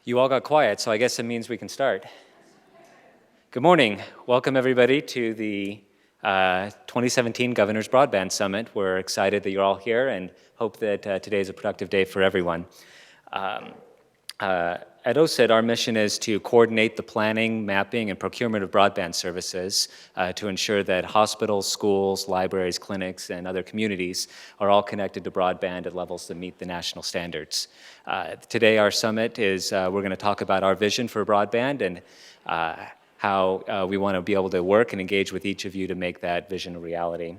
You all got quiet, so I guess it means we can start. Good morning. Welcome, everybody, to the 2017 Governor's Broadband Summit. We're excited that you're all here and hope that today is a productive day for everyone. At OSIT, our mission is to coordinate the planning, mapping, and procurement of broadband services to ensure that hospitals, schools, libraries, clinics, and other communities are all connected to broadband at levels that meet the national standards. Today, our summit is, we're going to talk about our vision for broadband and how we want to be able to work and engage with each of you to make that vision a reality.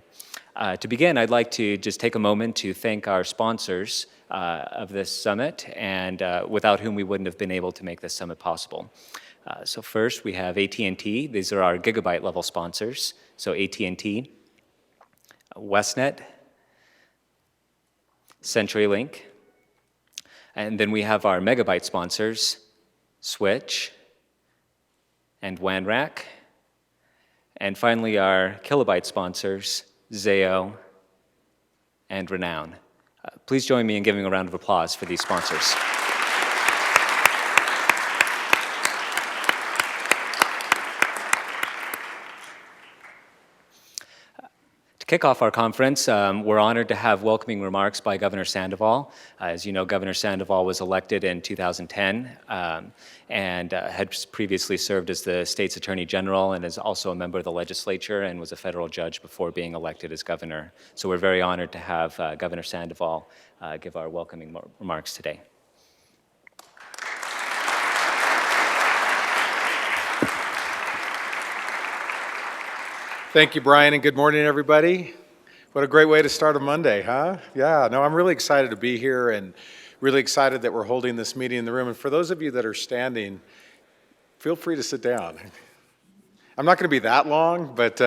To begin, I'd like to just take a moment to thank our sponsors of this summit, and without whom we wouldn't have been able to make this summit possible. So first, we have AT&T. These are our gigabyte level sponsors. So AT&T, Westnet, CenturyLink, and then we have our megabyte sponsors, Switch and WAN-Rack, and finally our kilobyte sponsors, Zayo and Renown. Please join me in giving a round of applause for these sponsors. To kick off our conference, we're honored to have welcoming remarks by Governor Sandoval. As you know, Governor Sandoval was elected in 2010 and had previously served as the state's Attorney General and is also a member of the legislature and was a federal judge before being elected as governor. So we're very honored to have Governor Sandoval give our welcoming remarks today. Thank you, Brian, and good morning, everybody. What a great way to start a Monday, huh? Yeah, no, I'm really excited to be here and really excited that we're holding this meeting in the room. And for those of you that are standing, feel free to sit down. I'm not going to be that long, but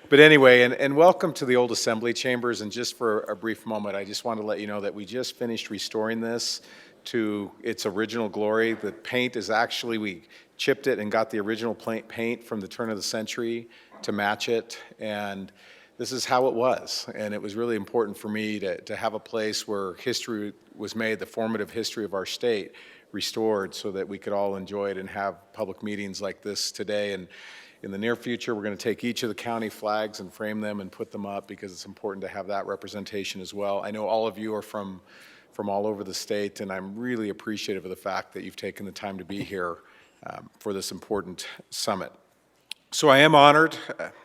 but anyway, and welcome to the old Assembly Chambers. And just for a brief moment, I just want to let you know that we just finished restoring this to its original glory. The paint is actually, we chipped it and got the original paint from the turn of the century to match it, and this is how it was. And it was really important for me to have a place where history was made, the formative history of our state, restored so that we could all enjoy it and have public meetings like this today. And in the near future, we're going to take each of the county flags and frame them and put them up because it's important to have that representation as well. I know all of you are from all over the state, and I'm really appreciative of the fact that you've taken the time to be here for this important summit. So I am honored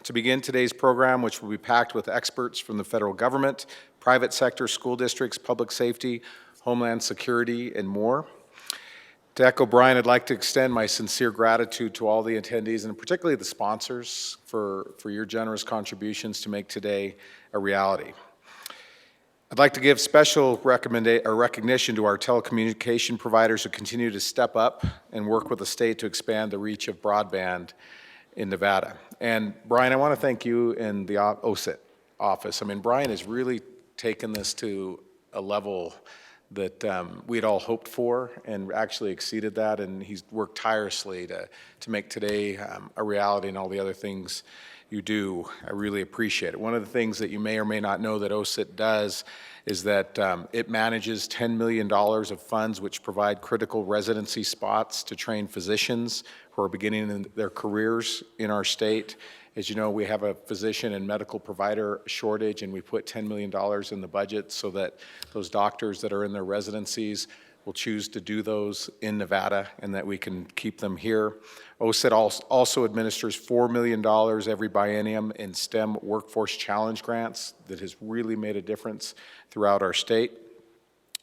to begin today's program, which will be packed with experts from the federal government, private sector, school districts, public safety, homeland security, and more. To echo Brian, I'd like to extend my sincere gratitude to all the attendees, and particularly the sponsors, for your generous contributions to make today a reality. I'd like to give special recognition to our telecommunication providers who continue to step up and work with the state to expand the reach of broadband in Nevada. And Brian, I want to thank you and the OSIT office. I mean, Brian has really taken this to a level that we had all hoped for and actually exceeded that, and he's worked tirelessly to make today a reality and all the other things you do. I really appreciate it. One of the things that you may or may not know that OSIT does is that it manages $10 million of funds which provide critical residency spots to train physicians who are beginning in their careers in our state. As you know, we have a physician and medical provider shortage, and we put $10 million in the budget so that those doctors that are in their residencies will choose to do those in Nevada and that we can keep them here. OSIT also administers $4 million every biennium in STEM workforce challenge grants that has really made a difference throughout our state.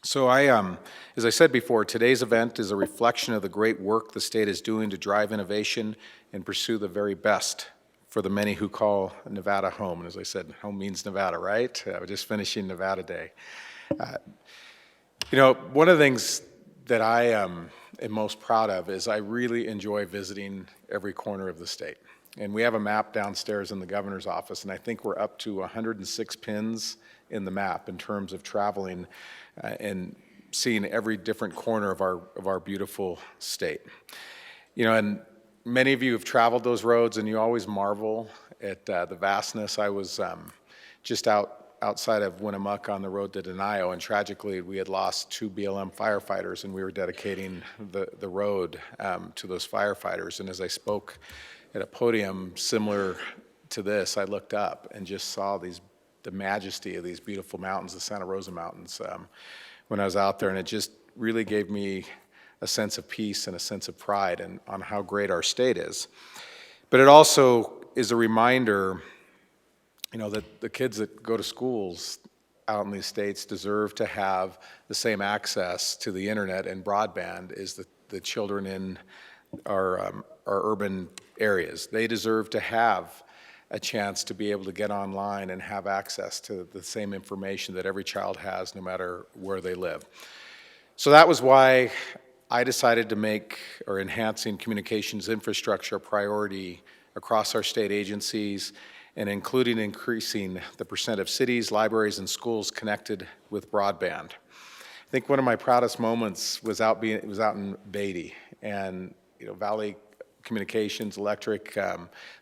So as I said before, today's event is a reflection of the great work the state is doing to drive innovation and pursue the very best for the many who call Nevada home. And as I said, home means Nevada, right? We're just finishing Nevada Day. You know, one of the things that I am most proud of is I really enjoy visiting every corner of the state. And we have a map downstairs in the governor's office, and I think we're up to 106 pins in the map in terms of traveling and seeing every different corner of our beautiful state. You know, and many of you have traveled those roads, and you always marvel at the vastness. I was just out outside of Winnemucca on the road to Denio, and tragically we had lost 2 BLM firefighters, and we were dedicating the road to those firefighters. And as I spoke at a podium similar to this, I looked up and just saw the majesty of these beautiful mountains, the Santa Rosa Mountains, when I was out there, and it just really gave me a sense of peace and a sense of pride on how great our state is. But it also is a reminder, that the kids that go to schools out in these states deserve to have the same access to the internet and broadband as the children in our urban areas. They deserve to have a chance to be able to get online and have access to the same information that every child has, no matter where they live. So that was why I decided to make enhancing communications infrastructure a priority across our state agencies, and including increasing the percent of cities, libraries, and schools connected with broadband. I think one of my proudest moments was out in Beatty, and Valley Communications, Electric,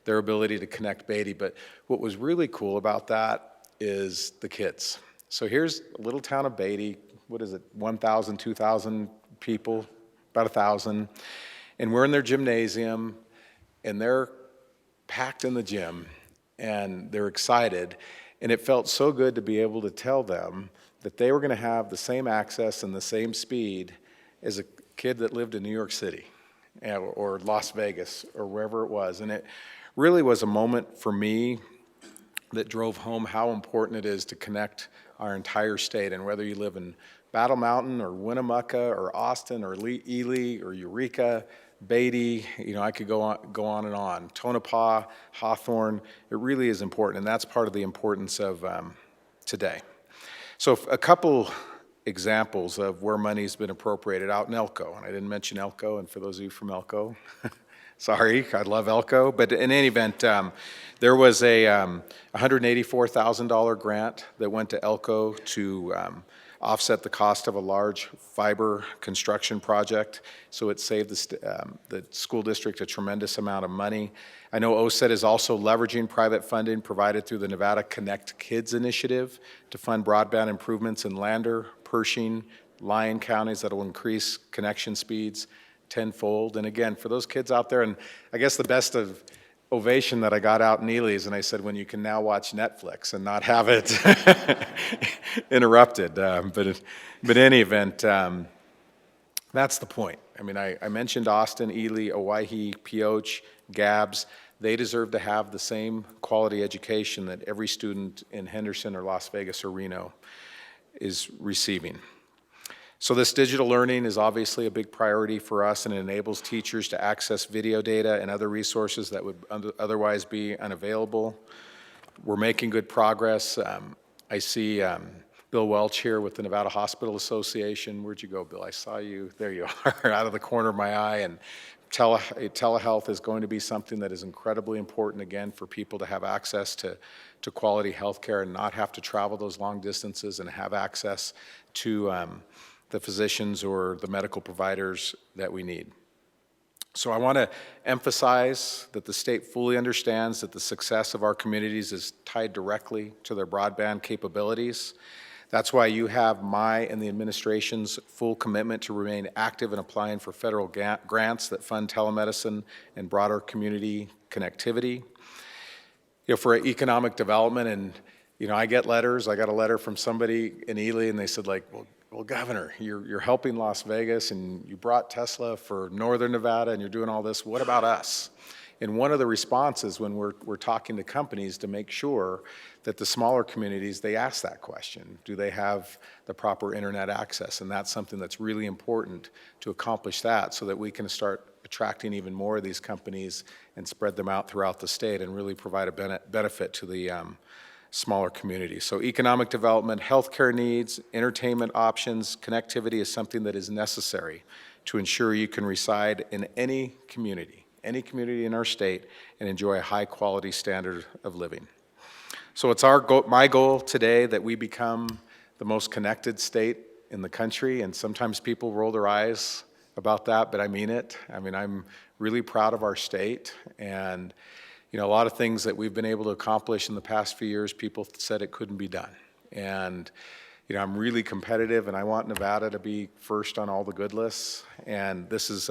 their ability to connect Beatty. But what was really cool about that is the kids. So here's a little town of Beatty, 1,000, 2,000 people, about 1,000, and we're in their gymnasium, and they're packed in the gym, and they're excited, and it felt so good to be able to tell them that they were going to have the same access and the same speed as a kid that lived in New York City or Las Vegas or wherever it was. And it really was a moment for me that drove home how important it is to connect our entire state. And whether you live in Battle Mountain or Winnemucca or Austin or Ely or Eureka, Beatty, I could go on and on. Tonopah, Hawthorne, it really is important, and that's part of the importance of today. So a couple examples of where money's been appropriated out in Elko, and I didn't mention Elko, and for those of you from Elko, sorry, I love Elko, but in any event, there was a $184,000 grant that went to Elko to offset the cost of a large fiber construction project, so it saved the school district a tremendous amount of money. I know OSET is also leveraging private funding provided through the Nevada Connect Kids initiative to fund broadband improvements in Lander, Pershing, Lyon counties that will increase connection speeds tenfold. And again, for those kids out there, and I guess the best of ovation that I got out in Ely's, and I said, when you can now watch Netflix and not have it interrupted. But in any event, that's the point. I mean, I mentioned Austin, Ely, Owyhee, Pioche, Gabbs. They deserve to have the same quality education that every student in Henderson or Las Vegas or Reno is receiving. So this digital learning is obviously a big priority for us, and it enables teachers to access video data and other resources that would otherwise be unavailable. We're making good progress. I see Bill Welch here with the Nevada Hospital Association. Where'd you go, Bill? I saw you. There you are, out of the corner of my eye. And telehealth is going to be something that is incredibly important, again, for people to have access to quality health care and not have to travel those long distances and have access to the physicians or the medical providers that we need. So I want to emphasize that the state fully understands that the success of our communities is tied directly to their broadband capabilities. That's why you have my and the administration's full commitment to remain active in applying for federal grants that fund telemedicine and broader community connectivity. For economic development, and I get letters. I got a letter from somebody in Ely, and they said, well, Governor, you're helping Las Vegas, and you brought Tesla for Northern Nevada, and you're doing all this. What about us? And one of the responses when we're talking to companies to make sure that the smaller communities, they ask that question. Do they have the proper internet access? And that's something that's really important to accomplish that, so that we can start attracting even more of these companies and spread them out throughout the state and really provide a benefit to the smaller communities. So economic development, healthcare needs, entertainment options, connectivity is something that is necessary to ensure you can reside in any community in our state, and enjoy a high quality standard of living. So it's my goal today that we become the most connected state in the country, and sometimes people roll their eyes about that, but I mean it. I mean, I'm really proud of our state, and a lot of things that we've been able to accomplish in the past few years, people said it couldn't be done. And I'm really competitive, and I want Nevada to be first on all the good lists, and this is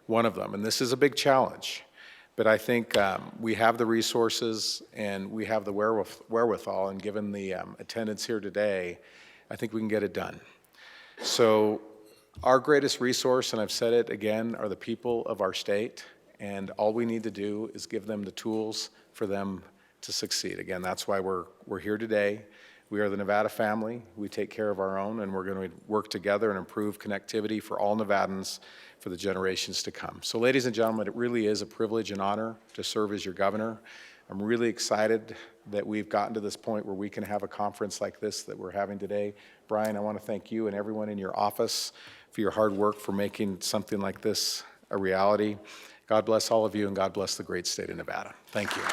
one of them. And this is a big challenge, but I think we have the resources and we have the wherewithal, and given the attendance here today, I think we can get it done. So our greatest resource, and I've said it again, are the people of our state, and all we need to do is give them the tools for them to succeed. Again, that's why we're here today. We are the Nevada family. We take care of our own, and we're going to work together and improve connectivity for all Nevadans for the generations to come. So ladies and gentlemen, it really is a privilege and honor to serve as your governor. I'm really excited that we've gotten to this point where we can have a conference like this that we're having today. Brian, I want to thank you and everyone in your office for your hard work for making something like this a reality. God bless all of you, and God bless the great state of Nevada. Thank you.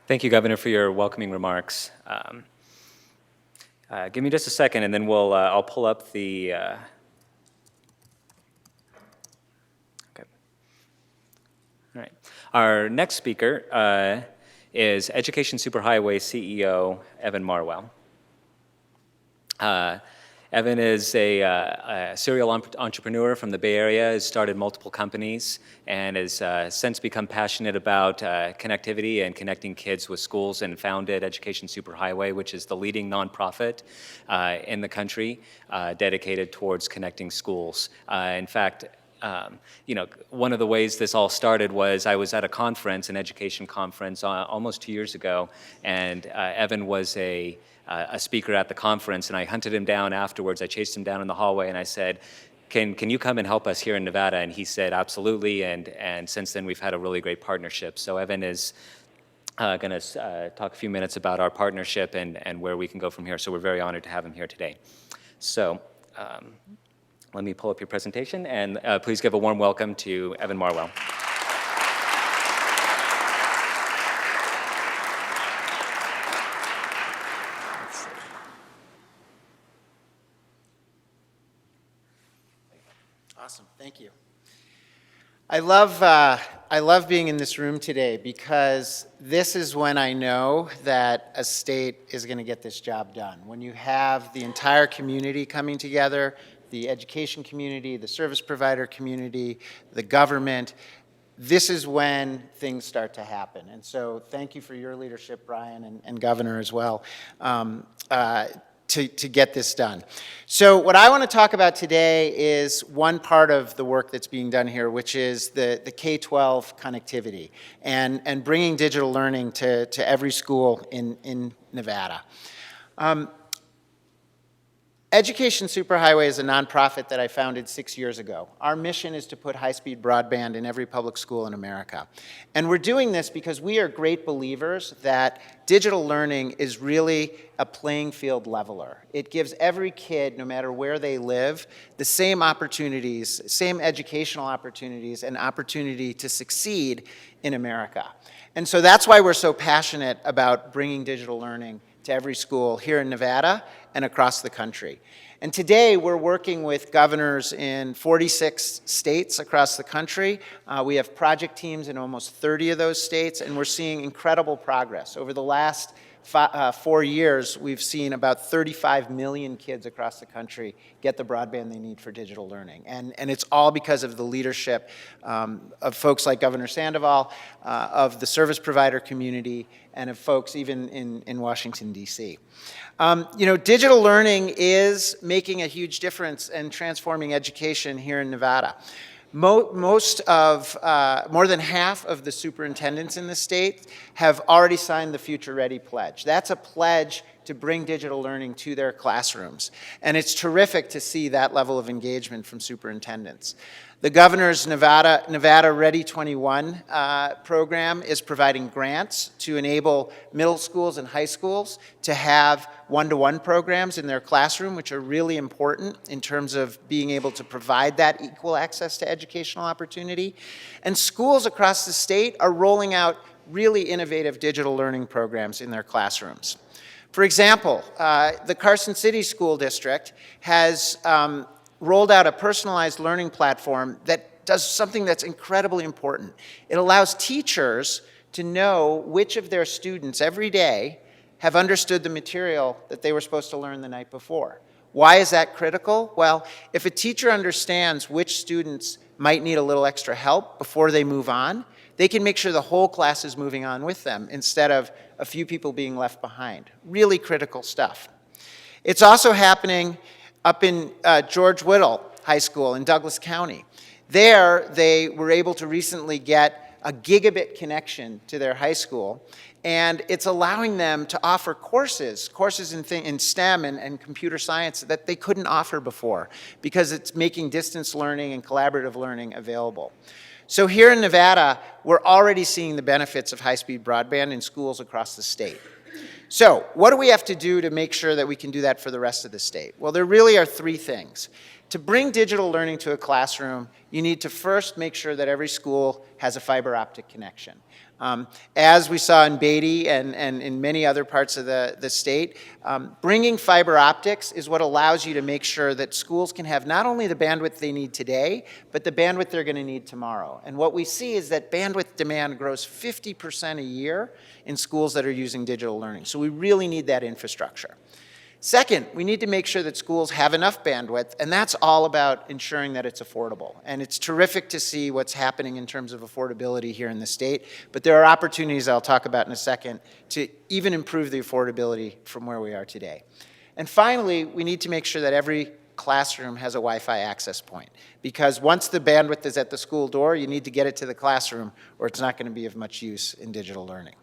Thank you, Governor, for your welcoming remarks. Give me just a second, and then I'll pull up the. Okay. All right. Our next speaker is Education Superhighway CEO Evan Marwell. Evan is a serial entrepreneur from the Bay Area, has started multiple companies, and has since become passionate about connectivity and connecting kids with schools, and founded Education Superhighway, which is the leading nonprofit in the country dedicated towards connecting schools. In fact, one of the ways this all started was I was at a conference, an education conference, almost 2 years ago, and Evan was a speaker at the conference, and I hunted him down afterwards. I chased him down in the hallway, and I said, can you come and help us here in Nevada? And he said, absolutely, and since then we've had a really great partnership. So Evan is going to talk a few minutes about our partnership and where we can go from here. So we're very honored to have him here today. So let me pull up your presentation, and please give a warm welcome to Evan Marwell. Awesome, thank you. I love being in this room today because this is when I know that a state is going to get this job done. When you have the entire community coming together, the education community, the service provider community, the government, this is when things start to happen. And so thank you for your leadership, Brian, and Governor as well, to get this done. So what I want to talk about today is one part of the work that's being done here, which is the K-12 connectivity and bringing digital learning to every school in Nevada. Education Superhighway is a nonprofit that I founded 6 years ago. Our mission is to put high-speed broadband in every public school in America. And we're doing this because we are great believers that digital learning is really a playing field leveler. It gives every kid, no matter where they live, the same opportunities, same educational opportunities, and opportunity to succeed in America. And so that's why we're so passionate about bringing digital learning to every school here in Nevada and across the country. And today we're working with governors in 46 states across the country. We have project teams in almost 30 of those states, and we're seeing incredible progress. Over the last 4 years, we've seen about 35 million kids across the country get the broadband they need for digital learning. And it's all because of the leadership of folks like Governor Sandoval, of the service provider community, and of folks even in Washington, D.C. Digital learning is making a huge difference in transforming education here in Nevada. More than half of the superintendents in the state have already signed the Future Ready Pledge. That's a pledge to bring digital learning to their classrooms. And it's terrific to see that level of engagement from superintendents. The governor's Nevada Ready 21 program is providing grants to enable middle schools and high schools to have one-to-one programs in their classroom, which are really important in terms of being able to provide that equal access to educational opportunity. And schools across the state are rolling out really innovative digital learning programs in their classrooms. For example, the Carson City School District has rolled out a personalized learning platform that does something that's incredibly important. It allows teachers to know which of their students every day have understood the material that they were supposed to learn the night before. Why is that critical? Well, if a teacher understands which students might need a little extra help before they move on, they can make sure the whole class is moving on with them instead of a few people being left behind. Really critical stuff. It's also happening up in George Whittle High School in Douglas County. There, they were able to recently get a gigabit connection to their high school, and it's allowing them to offer courses in STEM and computer science that they couldn't offer before because it's making distance learning and collaborative learning available. So here in Nevada, we're already seeing the benefits of high-speed broadband in schools across the state. So what do we have to do to make sure that we can do that for the rest of the state? Well, there really are three things. To bring digital learning to a classroom, you need to first make sure that every school has a fiber optic connection. As we saw in Beatty and in many other parts of the state, bringing fiber optics is what allows you to make sure that schools can have not only the bandwidth they need today, but the bandwidth they're going to need tomorrow. And what we see is that bandwidth demand grows 50% a year in schools that are using digital learning. So we really need that infrastructure. Second, we need to make sure that schools have enough bandwidth, and that's all about ensuring that it's affordable. And it's terrific to see what's happening in terms of affordability here in the state, but there are opportunities I'll talk about in a second to even improve the affordability from where we are today. And finally, we need to make sure that every classroom has a Wi-Fi access point, because once the bandwidth is at the school door, you need to get it to the classroom, or it's not going to be of much use in digital learning.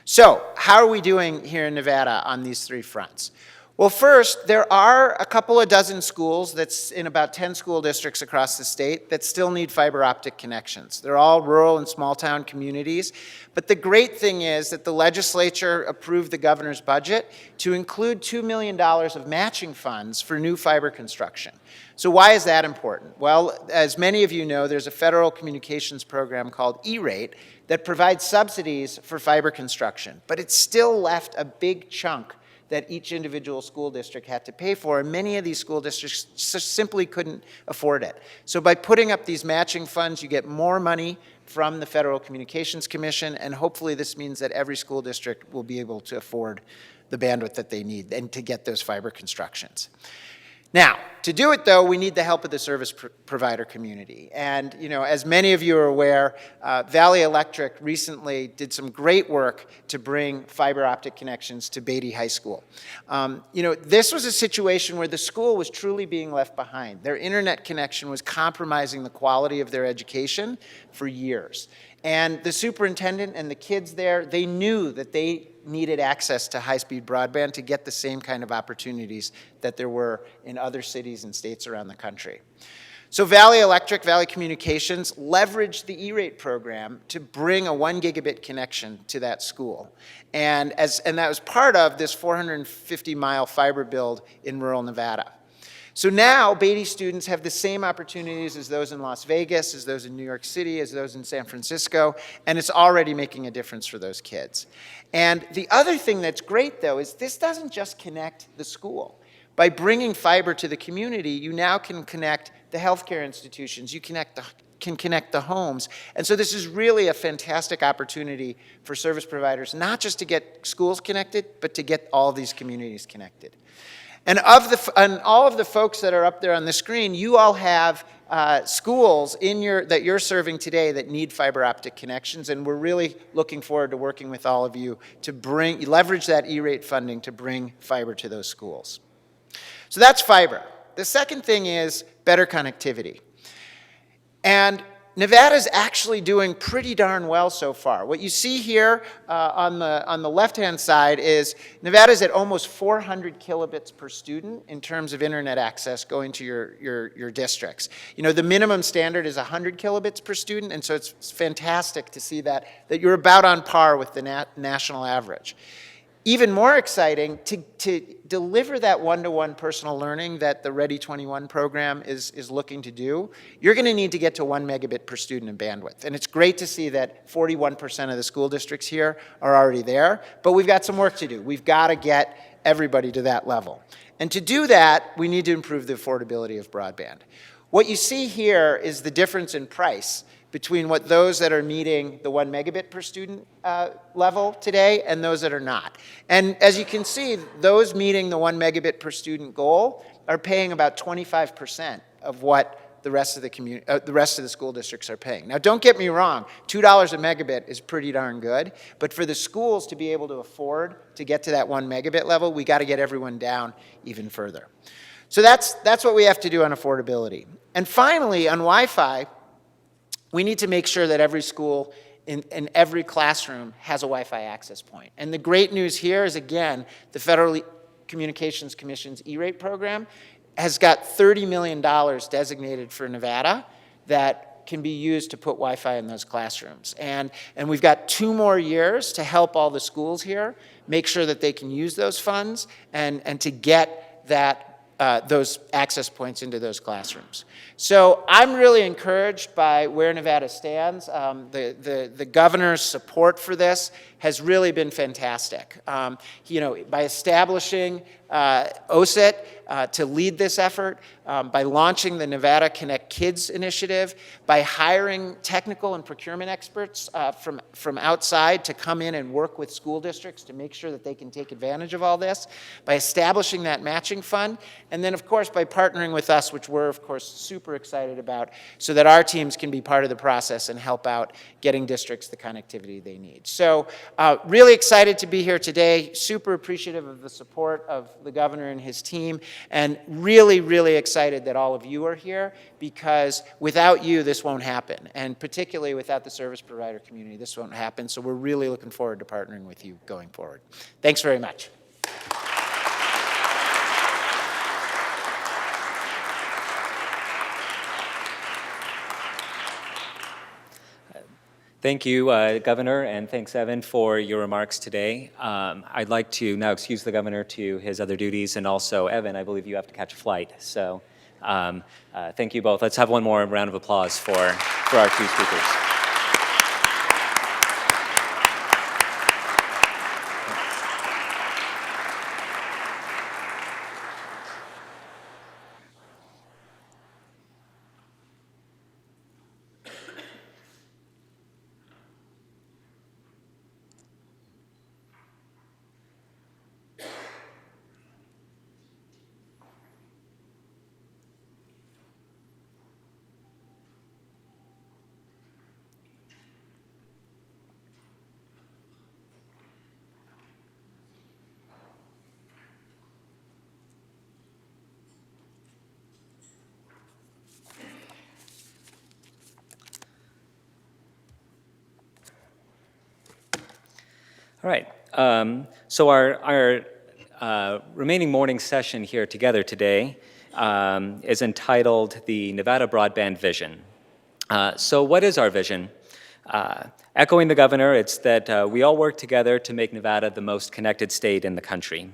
So, how are we doing here in Nevada on these three fronts? Well, first, there are a couple of dozen schools that's in about 10 school districts across the state that still need fiber optic connections. They're all rural and small town communities. But the great thing is that the legislature approved the governor's budget to include $2 million of matching funds for new fiber construction. So why is that important? Well, as many of you know, there's a federal communications program called E-rate that provides subsidies for fiber construction. But it still left a big chunk that each individual school district had to pay for, and many of these school districts just simply couldn't afford it. So by putting up these matching funds, you get more money from the Federal Communications Commission, and hopefully this means that every school district will be able to afford the bandwidth that they need and to get those fiber constructions. Now, to do it, though, we need the help of the service provider community. And, you know, as many of you are aware, Valley Electric recently did some great work to bring fiber optic connections to Beatty High School. You know, this was a situation where the school was truly being left behind. Their internet connection was compromising the quality of their education for years. And the superintendent and the kids there, they knew that they needed access to high-speed broadband to get the same kind of opportunities that there were in other cities and states around the country. So Valley Electric, Valley Communications leveraged the E-rate program to bring a 1 gigabit connection to that school. And that was part of this 450-mile fiber build in rural Nevada. So now Beatty students have the same opportunities as those in Las Vegas, as those in New York City, as those in San Francisco, and it's already making a difference for those kids. And the other thing that's great, though, is this doesn't just connect the school. By bringing fiber to the community, you now can connect the healthcare institutions, you can connect the homes. And so this is really a fantastic opportunity for service providers, not just to get schools connected, but to get all these communities connected. And all of the folks that are up there on the screen, you all have schools that you're serving today that need fiber optic connections, and we're really looking forward to working with all of you to leverage that E-rate funding to bring fiber to those schools. So that's fiber. The second thing is better connectivity. And Nevada's actually doing pretty darn well so far. What you see here on the left-hand side is Nevada's at almost 400 kilobits per student in terms of internet access going to your districts. You know, the minimum standard is 100 kilobits per student, and so it's fantastic to see that you're about on par with the national average. Even more exciting, to deliver that one-to-one personal learning that the Ready 21 program is looking to do, you're going to need to get to 1 megabit per student in bandwidth. And it's great to see that 41% of the school districts here are already there, but we've got some work to do. We've got to get everybody to that level. And to do that, we need to improve the affordability of broadband. What you see here is the difference in price between what those that are meeting the 1 megabit per student level today and those that are not. And as you can see, those meeting the 1 megabit per student goal are paying about 25% of what the rest of the school districts are paying. Now, don't get me wrong, $2 a megabit is pretty darn good, but for the schools to be able to afford to get to that 1 megabit level, we got to get everyone down even further. So that's what we have to do on affordability. And finally, on Wi-Fi, we need to make sure that every school in every classroom has a Wi-Fi access point. And the great news here is, again, the Federal Communications Commission's E-rate program has got $30 million designated for Nevada that can be used to put Wi-Fi in those classrooms. And we've got 2 more years to help all the schools here make sure that they can use those funds and to get those access points into those classrooms. So I'm really encouraged by where Nevada stands. The governor's support for this has really been fantastic. By establishing OSIT to lead this effort, by launching the Nevada Connect Kids initiative, by hiring technical and procurement experts from outside to come in and work with school districts to make sure that they can take advantage of all this, by establishing that matching fund, and then, of course, by partnering with us, which we're, of course, super excited about, so that our teams can be part of the process and help out getting districts the connectivity they need. So really excited to be here today, super appreciative of the support of the governor and his team, and really, really excited that all of you are here, because without you, this won't happen, and particularly without the service provider community, this won't happen, so we're really looking forward to partnering with you going forward. Thanks very much. Thank you, Governor, and thanks, Evan, for your remarks today. I'd like to now excuse the governor to his other duties, and also, Evan, I believe you have to catch a flight. So thank you both. Let's have one more round of applause for our 2 speakers. All right. So our remaining morning session here together today is entitled the Nevada Broadband Vision. So what is our vision? Echoing the governor, it's that we all work together to make Nevada the most connected state in the country.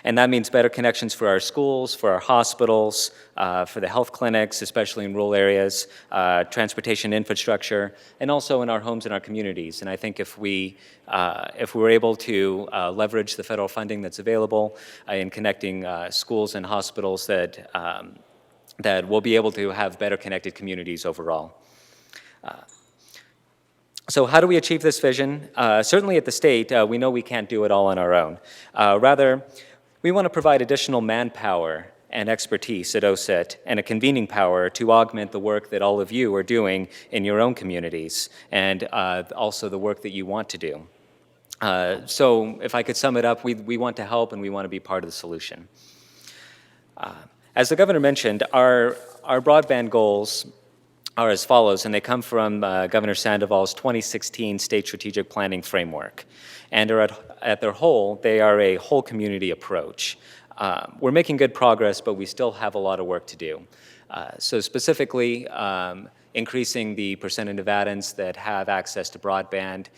And that means better connections for our schools, for our hospitals, for the health clinics, especially in rural areas, transportation infrastructure, and also in our homes and our communities. And I think if we're able to leverage the federal funding that's available in connecting schools and hospitals, that we'll be able to have better connected communities overall. So how do we achieve this vision? Certainly at the state, we know we can't do it all on our own. Rather, we want to provide additional manpower and expertise at OSIT and a convening power to augment the work that all of you are doing in your own communities, and also the work that you want to do. So if I could sum it up, we want to help and we want to be part of the solution. As the governor mentioned, our broadband goals are as follows, and they come from Governor Sandoval's 2016 State Strategic Planning Framework. And are at their whole, they are a whole community approach. We're making good progress, but we still have a lot of work to do. So specifically, increasing the percent of Nevadans that have access to broadband,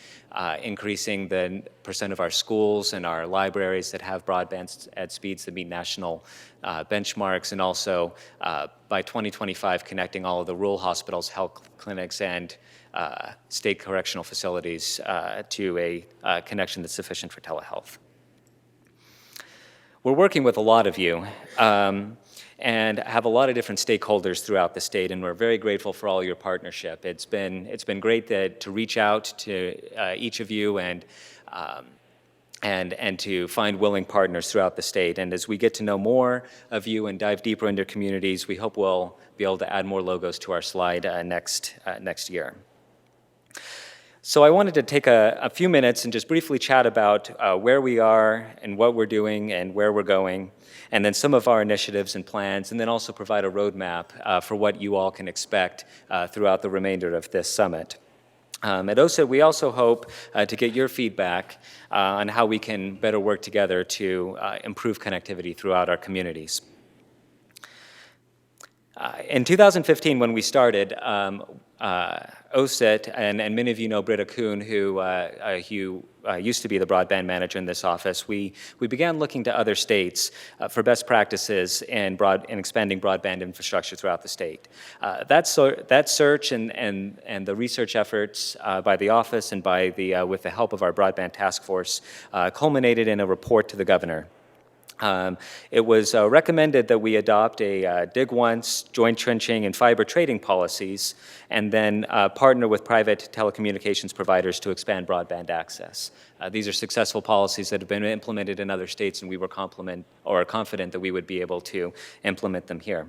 increasing the percent of our schools and our libraries that have broadband at speeds that meet national benchmarks, and also by 2025 connecting all of the rural hospitals, health clinics, and state correctional facilities to a connection that's sufficient for telehealth. We're working with a lot of you and have a lot of different stakeholders throughout the state, and we're very grateful for all your partnership. It's been great to reach out to each of you and to find willing partners throughout the state. And as we get to know more of you and dive deeper into communities, we hope we'll be able to add more logos to our slide next year. So I wanted to take a few minutes and just briefly chat about where we are and what we're doing and where we're going, and then some of our initiatives and plans, and then also provide a roadmap for what you all can expect throughout the remainder of this summit. At OSA, we also hope to get your feedback on how we can better work together to improve connectivity throughout our communities. In 2015, when we started, OSIT, and many of you know Britta Kuhn, who used to be the broadband manager in this office, we began looking to other states for best practices in expanding broadband infrastructure throughout the state. That search and the research efforts by the office and with the help of our broadband task force culminated in a report to the governor. It was recommended that we adopt a dig once, joint trenching, and fiber trading policies, and then partner with private telecommunications providers to expand broadband access. These are successful policies that have been implemented in other states, and we were confident that we would be able to implement them here.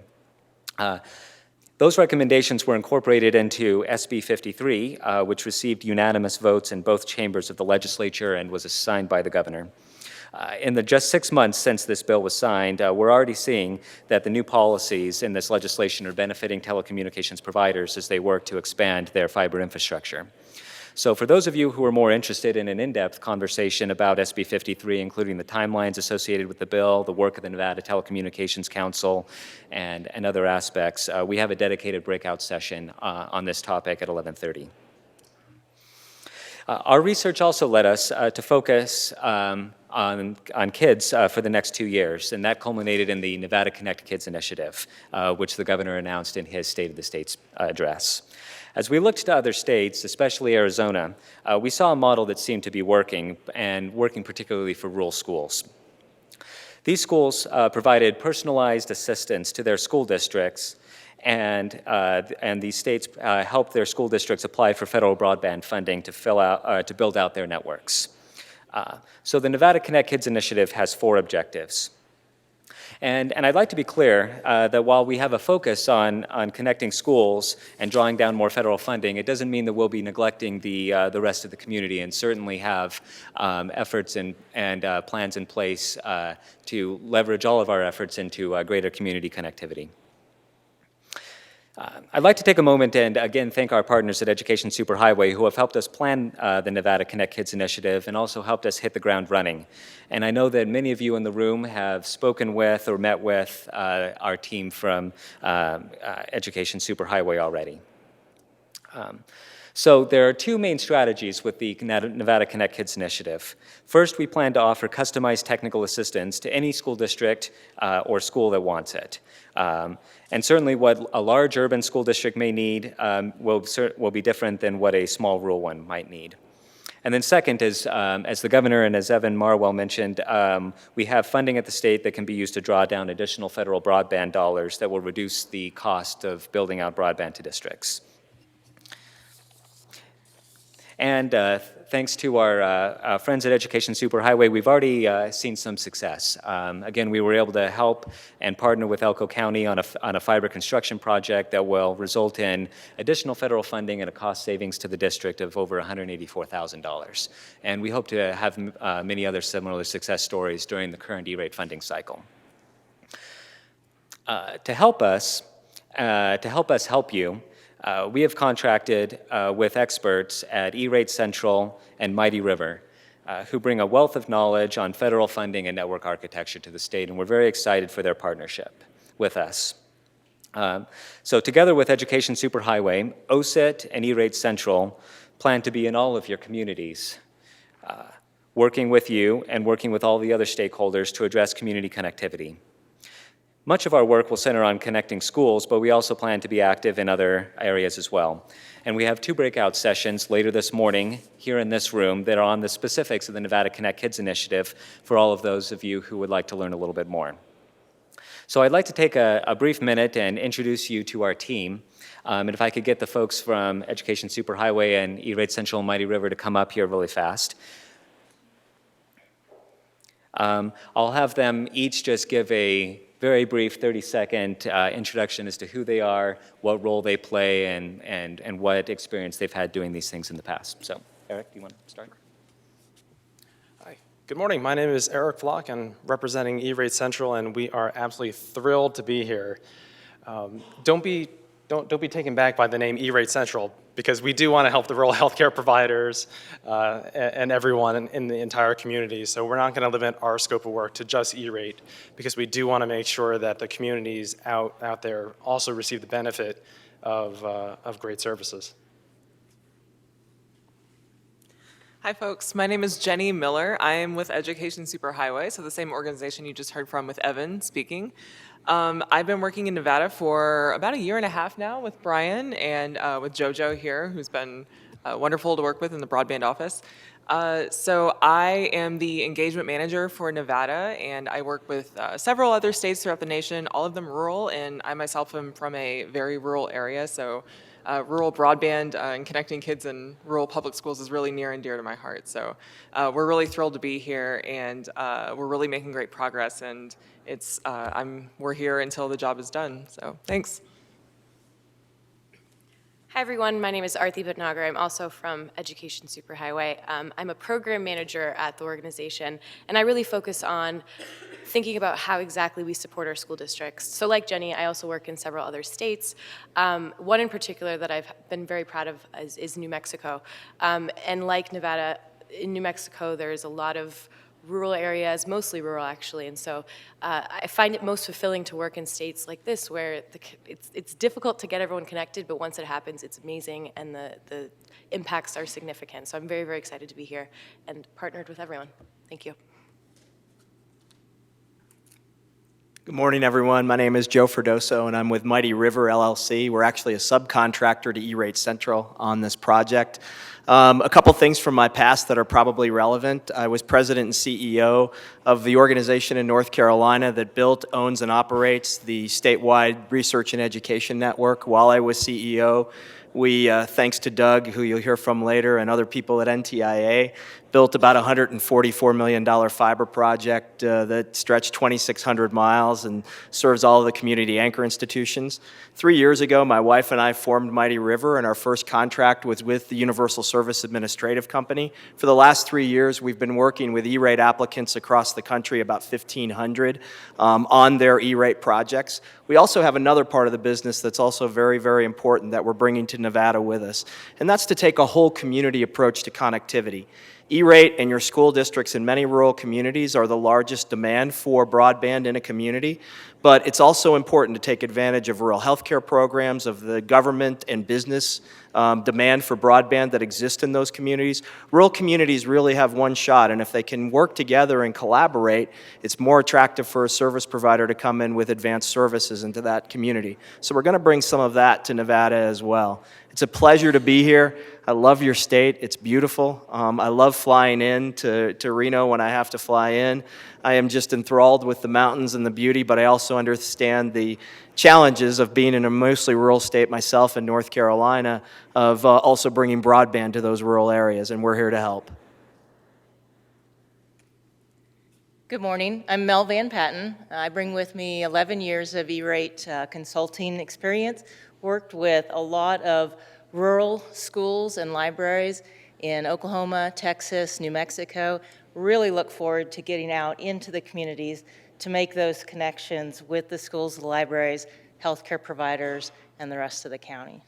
Those recommendations were incorporated into SB 53, which received unanimous votes in both chambers of the legislature and was signed by the governor. In the just 6 months since this bill was signed, we're already seeing that the new policies in this legislation are benefiting telecommunications providers as they work to expand their fiber infrastructure. So for those of you who are more interested in an in-depth conversation about SB 53, including the timelines associated with the bill, the work of the Nevada Telecommunications Council, and other aspects, we have a dedicated breakout session on this topic at 11:30. Our research also led us to focus on kids for the next 2 years, and that culminated in the Nevada Connect Kids initiative, which the governor announced in his State of the States address. As we looked to other states, especially Arizona, we saw a model that seemed to be working, and working particularly for rural schools. These schools provided personalized assistance to their school districts, and these states helped their school districts apply for federal broadband funding to build out their networks. So the Nevada Connect Kids initiative has 4 objectives. And I'd like to be clear that while we have a focus on connecting schools and drawing down more federal funding, it doesn't mean that we'll be neglecting the rest of the community, and certainly have efforts and plans in place to leverage all of our efforts into greater community connectivity. I'd like to take a moment and again thank our partners at Education Superhighway who have helped us plan the Nevada Connect Kids initiative and also helped us hit the ground running. And I know that many of you in the room have spoken with or met with our team from Education Superhighway already. So there are 2 main strategies with the Nevada Connect Kids initiative. First, we plan to offer customized technical assistance to any school district or school that wants it. And certainly what a large urban school district may need will be different than what a small rural one might need. And then second, as the governor and as Evan Marwell mentioned, we have funding at the state that can be used to draw down additional federal broadband dollars that will reduce the cost of building out broadband to districts. And thanks to our friends at Education Superhighway, we've already seen some success. Again, we were able to help and partner with Elko County on a fiber construction project that will result in additional federal funding and a cost savings to the district of over $184,000. And we hope to have many other similar success stories during the current E-rate funding cycle. To help us help you, we have contracted with experts at E-Rate Central and Mighty River, who bring a wealth of knowledge on federal funding and network architecture to the state, and we're very excited for their partnership with us. So together with Education Superhighway, OSIT and E-Rate Central plan to be in all of your communities, working with you and working with all the other stakeholders to address community connectivity. Much of our work will center on connecting schools, but we also plan to be active in other areas as well. And we have 2 breakout sessions later this morning here in this room that are on the specifics of the Nevada Connect Kids initiative for all of those of you who would like to learn a little bit more. So I'd like to take a brief minute and introduce you to our team. And if I could get the folks from Education Superhighway and E-Rate Central and Mighty River to come up here really fast. I'll have them each just give a very brief 30-second introduction as to who they are, what role they play, and what experience they've had doing these things in the past. So, Eric, do you want to start? Hi. Good morning. My name is Eric Flock. I'm representing E-Rate Central, and we are absolutely thrilled to be here. Don't be taken back by the name E-Rate Central, because we do want to help the rural healthcare providers and everyone in the entire community. So we're not going to limit our scope of work to just E-Rate, because we do want to make sure that the communities out there also receive the benefit of great services. Hi folks, my name is Jenny Miller. I am with Education Superhighway, so the same organization you just heard from with Evan speaking. I've been working in Nevada for about 1.5 years now with Brian and with JoJo here, who's been wonderful to work with in the broadband office. So I am the engagement manager for Nevada, and I work with several other states throughout the nation, all of them rural, and I myself am from a very rural area, so rural broadband and connecting kids in rural public schools is really near and dear to my heart. So we're really thrilled to be here, and we're really making great progress, and it's we're here until the job is done. So thanks. Hi everyone, my name is Arthi Bhatnagar. I'm also from Education Superhighway. I'm a program manager at the organization, and I really focus on thinking about how exactly we support our school districts. So like Jenny, I also work in several other states. One in particular that I've been very proud of is New Mexico. And like Nevada, in New Mexico there's a lot of rural areas, mostly rural actually, and so I find it most fulfilling to work in states like this where it's difficult to get everyone connected, but once it happens, it's amazing and the impacts are significant. So I'm very, very excited to be here and partnered with everyone. Thank you. Good morning, everyone. My name is Joe Ferdoso, and I'm with Mighty River LLC. We're actually a subcontractor to E-Rate Central on this project. A couple things from my past that are probably relevant. I was president and CEO of the organization in North Carolina that built, owns, and operates the statewide research and education network. While I was CEO, we, thanks to Doug, who you'll hear from later, and other people at NTIA, built about a $144 million fiber project that stretched 2,600 miles and serves all of the community anchor institutions. 3 years ago, my wife and I formed Mighty River, and our first contract was with the Universal Service Administrative Company. For the last 3 years, we've been working with E-Rate applicants across the country, about 1,500, on their E-Rate projects. We also have another part of the business that's also very, very important that we're bringing to Nevada with us, and that's to take a whole community approach to connectivity. E-Rate and your school districts in many rural communities are the largest demand for broadband in a community, but it's also important to take advantage of rural healthcare programs, of the government and business demand for broadband that exists in those communities. Rural communities really have one shot, and if they can work together and collaborate, it's more attractive for a service provider to come in with advanced services into that community. So we're going to bring some of that to Nevada as well. It's a pleasure to be here. I love your state. It's beautiful. I love flying in to Reno when I have to fly in. I am just enthralled with the mountains and the beauty, but I also understand the challenges of being in a mostly rural state myself in North Carolina, of also bringing broadband to those rural areas, and we're here to help. Good morning. I'm Mel Van Patten. I bring with me 11 years of E-Rate consulting experience. Worked with a lot of rural schools and libraries in Oklahoma, Texas, New Mexico. Really look forward to getting out into the communities to make those connections with the schools, the libraries, healthcare providers, and the rest of the county.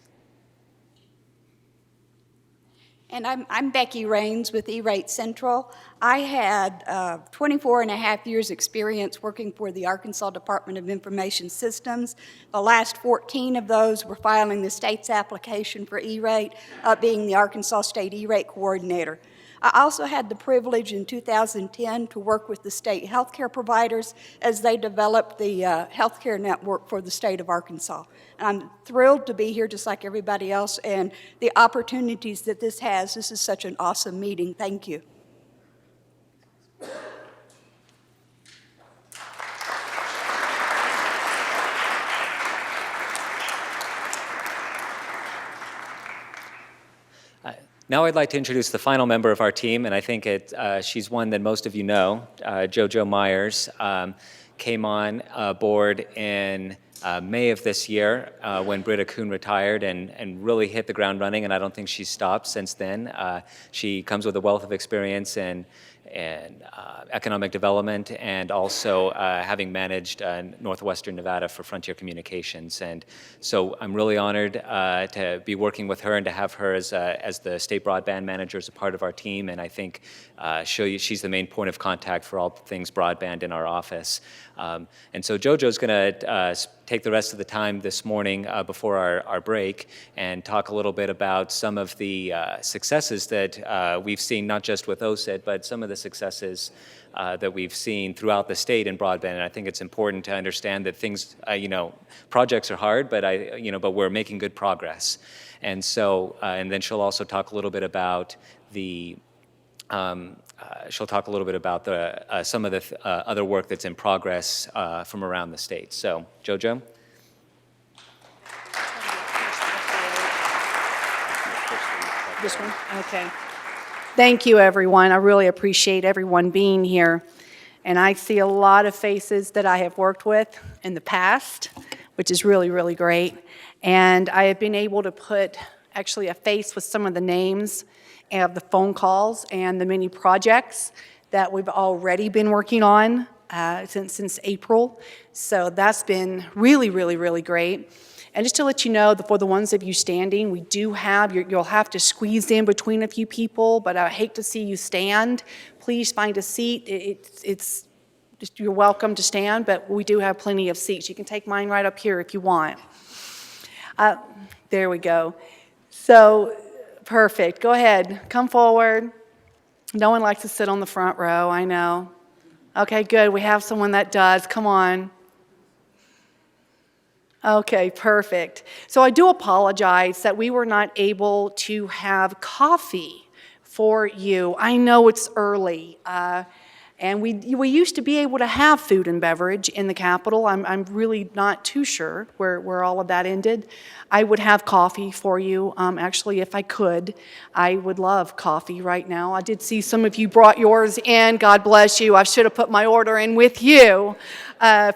And I'm Becky Raines with E-Rate Central. I had 24 and a half years experience working for the Arkansas Department of Information Systems. The last 14 of those were filing the state's application for E-Rate, being the Arkansas State E-Rate Coordinator. I also had the privilege in 2010 to work with the state healthcare providers as they developed the healthcare network for the state of Arkansas. And I'm thrilled to be here just like everybody else, and the opportunities that this has. This is such an awesome meeting. Thank you. Now I'd like to introduce the final member of our team, and I think she's one that most of you know. JoJo Myers came on board in May of this year when Britta Kuhn retired and really hit the ground running, and I don't think she's stopped since then. She comes with a wealth of experience and economic development, and also having managed Northwestern Nevada for Frontier Communications. And so I'm really honored to be working with her and to have her as the state broadband manager as a part of our team. And I think she's the main point of contact for all things broadband in our office. And so JoJo's going to take the rest of the time this morning before our break and talk a little bit about some of the successes that we've seen, not just with OSIT, but some of the successes that we've seen throughout the state in broadband. And I think it's important to understand that things, projects are hard, but but we're making good progress. And so, and then she'll also talk a little bit about the some of the other work that's in progress from around the state. So, JoJo? This one? Okay. Thank you, everyone. I really appreciate everyone being here. And I see a lot of faces that I have worked with in the past, which is really, really great. And I have been able to put actually a face with some of the names of the phone calls and the many projects that we've already been working on since April. So that's been really, really, really great. And just to let you know, for the ones of you standing, we do have, you'll have to squeeze in between a few people, but I hate to see you stand. Please find a seat. It's just, you're welcome to stand, but we do have plenty of seats. You can take mine right up here if you want. There we go. So, perfect. Go ahead. Come forward. No one likes to sit on the front row, I know. Okay, good. We have someone that does. Come on. Okay, perfect. So I do apologize that we were not able to have coffee for you. I know it's early, and we used to be able to have food and beverage in the Capitol. I'm really not too sure where all of that ended. I would have coffee for you. Actually, if I could, I would love coffee right now. I did see some of you brought yours in. God bless you. I should have put my order in with you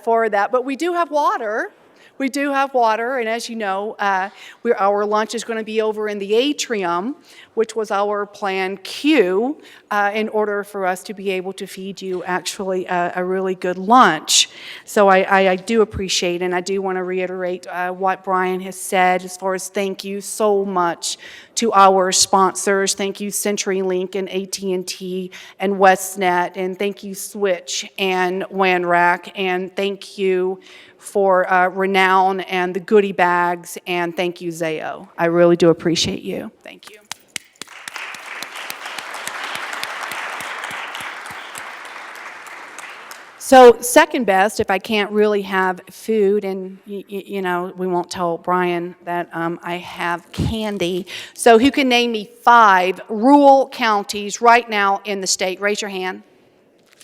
for that. But we do have water. We do have water, and as you know, our lunch is going to be over in the atrium, which was our plan Q, in order for us to be able to feed you actually a really good lunch. So I do appreciate, and I do want to reiterate what Brian has said as far as thank you so much to our sponsors. Thank you CenturyLink and AT&T and WestNet, and thank you Switch and WANRAC, and thank you for Renown and the goodie bags, and thank you, Zayo. I really do appreciate you. Thank you. So second best, if I can't really have food, and we won't tell Brian that I have candy. So who can name me 5 rural counties right now in the state? Raise your hand.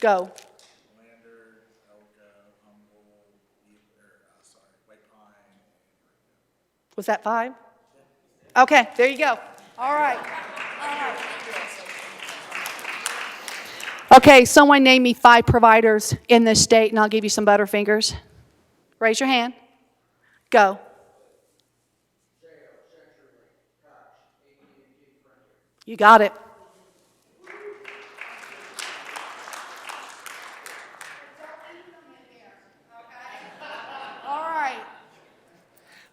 Go. Was that 5? Okay, there you go. All right. Okay, someone name me 5 providers in this state, and I'll give you some Butterfingers. Raise your hand. Go. You got it.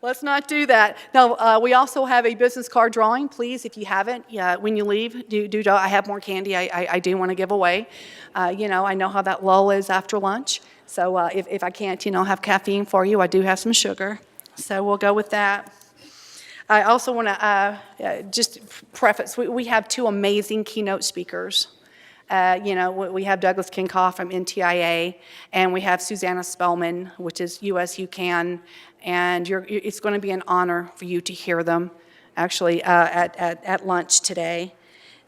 Let's not do that. Now, we also have a business card drawing. Please, if you haven't, when you leave, do. I have more candy I do want to give away. I know how that lull is after lunch. So if I can't, have caffeine for you, I do have some sugar. So we'll go with that. I also want to just preface, we have two amazing keynote speakers. We have Douglas Kinkoff from NTIA, and we have Susanna Spellman, which is US UCAN, and it's going to be an honor for you to hear them, actually, at lunch today.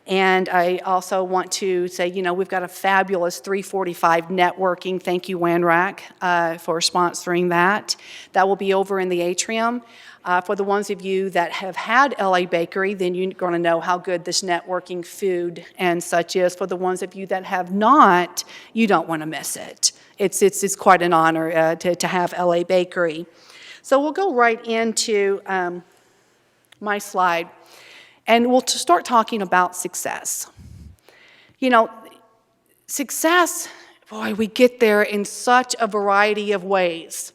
And I also want to say, we've got a fabulous 345 networking. Thank you, WANRAC, for sponsoring that. That will be over in the atrium. For the ones of you that have had LA Bakery, then you're going to know how good this networking food and such is. For the ones of you that have not, you don't want to miss it. It's quite an honor to have LA Bakery. So we'll go right into my slide, and we'll start talking about success. Success, boy, we get there in such a variety of ways.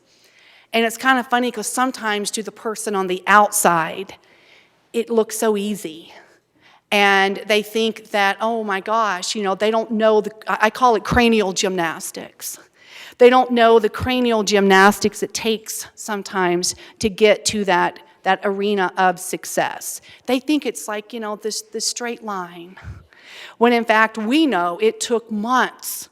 And it's kind of funny because sometimes to the person on the outside, it looks so easy. And they think that, oh my gosh, they don't know, I call it cranial gymnastics. They don't know the cranial gymnastics it takes sometimes to get to that arena of success. They think it's like, this straight line. When in fact, we know it took months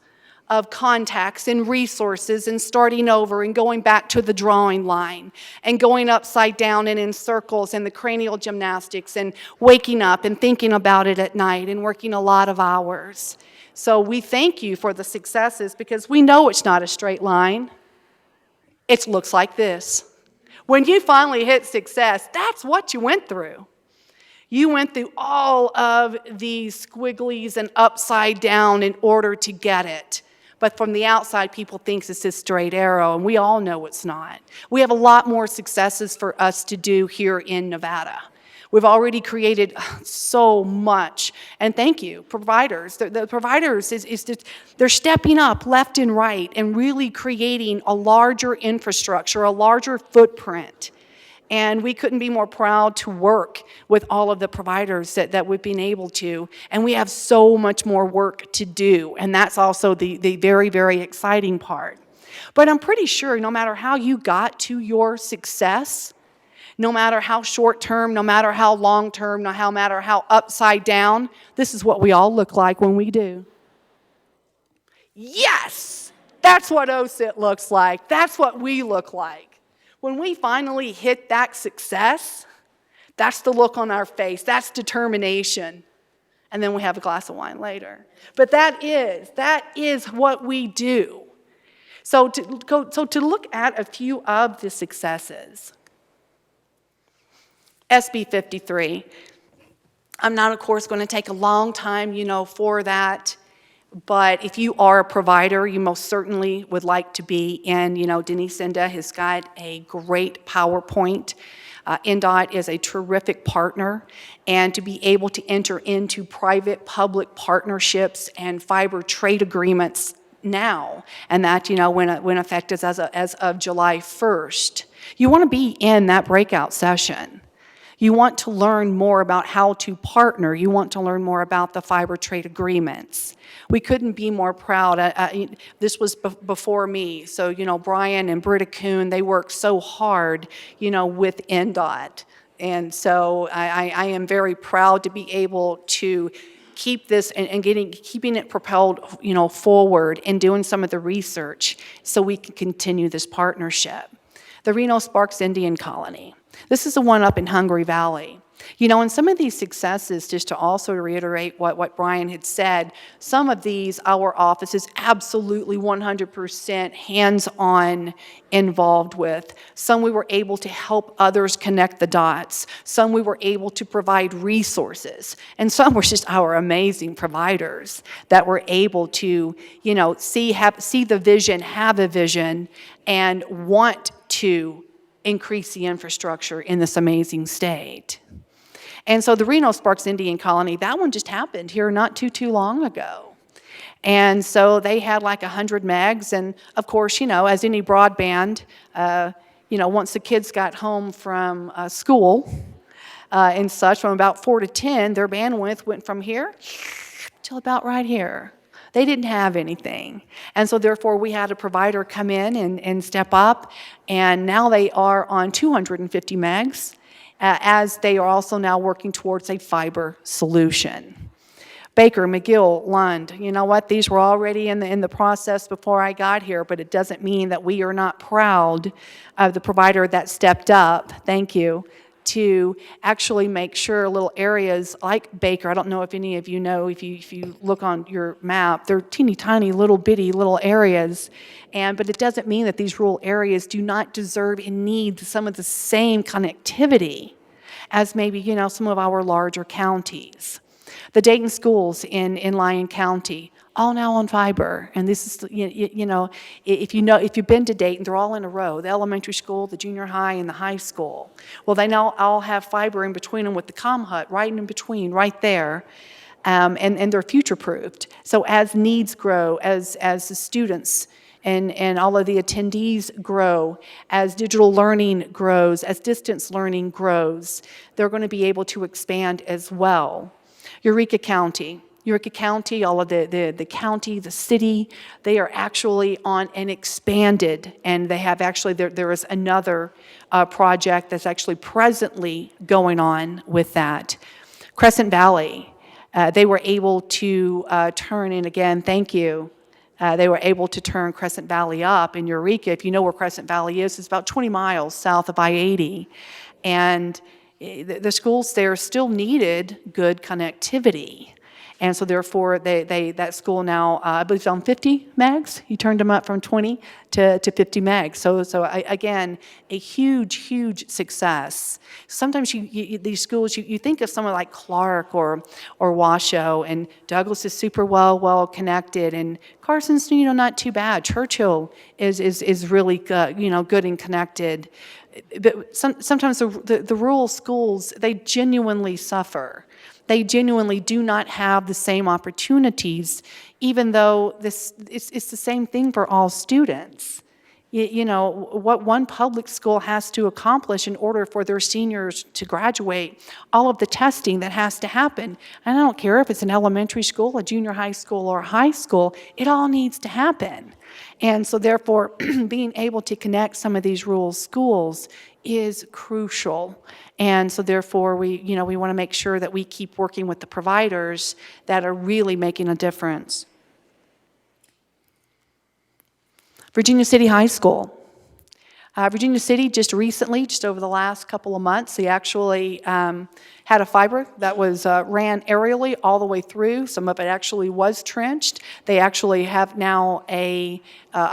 of contacts and resources and starting over and going back to the drawing line and going upside down and in circles and the cranial gymnastics and waking up and thinking about it at night and working a lot of hours. So we thank you for the successes because we know it's not a straight line. It looks like this. When you finally hit success, that's what you went through. You went through all of these squigglies and upside down in order to get it. But from the outside, people think it's this straight arrow, and we all know it's not. We have a lot more successes for us to do here in Nevada. We've already created so much, and thank you, providers. The providers, they're stepping up left and right and really creating a larger infrastructure, a larger footprint. And we couldn't be more proud to work with all of the providers that we've been able to. And we have so much more work to do. And that's also the very, very exciting part. But I'm pretty sure no matter how you got to your success, no matter how short term, no matter how long term, no matter how upside down, this is what we all look like when we do. Yes! That's what OSIT looks like. That's what we look like. When we finally hit that success, that's the look on our face. That's determination. And then we have a glass of wine later. But that is what we do. So to look at a few of the successes. SB 53. I'm not, of course, going to take a long time, for that. But if you are a provider, you most certainly would like to be. And, Denise Inda has got a great PowerPoint. NDOT is a terrific partner. And to be able to enter into private-public partnerships and fiber trade agreements now, and that, when effect is as of July 1st, you want to be in that breakout session. You want to learn more about how to partner. You want to learn more about the fiber trade agreements. We couldn't be more proud. This was before me. So, Brian and Britta Kuhn, they worked so hard, with NDOT. And so I am very proud to be able to keep this and keeping it propelled, forward and doing some of the research so we can continue this partnership. The Reno Sparks Indian Colony. This is the one up in Hungary Valley. And some of these successes, just to also reiterate what Brian had said, some of these our office is absolutely 100% hands-on involved with. Some we were able to help others connect the dots. Some we were able to provide resources. And some were just our amazing providers that were able to, see the vision, have a vision, and want to increase the infrastructure in this amazing state. And so the Reno Sparks Indian Colony, that one just happened here not too long ago. And so they had like 100 megs, and of course, as any broadband, once the kids got home from school and such, from about 4 to 10, their bandwidth went from here till about right here. They didn't have anything. And so therefore we had a provider come in and step up, and now they are on 250 megs. as they are also now working towards a fiber solution. Baker, McGill, Lund, you know what? These were already in the process before I got here, but it doesn't mean that we are not proud of the provider that stepped up, thank you, to actually make sure little areas like Baker, I don't know if any of you know, if you look on your map, they're teeny tiny little bitty little areas, but it doesn't mean that these rural areas do not deserve and need some of the same connectivity as maybe, you know, some of our larger counties. The Dayton schools in Lyon County, all now on fiber. And this is, you know, if you've been to Dayton, they're all in a row, the elementary school, the junior high, and the high school. Well, they now all have fiber in between them with the comm hut right in between, right there. And they're future-proofed. So as needs grow, as the students and all of the attendees grow, as digital learning grows, as distance learning grows, they're going to be able to expand as well. Eureka County, all of the county, the city, they are actually on an expanded, and they have actually, there is another project that's actually presently going on with that. Crescent Valley, they were able to turn, and again, thank you, they were able to turn Crescent Valley up in Eureka. If you know where Crescent Valley is, it's about 20 miles south of I-80. And the schools there still needed good connectivity. And so therefore, that school now, I believe, is on 50 megs. You turned them up from 20 to 50 megs. So again, a huge success. Sometimes these schools, you think of someone like Clark or Washoe, and Douglas is super well connected, and Carson's, you know, not too bad. Churchill is really good, you know, good and connected. But sometimes the rural schools, they genuinely suffer. They genuinely do not have the same opportunities, even though it's the same thing for all students. You know, what one public school has to accomplish in order for their seniors to graduate, all of the testing that has to happen. And I don't care if it's an elementary school, a junior high school, or a high school, it all needs to happen. And so therefore, being able to connect some of these rural schools is crucial. And so therefore, we want to make sure that we keep working with the providers that are really making a difference. Virginia City High School. Virginia City just recently, just over the last couple of months, they actually had a fiber that was ran aerially all the way through. Some of it actually was trenched. They actually have now a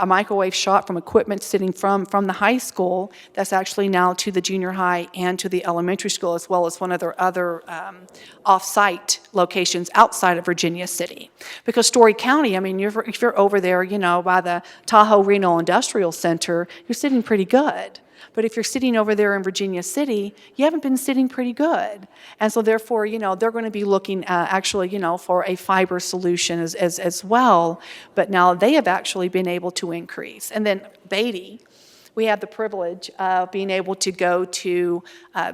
microwave shot from equipment sitting from the high school that's actually now to the junior high and to the elementary school, as well as one of their other off-site locations outside of Virginia City. Because Story County, I mean, if you're over there, you know, by the Tahoe Renal Industrial Center, you're sitting pretty good. But if you're sitting over there in Virginia City, you haven't been sitting pretty good. And so therefore, you know, they're going to be looking actually, you know, for a fiber solution as well. But now they have actually been able to increase. And then Beatty, we have the privilege of being able to go to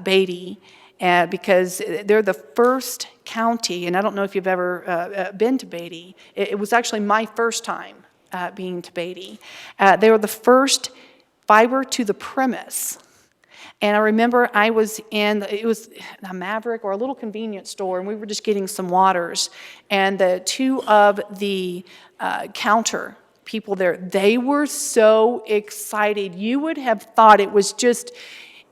Beatty because they're the first county, and I don't know if you've ever been to Beatty. It was actually my first time being to Beatty. They were the first fiber to the premise. And I remember I was it was a Maverick or a little convenience store, and we were just getting some waters. And the two of the counter people there, they were so excited. You would have thought it was just,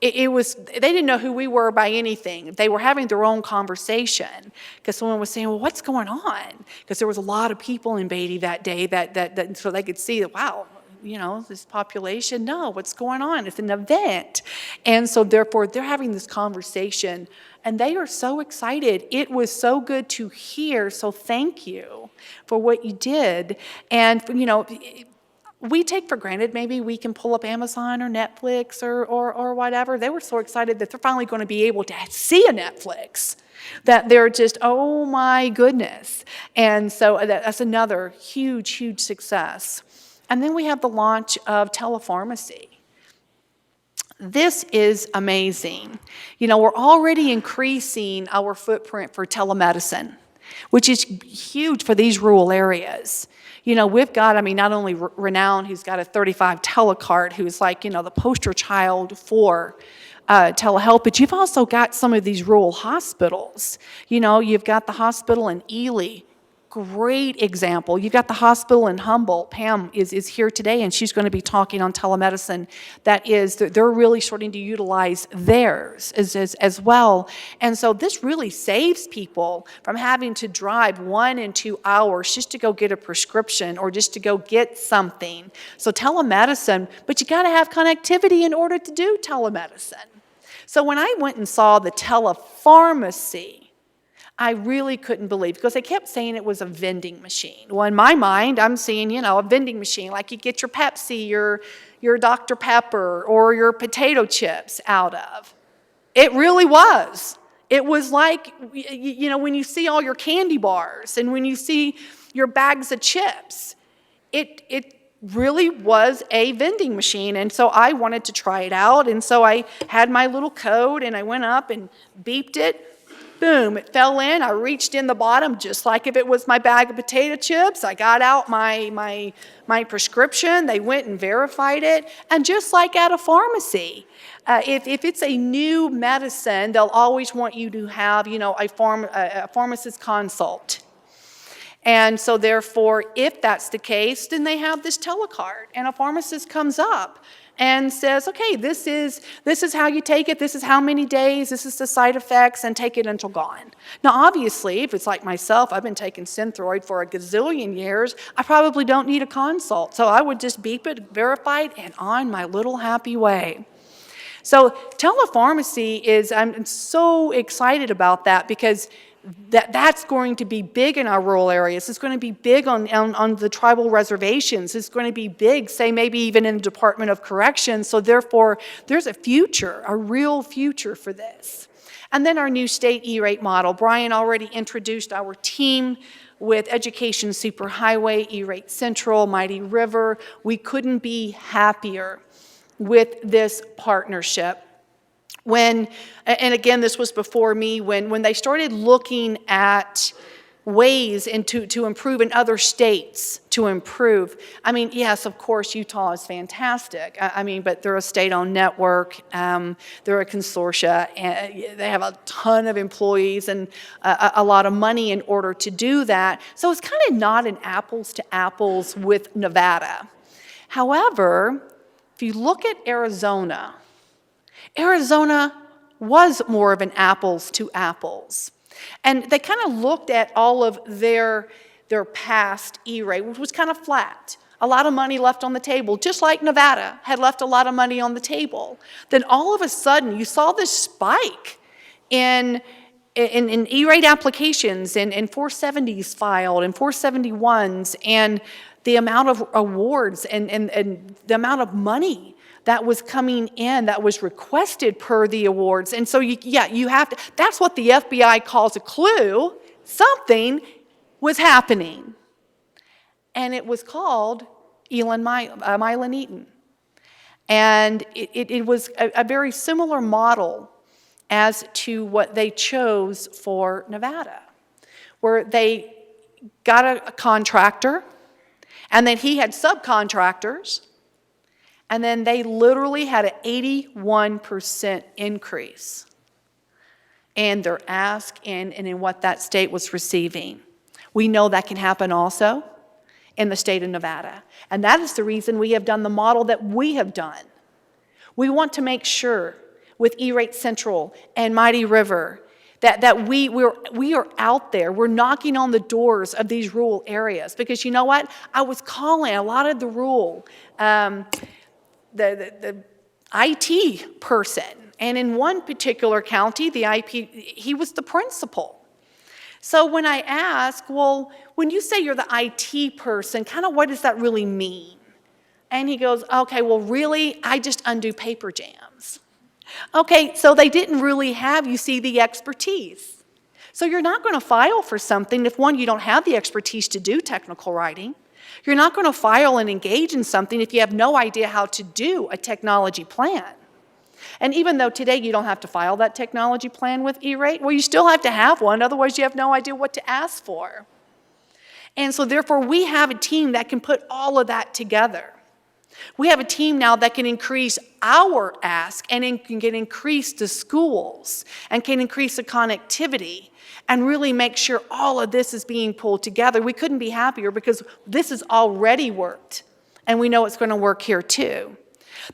they didn't know who we were by anything. They were having their own conversation because someone was saying, well, what's going on? Because there was a lot of people in Beatty that day that so they could see that, wow, you know, this population, no, what's going on? It's an event. And so therefore, they're having this conversation, and they are so excited. It was so good to hear, so thank you for what you did. And, you know, we take for granted maybe we can pull up Amazon or Netflix or whatever. They were so excited that they're finally going to be able to see a Netflix, that they're just, oh my goodness. And so that's another huge success. And then we have the launch of telepharmacy. This is amazing. You know, we're already increasing our footprint for telemedicine, which is huge for these rural areas. You know, we've got, I mean, not only Renown, who's got a 35 telecart, who's like, you know, the poster child for telehealth, but you've also got some of these rural hospitals. You know, you've got the hospital in Ely. Great example. You've got the hospital in Humboldt. Pam is here today, and she's going to be talking on telemedicine. They're really starting to utilize theirs as well. And so this really saves people from having to drive 1 and 2 hours just to go get a prescription or just to go get something. So telemedicine, but you got to have connectivity in order to do telemedicine. So when I went and saw the telepharmacy, I really couldn't believe, because they kept saying it was a vending machine. Well, in my mind, I'm seeing, a vending machine, like you get your Pepsi, your Dr. Pepper, or your potato chips out of. It really was. It was like, when you see all your candy bars and when you see your bags of chips, it really was a vending machine. And so I wanted to try it out. And so I had my little code, and I went up and beeped it. Boom, it fell in. I reached in the bottom just like if it was my bag of potato chips. I got out my prescription. They went and verified it. And just like at a pharmacy, if it's a new medicine, they'll always want you to have, a pharmacist consult. And so therefore, if that's the case, then they have this telecard, and a pharmacist comes up and says, okay, this is how you take it, this is how many days, this is the side effects, and take it until gone. Now, obviously, if it's like myself, I've been taking Synthroid for a gazillion years, I probably don't need a consult. So I would just beep it, verify it, and on my little happy way. So telepharmacy I'm so excited about that, because that's going to be big in our rural areas. It's going to be big on the tribal reservations. It's going to be big, say, maybe even in the Department of Corrections. So therefore, there's a future, a real future for this. And then our new state E-rate model. Brian already introduced our team with Education Superhighway, E-rate Central, Mighty River. We couldn't be happier with this partnership. And again, this was before me, when they started looking at ways to improve in other states to improve. I mean, yes, of course, Utah is fantastic. But they're a state-owned network. They're a consortia. And they have a ton of employees and a lot of money in order to do that. So it's kind of not an apples to apples with Nevada. However, if you look at Arizona was more of an apples to apples. And they kind of looked at all of their past E-rate, which was kind of flat. A lot of money left on the table, just like Nevada had left a lot of money on the table. Then all of a sudden, you saw this spike in E-rate applications and 470s filed and 471s, and the amount of awards and the amount of money that was coming in, that was requested per the awards. And so, you have to, that's what the FBI calls a clue. Something was happening. And it was called Milan Eaton. And it was a very similar model as to what they chose for Nevada, where they got a contractor, and then he had subcontractors, and then they literally had an 81% increase in their ask and in what that state was receiving. We know that can happen also in the state of Nevada. And that is the reason we have done the model that we have done. We want to make sure with E-rate Central and Mighty River that we are out there. We're knocking on the doors of these rural areas. Because you know what? I was calling a lot of the rural, the IT person. And in one particular county, he was the principal. So when I asked, well, when you say you're the IT person, kind of what does that really mean? And he goes, okay, well, really, I just undo paper jams. Okay, so they didn't really have, you see, the expertise. So you're not going to file for something if, one, you don't have the expertise to do technical writing. You're not going to file and engage in something if you have no idea how to do a technology plan. And even though today you don't have to file that technology plan with E-rate, well, you still have to have one, otherwise you have no idea what to ask for. And so therefore, we have a team that can put all of that together. We have a team now that can increase our ask and can increase the schools and can increase the connectivity and really make sure all of this is being pulled together. We couldn't be happier because this has already worked, and we know it's going to work here too.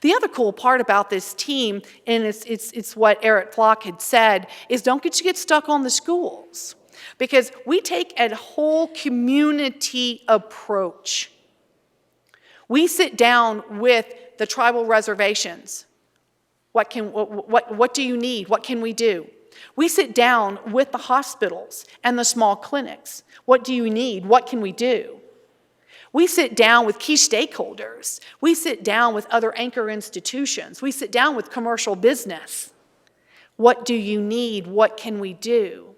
The other cool part about this team, and it's what Eric Flock had said, is don't get stuck on the schools, because we take a whole community approach. We sit down with the tribal reservations. What do you need? What can we do? We sit down with the hospitals and the small clinics. What do you need? What can we do? We sit down with key stakeholders. We sit down with other anchor institutions. We sit down with commercial business. What do you need? What can we do?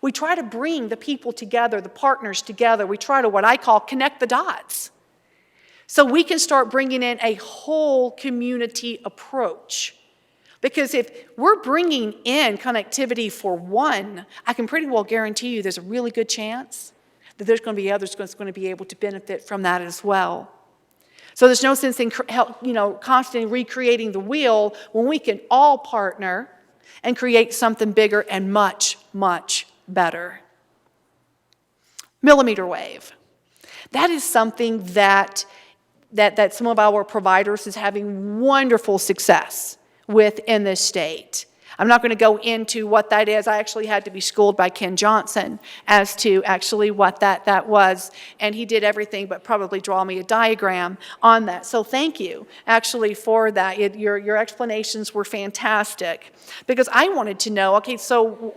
We try to bring the people together, the partners together. We try to, what I call, connect the dots. So we can start bringing in a whole community approach. Because if we're bringing in connectivity for one, I can pretty well guarantee you there's a really good chance that there's going to be others that's going to be able to benefit from that as well. So there's no sense in constantly recreating the wheel when we can all partner and create something bigger and much, much better. Millimeter wave. That is something that some of our providers is having wonderful success with in this state. I'm not going to go into what that is. I actually had to be schooled by Ken Johnson as to actually what that was, and he did everything but probably draw me a diagram on that. So thank you actually for that. Your explanations were fantastic, because I wanted to know, okay, so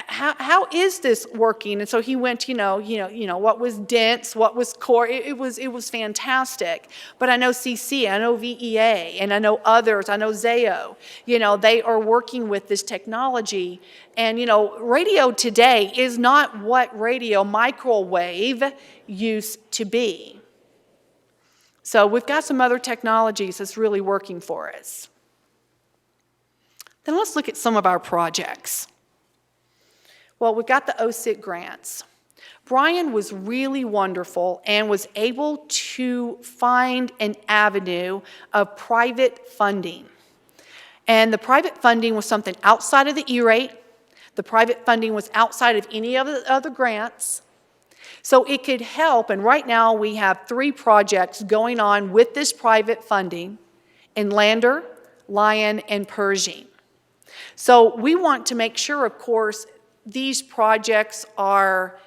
how is this working? And so he went, what was dense, what was core. It was fantastic. But I know CC, I know VEA, and I know others. I know Zayo. They are working with this technology. And radio today is not what radio microwave used to be. So we've got some other technologies that's really working for us. Then let's look at some of our projects. Well, we've got the OSIT grants. Brian was really wonderful and was able to find an avenue of private funding. And the private funding was something outside of the E-rate. The private funding was outside of any of the other grants. So it could help, and right now we have 3 projects going on with this private funding in Lander, Lyon, and Pershing. So we want to make sure, of course, these projects are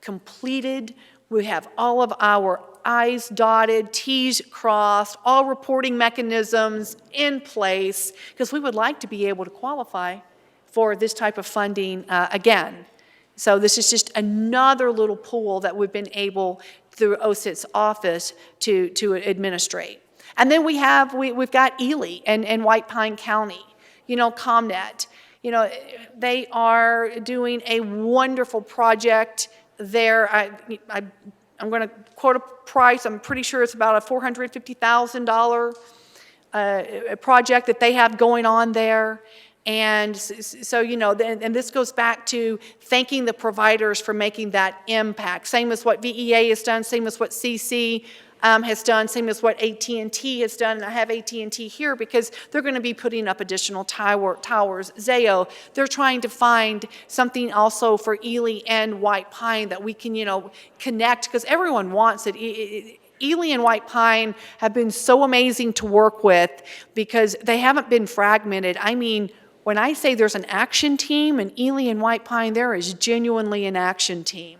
completed. We have all of our I's dotted, T's crossed, all reporting mechanisms in place, because we would like to be able to qualify for this type of funding again. So this is just another little pool that we've been able, through OSIT's office, to administrate. And then we've got Ely and White Pine County, ComNet. They are doing a wonderful project there. I'm going to quote a price. I'm pretty sure it's about a $450,000 project that they have going on there. And so, and this goes back to thanking the providers for making that impact. Same as what VEA has done, same as what CC has done, same as what AT&T has done. And I have AT&T here because they're going to be putting up additional towers. Zayo, they're trying to find something also for Ely and White Pine that we can, connect, because everyone wants it. Ely and White Pine have been so amazing to work with because they haven't been fragmented. I mean, when I say there's an action team in Ely and White Pine, there is genuinely an action team.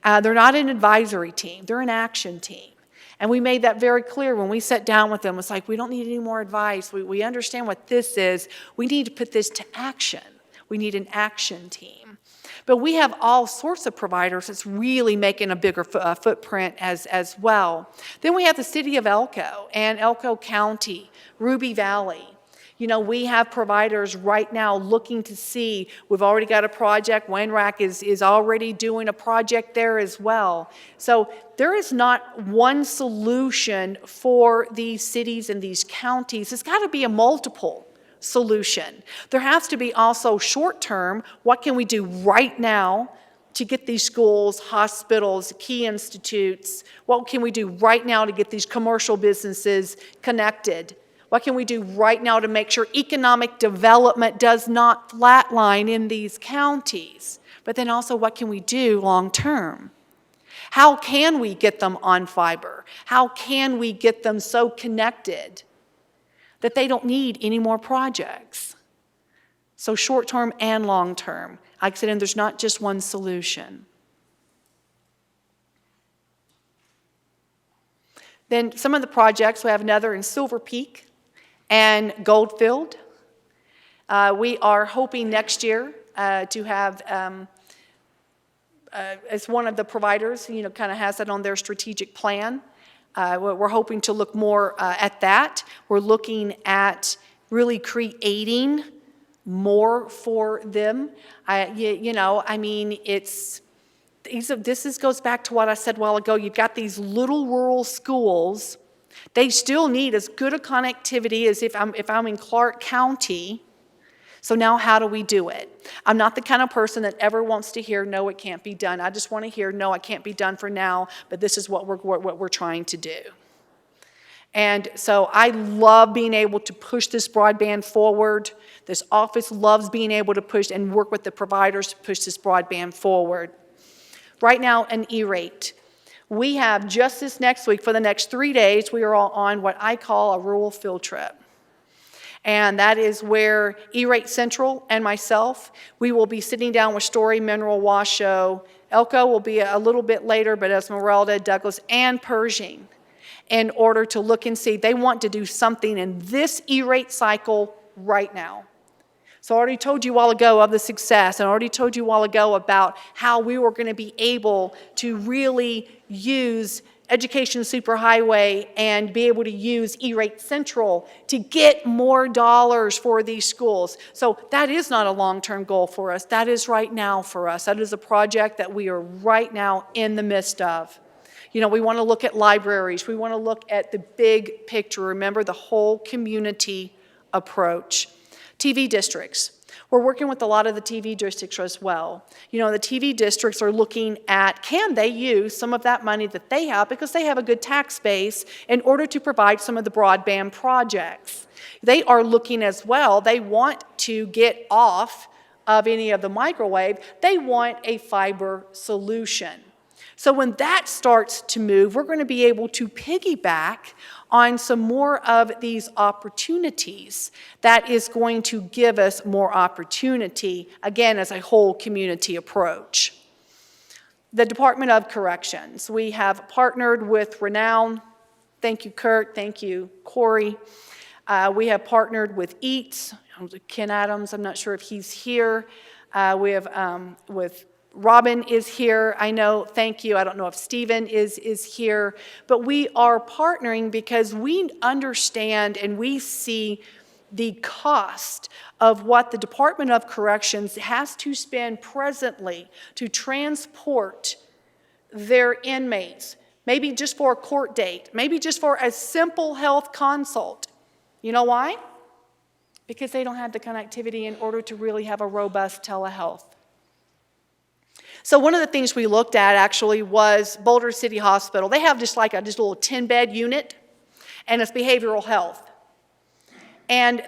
They're not an advisory team, they're an action team. And we made that very clear when we sat down with them. It's like, we don't need any more advice. We understand what this is. We need to put this to action. We need an action team. But we have all sorts of providers that's really making a bigger footprint as well. Then we have the city of Elko and Elko County, Ruby Valley. We have providers right now looking to see. We've already got a project. WNRAC is already doing a project there as well. So there is not one solution for these cities and these counties. It's got to be a multiple solution. There has to be also short term, what can we do right now to get these schools, hospitals, key institutes? What can we do right now to get these commercial businesses connected? What can we do right now to make sure economic development does not flatline in these counties? But then also, what can we do long term? How can we get them on fiber? How can we get them so connected that they don't need any more projects? So short term and long term. Like I said, and there's not just one solution. Then some of the projects, we have another in Silver Peak and Goldfield. We are hoping next year to have, as one of the providers, kind of has that on their strategic plan. We're hoping to look more at that. We're looking at really creating more for them. This goes back to what I said a while ago. You've got these little rural schools. They still need as good a connectivity as if I'm in Clark County. So now how do we do it? I'm not the kind of person that ever wants to hear, no, it can't be done. I just want to hear, no, it can't be done for now, but this is what we're trying to do. And so I love being able to push this broadband forward. This office loves being able to push and work with the providers to push this broadband forward. Right now, an E-rate. We have just this next week, for the next 3 days, we are all on what I call a rural field trip. And that is where E-Rate Central and myself, we will be sitting down with Story, Mineral, Washoe. Elko will be a little bit later, but Esmeralda, Douglas, and Pershing, in order to look and see. They want to do something in this E-Rate cycle right now. So I already told you a while ago of the success, and I already told you a while ago about how we were going to be able to really use Education Superhighway and be able to use E-Rate Central to get more dollars for these schools. So that is not a long-term goal for us. That is right now for us. That is a project that we are right now in the midst of. We want to look at libraries. We want to look at the big picture. Remember the whole community approach. TV districts. We're working with a lot of the TV districts as well. The TV districts are looking at, can they use some of that money that they have, because they have a good tax base, in order to provide some of the broadband projects. They are looking as well, they want to get off of any of the microwave. They want a fiber solution. So when that starts to move, we're going to be able to piggyback on some more of these opportunities that is going to give us more opportunity, again, as a whole community approach. The Department of Corrections. We have partnered with Renown. Thank you, Kurt. Thank you, Corey. We have partnered with EATS. Ken Adams, I'm not sure if he's here. We have with Robin is here, I know, thank you. I don't know if Stephen is here, but we are partnering because we understand and we see the cost of what the Department of Corrections has to spend presently to transport their inmates, maybe just for a court date, maybe just for a simple health consult. You know why? Because they don't have the connectivity in order to really have a robust telehealth. So one of the things we looked at actually was Boulder City Hospital. They have just like a little 10-bed unit, and it's behavioral health. And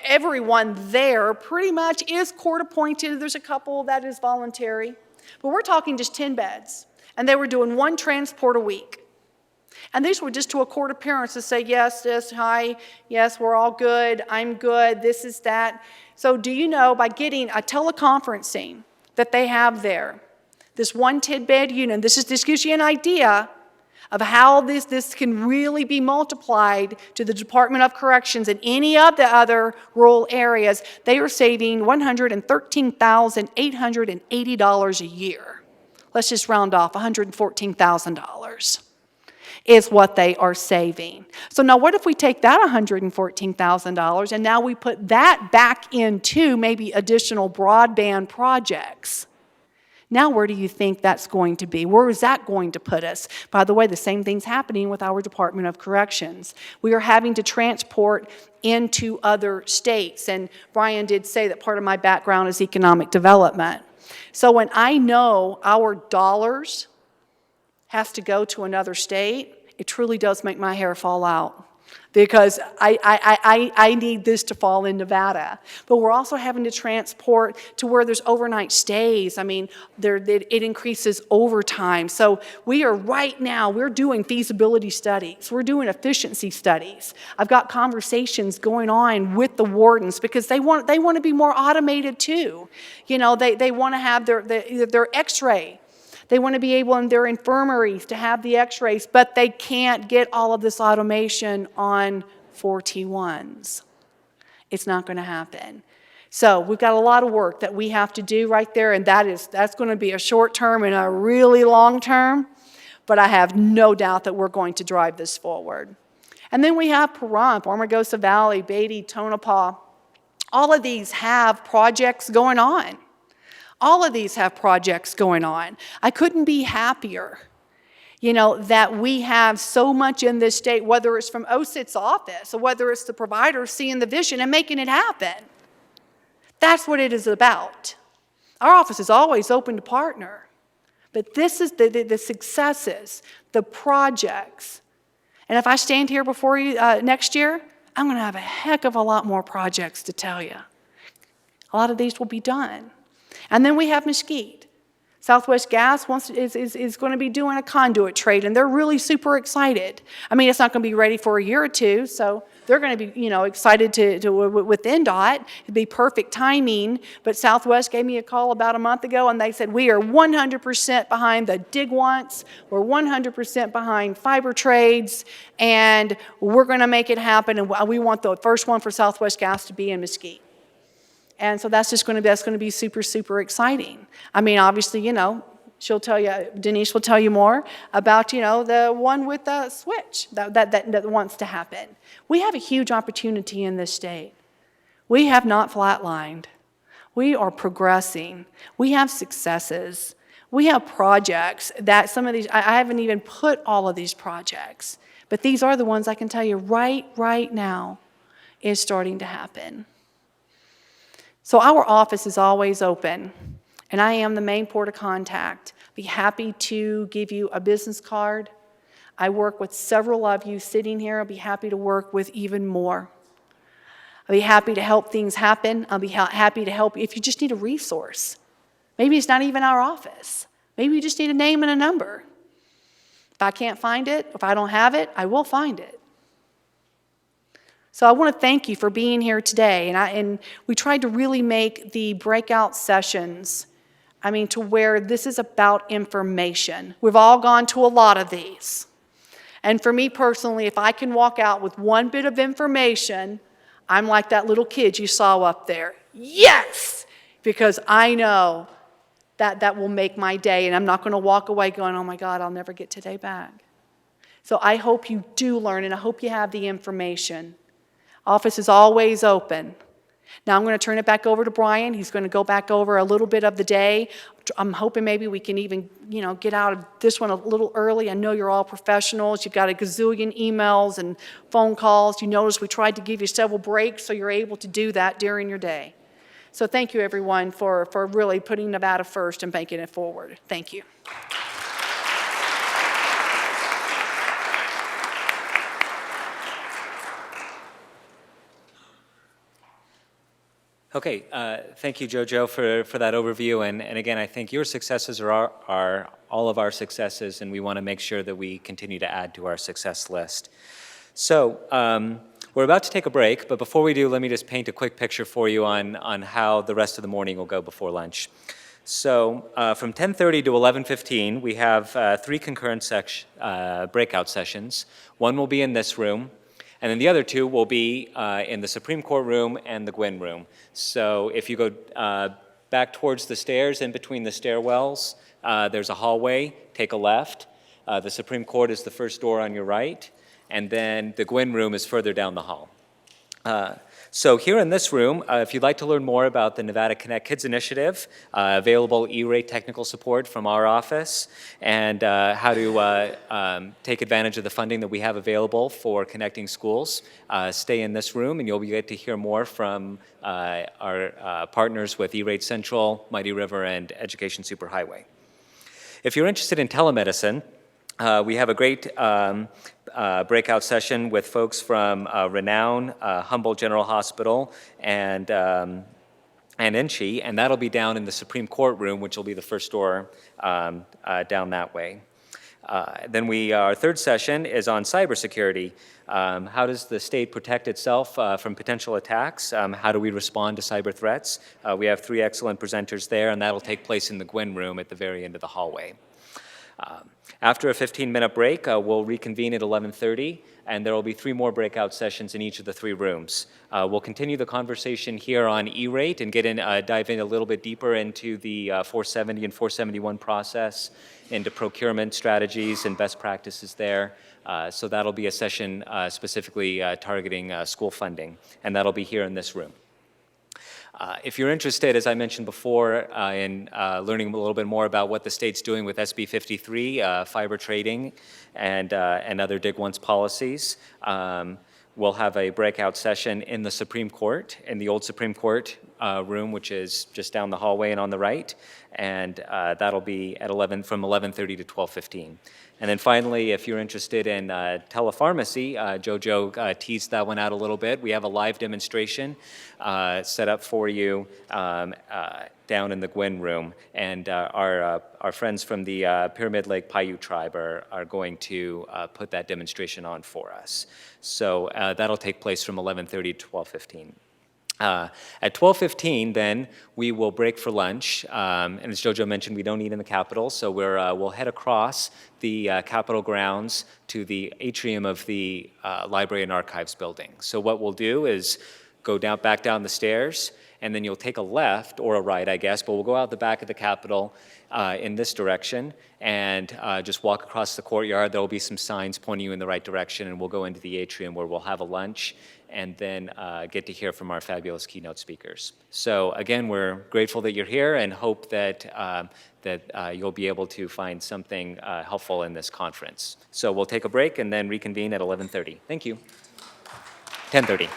everyone there pretty much is court appointed. There's a couple that is voluntary. But we're talking just 10 beds. And they were doing 1 transport a week. And these were just to a court appearance to say, yes, yes, hi, yes, we're all good, I'm good, this is that. So do you know, by getting a teleconferencing that they have there, this 1 10-bed unit, this gives you an idea of how this can really be multiplied to the Department of Corrections and any of the other rural areas. They are saving $113,880 a year. Let's just round off, $114,000 is what they are saving. So now what if we take that $114,000 and now we put that back into maybe additional broadband projects? Now where do you think that's going to be? Where is that going to put us? By the way, the same thing's happening with our Department of Corrections. We are having to transport into other states. And Brian did say that part of my background is economic development. So when I know our dollars has to go to another state, it truly does make my hair fall out. Because I need this to fall in Nevada. But we're also having to transport to where there's overnight stays. I mean, it increases overtime. So we are right now, we're doing feasibility studies. We're doing efficiency studies. I've got conversations going on with the wardens because they want to be more automated too. You know, they want to have their x-ray. They want to be able in their infirmaries to have the x-rays, but they can't get all of this automation on 4T1s. It's not going to happen. So we've got a lot of work that we have to do right there, and that's going to be a short term and a really long term, but I have no doubt that we're going to drive this forward. And then we have Pahrump, Armagosa Valley, Beatty, Tonopah. All of these have projects going on. All of these have projects going on. I couldn't be happier, you know, that we have so much in this state, whether it's from OSIT's office or whether it's the provider seeing the vision and making it happen. That's what it is about. Our office is always open to partner. But this is the successes, the projects. And if I stand here before you next year, I'm going to have a heck of a lot more projects to tell you. A lot of these will be done. And then we have Mesquite. Southwest Gas is going to be doing a conduit trade, and they're really super excited. I mean, it's not going to be ready for a year or two, so they're going to be, you know, excited with NDOT. It'd be perfect timing. But Southwest gave me a call about a month ago, and they said, we are 100% behind the dig wants. We're 100% behind fiber trades, and we're going to make it happen. And we want the first one for Southwest Gas to be in Mesquite. And so that's going to be super, super exciting. I mean, obviously, you know, Denise will tell you more about, you know, the one with the switch that wants to happen. We have a huge opportunity in this state. We have not flatlined. We are progressing. We have successes. We have projects that some of these, I haven't even put all of these projects, but these are the ones I can tell you right now is starting to happen. So our office is always open, and I am the main port of contact. Be happy to give you a business card. I work with several of you sitting here. I'll be happy to work with even more. I'll be happy to help things happen. I'll be happy to help if you just need a resource. Maybe it's not even our office. Maybe you just need a name and a number. If I can't find it, if I don't have it, I will find it. So I want to thank you for being here today. And we tried to really make the breakout sessions, I mean, to where this is about information. We've all gone to a lot of these. And for me personally, if I can walk out with one bit of information, I'm like that little kid you saw up there. Yes! Because I know that will make my day, and I'm not going to walk away going, oh my God, I'll never get today back. So I hope you do learn, and I hope you have the information. Office is always open. Now I'm going to turn it back over to Brian. He's going to go back over a little bit of the day. I'm hoping maybe we can even, you know, get out of this one a little early. I know you're all professionals. You've got a gazillion emails and phone calls. You notice we tried to give you several breaks so you're able to do that during your day. So thank you, everyone, for really putting Nevada first and making it forward. Thank you. Okay, thank you, JoJo, for that overview. And again, I think your successes are all of our successes, and we want to make sure that we continue to add to our success list. So we're about to take a break, but before we do, let me just paint a quick picture for you on how the rest of the morning will go before lunch. So from 10:30 to 11:15, we have 3 concurrent breakout sessions. One will be in this room. And then the other 2 will be in the Supreme Court room and the Gwynn room. So if you go back towards the stairs, in between the stairwells, there's a hallway. Take a left. The Supreme Court is the first door on your right. And then the Gwynn room is further down the hall. So here in this room, if you'd like to learn more about the Nevada Connect Kids Initiative, available E-rate technical support from our office, and how to take advantage of the funding that we have available for connecting schools, stay in this room and you'll get to hear more from our partners with E-rate Central, Mighty River, and Education Superhighway. If you're interested in telemedicine, we have a great breakout session with folks from Renown, Humboldt General Hospital, and Inchi, and that'll be down in the Supreme Court room, which will be the first door down that way. Then our third session is on cybersecurity. How does the state protect itself from potential attacks? How do we respond to cyber threats? We have 3 excellent presenters there, and that'll take place in the Gwynn room at the very end of the hallway. After a 15-minute break, we'll reconvene at 11:30, and there will be 3 more breakout sessions in each of the 3 rooms. We'll continue the conversation here on E-rate and dive in a little bit deeper into the 470 and 471 process, into procurement strategies and best practices there. So that'll be a session specifically targeting school funding, and that'll be here in this room. If you're interested, as I mentioned before, in learning a little bit more about what the state's doing with SB 53, fiber trading, and other Dig Once policies, we'll have a breakout session in the Supreme Court, in the old Supreme Court room, which is just down the hallway and on the right, and that'll be at from 11:30 to 12:15. And then finally, if you're interested in telepharmacy, JoJo teased that one out a little bit. We have a live demonstration set up for you down in the Gwynn room, and our friends from the Pyramid Lake Paiute tribe are going to put that demonstration on for us. So that'll take place from 11:30 to 12:15. At 12:15, then, we will break for lunch. And as JoJo mentioned, we don't eat in the Capitol, so we'll head across the Capitol grounds to the atrium of the Library and Archives building. So what we'll do is go back down the stairs, and then you'll take a left, or a right, I guess, but we'll go out the back of the Capitol in this direction, and just walk across the courtyard. There will be some signs pointing you in the right direction, and we'll go into the atrium where we'll have a lunch, and then get to hear from our fabulous keynote speakers. So again, we're grateful that you're here and hope that, you'll be able to find something helpful in this conference. So we'll take a break and then reconvene at 11:30. Thank you. 10:30.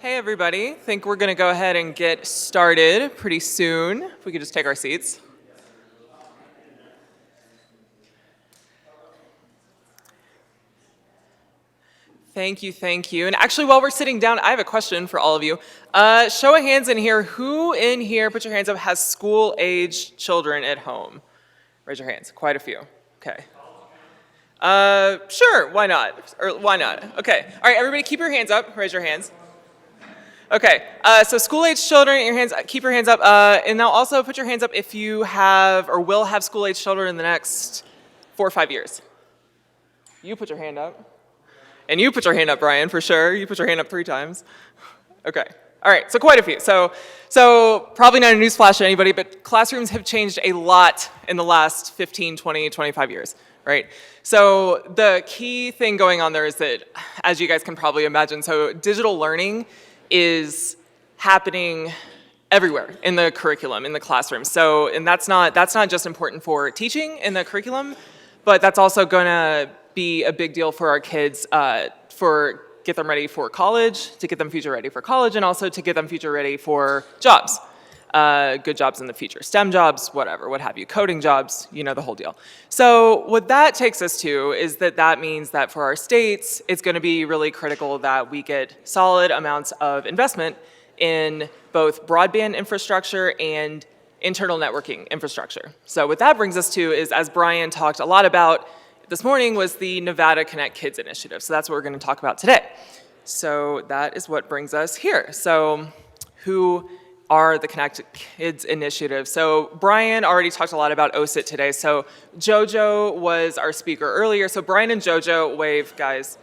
Hey everybody, think we're gonna go ahead and get started pretty soon. If we could just take our seats. Thank you, thank you. And actually, while we're sitting down, I have a question for all of you. Show of hands in here, who in here, put your hands up, has school-aged children at home? Raise your hands, quite a few, okay. Sure, why not? Or why not? Okay, all right, everybody keep your hands up, raise your hands. Okay, so school-aged children, your hands, keep your hands up. And now also put your hands up if you have or will have school-aged children in the next 4 or 5 years. You put your hand up. And you put your hand up, Brian, for sure. You put your hand up 3 times. Okay. All right, so quite a few. So probably not a newsflash to anybody, but classrooms have changed a lot in the last 15, 20, 25 years, right? So the key thing going on there is that, as you guys can probably imagine, so digital learning is happening everywhere in the curriculum, in the classroom. So, and that's not just important for teaching in the curriculum, but that's also gonna be a big deal for our kids for get them ready for college, to get them future ready for college, and also to get them future ready for jobs. Good jobs in the future, STEM jobs, whatever, what have you, coding jobs, you know the whole deal. So what that takes us to is that means that for our states, it's gonna be really critical that we get solid amounts of investment in both broadband infrastructure and internal networking infrastructure. So what that brings us to is, as Brian talked a lot about this morning, was the Nevada Connect Kids initiative. So that's what we're gonna talk about today. So that is what brings us here. So who are the Connect Kids initiative? So Brian already talked a lot about OSIT today. So Jojo was our speaker earlier. So Brian and Jojo, wave guys.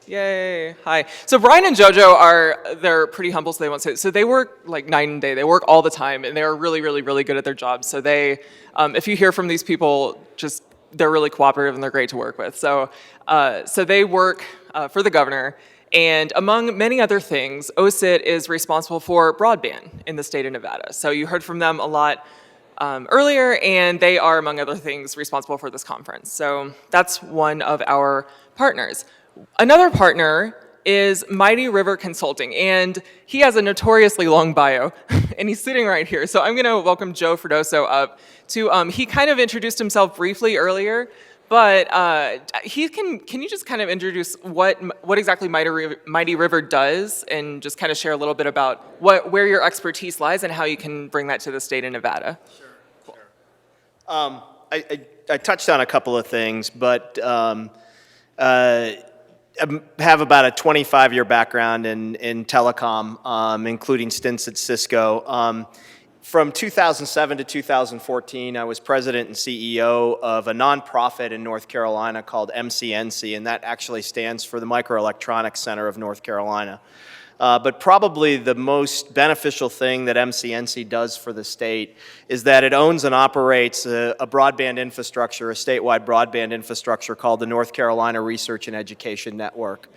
Yay, hi. So Brian and Jojo they're pretty humble, so they won't say it. So they work like night and day. They work all the time, and they're really, really, really good at their jobs. So they, if you hear from these people, they're really cooperative and they're great to work with. So they work for the governor, and among many other things, OSIT is responsible for broadband in the state of Nevada. So you heard from them a lot earlier, and they are, among other things, responsible for this conference. So that's one of our partners. Another partner is Mighty River Consulting, and he has a notoriously long bio, and he's sitting right here. So I'm gonna welcome Joe Fredoso up to, he kind of introduced himself briefly earlier, but can you just kind of introduce what exactly Mighty River does, and just kind of share a little bit about where your expertise lies and how you can bring that to the state of Nevada? Sure. I touched on a couple of things, but I have about a 25-year background in telecom, including stints at Cisco. From 2007 to 2014, I was president and CEO of a nonprofit in North Carolina called MCNC, and that actually stands for the Microelectronics Center of North Carolina. But probably the most beneficial thing that MCNC does for the state is that it owns and operates a broadband infrastructure, a statewide broadband infrastructure called the North Carolina Research and Education Network.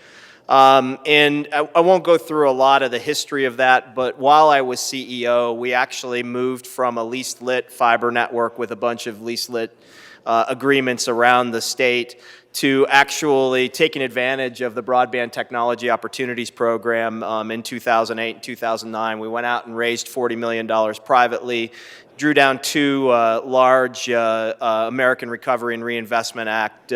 And I won't go through a lot of the history of that, but while I was CEO, we actually moved from a leased lit fiber network with a bunch of leased lit agreements around the state to actually taking advantage of the Broadband Technology Opportunities Program in 2008 and 2009. We went out and raised $40 million privately, drew down 2 large American Recovery and Reinvestment Act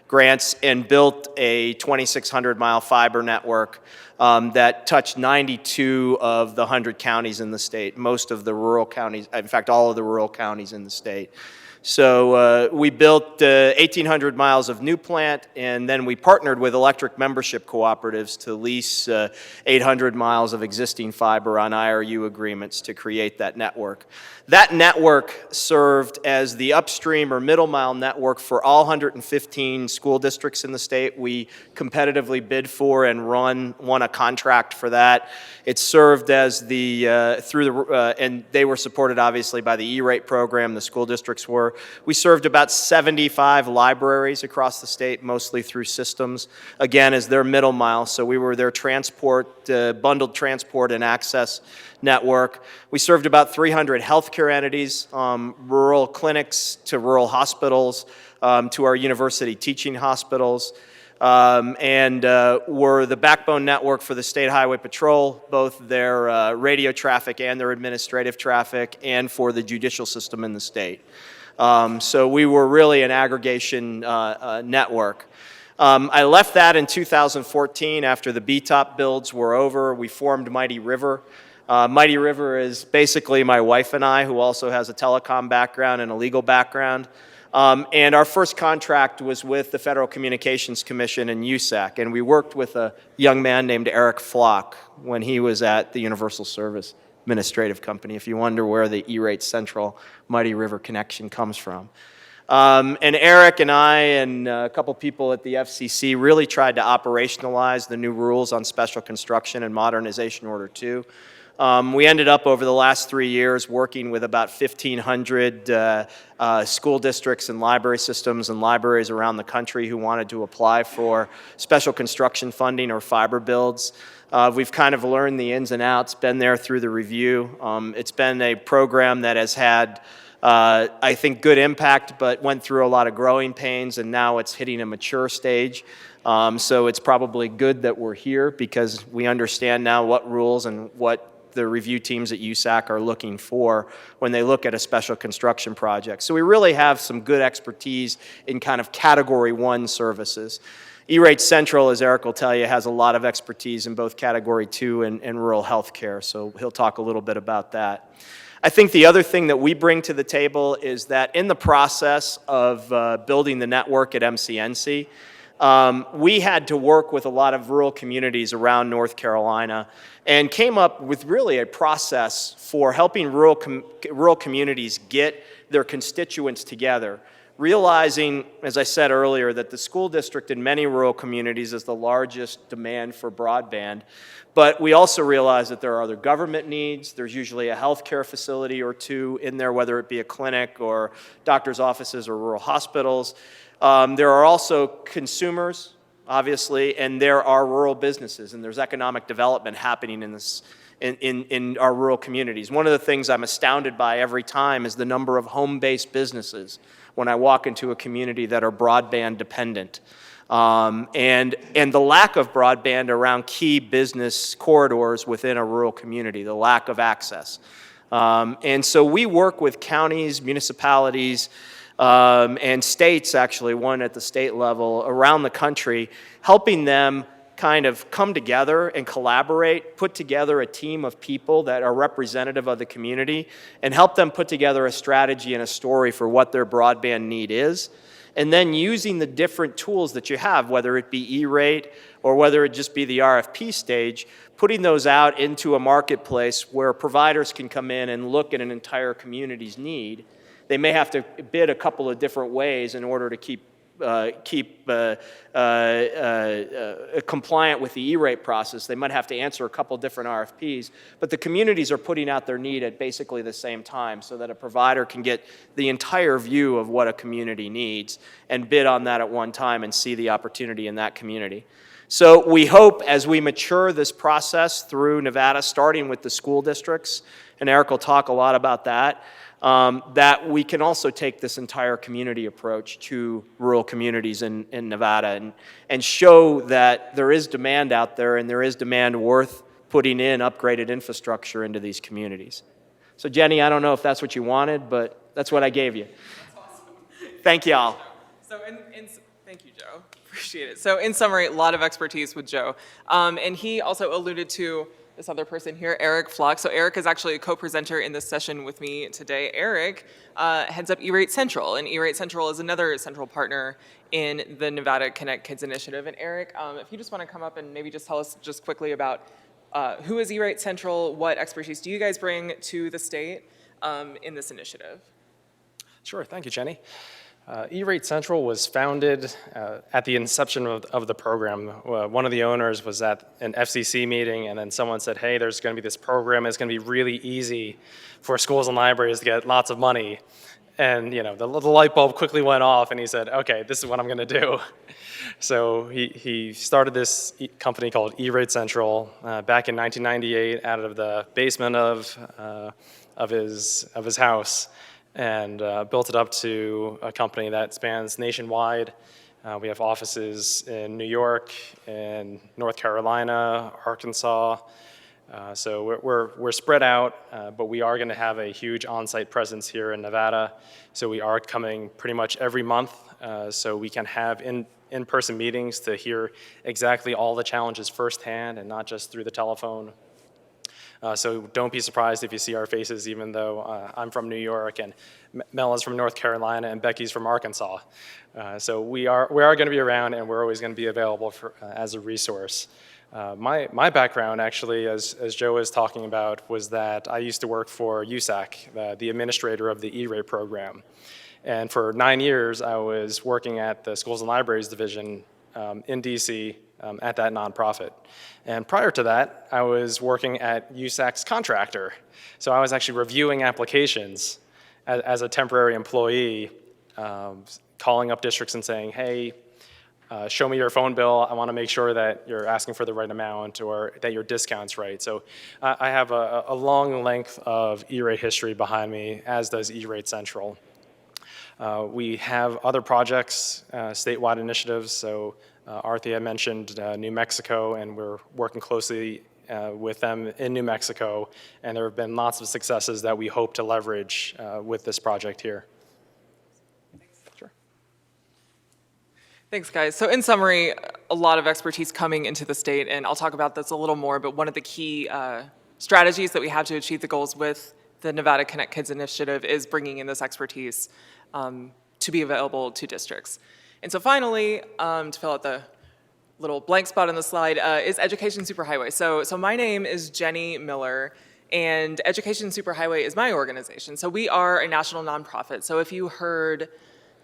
grants, and built a 2,600-mile fiber network that touched 92 of the 100 counties in the state, most of the rural counties, in fact, all of the rural counties in the state. So we built 1,800 miles of new plant, and then we partnered with electric membership cooperatives to lease 800 miles of existing fiber on IRU agreements to create that network. That network served as the upstream or middle mile network for all 115 school districts in the state. We competitively bid for and won a contract for that. It served as and they were supported obviously by the E-rate program, the school districts were. We served about 75 libraries across the state, mostly through systems, again, as their middle mile. So we were their transport, bundled transport and access network. We served about 300 healthcare entities, rural clinics to rural hospitals, to our university teaching hospitals. and were the backbone network for the State Highway Patrol, both their radio traffic and their administrative traffic, and for the judicial system in the state. So we were really an aggregation network. I left that in 2014 after the BTOP builds were over. We formed Mighty River. Mighty River is basically my wife and I, who also has a telecom background and a legal background. And our first contract was with the Federal Communications Commission in USAC, and we worked with a young man named Eric Flock when he was at the Universal Service Administrative Company, if you wonder where the E-Rate Central Mighty River connection comes from. And Eric and I and a couple people at the FCC really tried to operationalize the new rules on special construction and modernization order 2. We ended up over the last 3 years working with about 1,500 school districts and library systems and libraries around the country who wanted to apply for special construction funding or fiber builds. We've kind of learned the ins and outs, been there through the review. It's been a program that has had, I think, good impact, but went through a lot of growing pains, and now it's hitting a mature stage. So it's probably good that we're here because we understand now what rules and what the review teams at USAC are looking for when they look at a special construction project. So we really have some good expertise in kind of Category 1 services. E-Rate Central, as Eric will tell you, has a lot of expertise in both Category 2 and rural health care, so he'll talk a little bit about that. I think the other thing that we bring to the table is that in the process of building the network at MCNC, we had to work with a lot of rural communities around North Carolina and came up with really a process for helping rural communities get their constituents together, realizing, as I said earlier, that the school district in many rural communities is the largest demand for broadband. But we also realize that there are other government needs. There's usually a healthcare facility or two in there, whether it be a clinic or doctor's offices or rural hospitals. There are also consumers, obviously, and there are rural businesses, and there's economic development happening in our rural communities. One of the things I'm astounded by every time is the number of home-based businesses when I walk into a community that are broadband dependent. And the lack of broadband around key business corridors within a rural community, the lack of access. And so we work with counties, municipalities, and states, actually, one at the state level, around the country, helping them kind of come together and collaborate, put together a team of people that are representative of the community, and help them put together a strategy and a story for what their broadband need is. And then using the different tools that you have, whether it be E-Rate or whether it just be the RFP stage, putting those out into a marketplace where providers can come in and look at an entire community's need. They may have to bid a couple of different ways in order to keep compliant with the E-Rate process. They might have to answer a couple different RFPs, but the communities are putting out their need at basically the same time so that a provider can get the entire view of what a community needs and bid on that at one time and see the opportunity in that community. So we hope as we mature this process through Nevada, starting with the school districts, and Eric will talk a lot about that, that we can also take this entire community approach to rural communities in Nevada and show that there is demand out there and there is demand worth putting in upgraded infrastructure into these communities. So Jenny, I don't know if that's what you wanted, but that's what I gave you. That's awesome. Thank y'all. So thank you, Joe. Appreciate it. So in summary, a lot of expertise with Joe. And he also alluded to this other person here, Eric Flock. So Eric is actually a co-presenter in this session with me today. Eric heads up E-Rate Central, and E-Rate Central is another central partner in the Nevada Connect Kids initiative. And Eric, if you just want to come up and maybe just tell us just quickly about who is E-Rate Central, what expertise do you guys bring to the state in this initiative? Sure, thank you, Jenny. E-Rate Central was founded at the inception of the program. One of the owners was at an FCC meeting, and then someone said, hey, there's going to be this program. It's going to be really easy for schools and libraries to get lots of money. And the light bulb quickly went off, and he said, okay, this is what I'm going to do. So he started this company called E-Rate Central back in 1998 out of the basement of his house, and built it up to a company that spans nationwide. We have offices in New York, in North Carolina, Arkansas. So we're spread out, but we are going to have a huge on-site presence here in Nevada. So we are coming pretty much every month, so we can have in-person meetings to hear exactly all the challenges firsthand and not just through the telephone. So don't be surprised if you see our faces, even though I'm from New York and Mel is from North Carolina and Becky's from Arkansas. So we are going to be around, and we're always going to be available as a resource. My background, actually, as Joe was talking about, was that I used to work for USAC, the administrator of the E-rate program. And for 9 years, I was working at the Schools and Libraries Division in DC at that nonprofit. And prior to that, I was working at USAC's contractor. So I was actually reviewing applications as a temporary employee, calling up districts and saying, hey, show me your phone bill. I want to make sure that you're asking for the right amount or that your discount's right. So I have a long length of E-rate history behind me, as does E-rate Central. We have other projects, statewide initiatives. So Arthea mentioned New Mexico, and we're working closely with them in New Mexico. And there have been lots of successes that we hope to leverage with this project here. Sure. Thanks, guys. So in summary, a lot of expertise coming into the state, and I'll talk about this a little more, but one of the key strategies that we have to achieve the goals with the Nevada Connect Kids initiative is bringing in this expertise to be available to districts. And so finally, to fill out the little blank spot on the slide, is Education Superhighway. So my name is Jenny Miller, and Education Superhighway is my organization. So we are a national nonprofit. So if you heard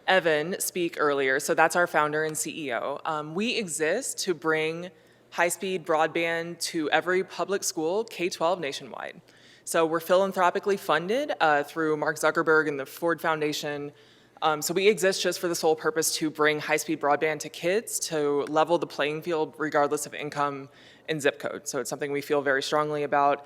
Evan speak earlier, so that's our founder and CEO. We exist to bring high-speed broadband to every public school, K-12 nationwide. So we're philanthropically funded through Mark Zuckerberg and the Ford Foundation. So we exist just for the sole purpose to bring high-speed broadband to kids, to level the playing field regardless of income and zip code. So it's something we feel very strongly about.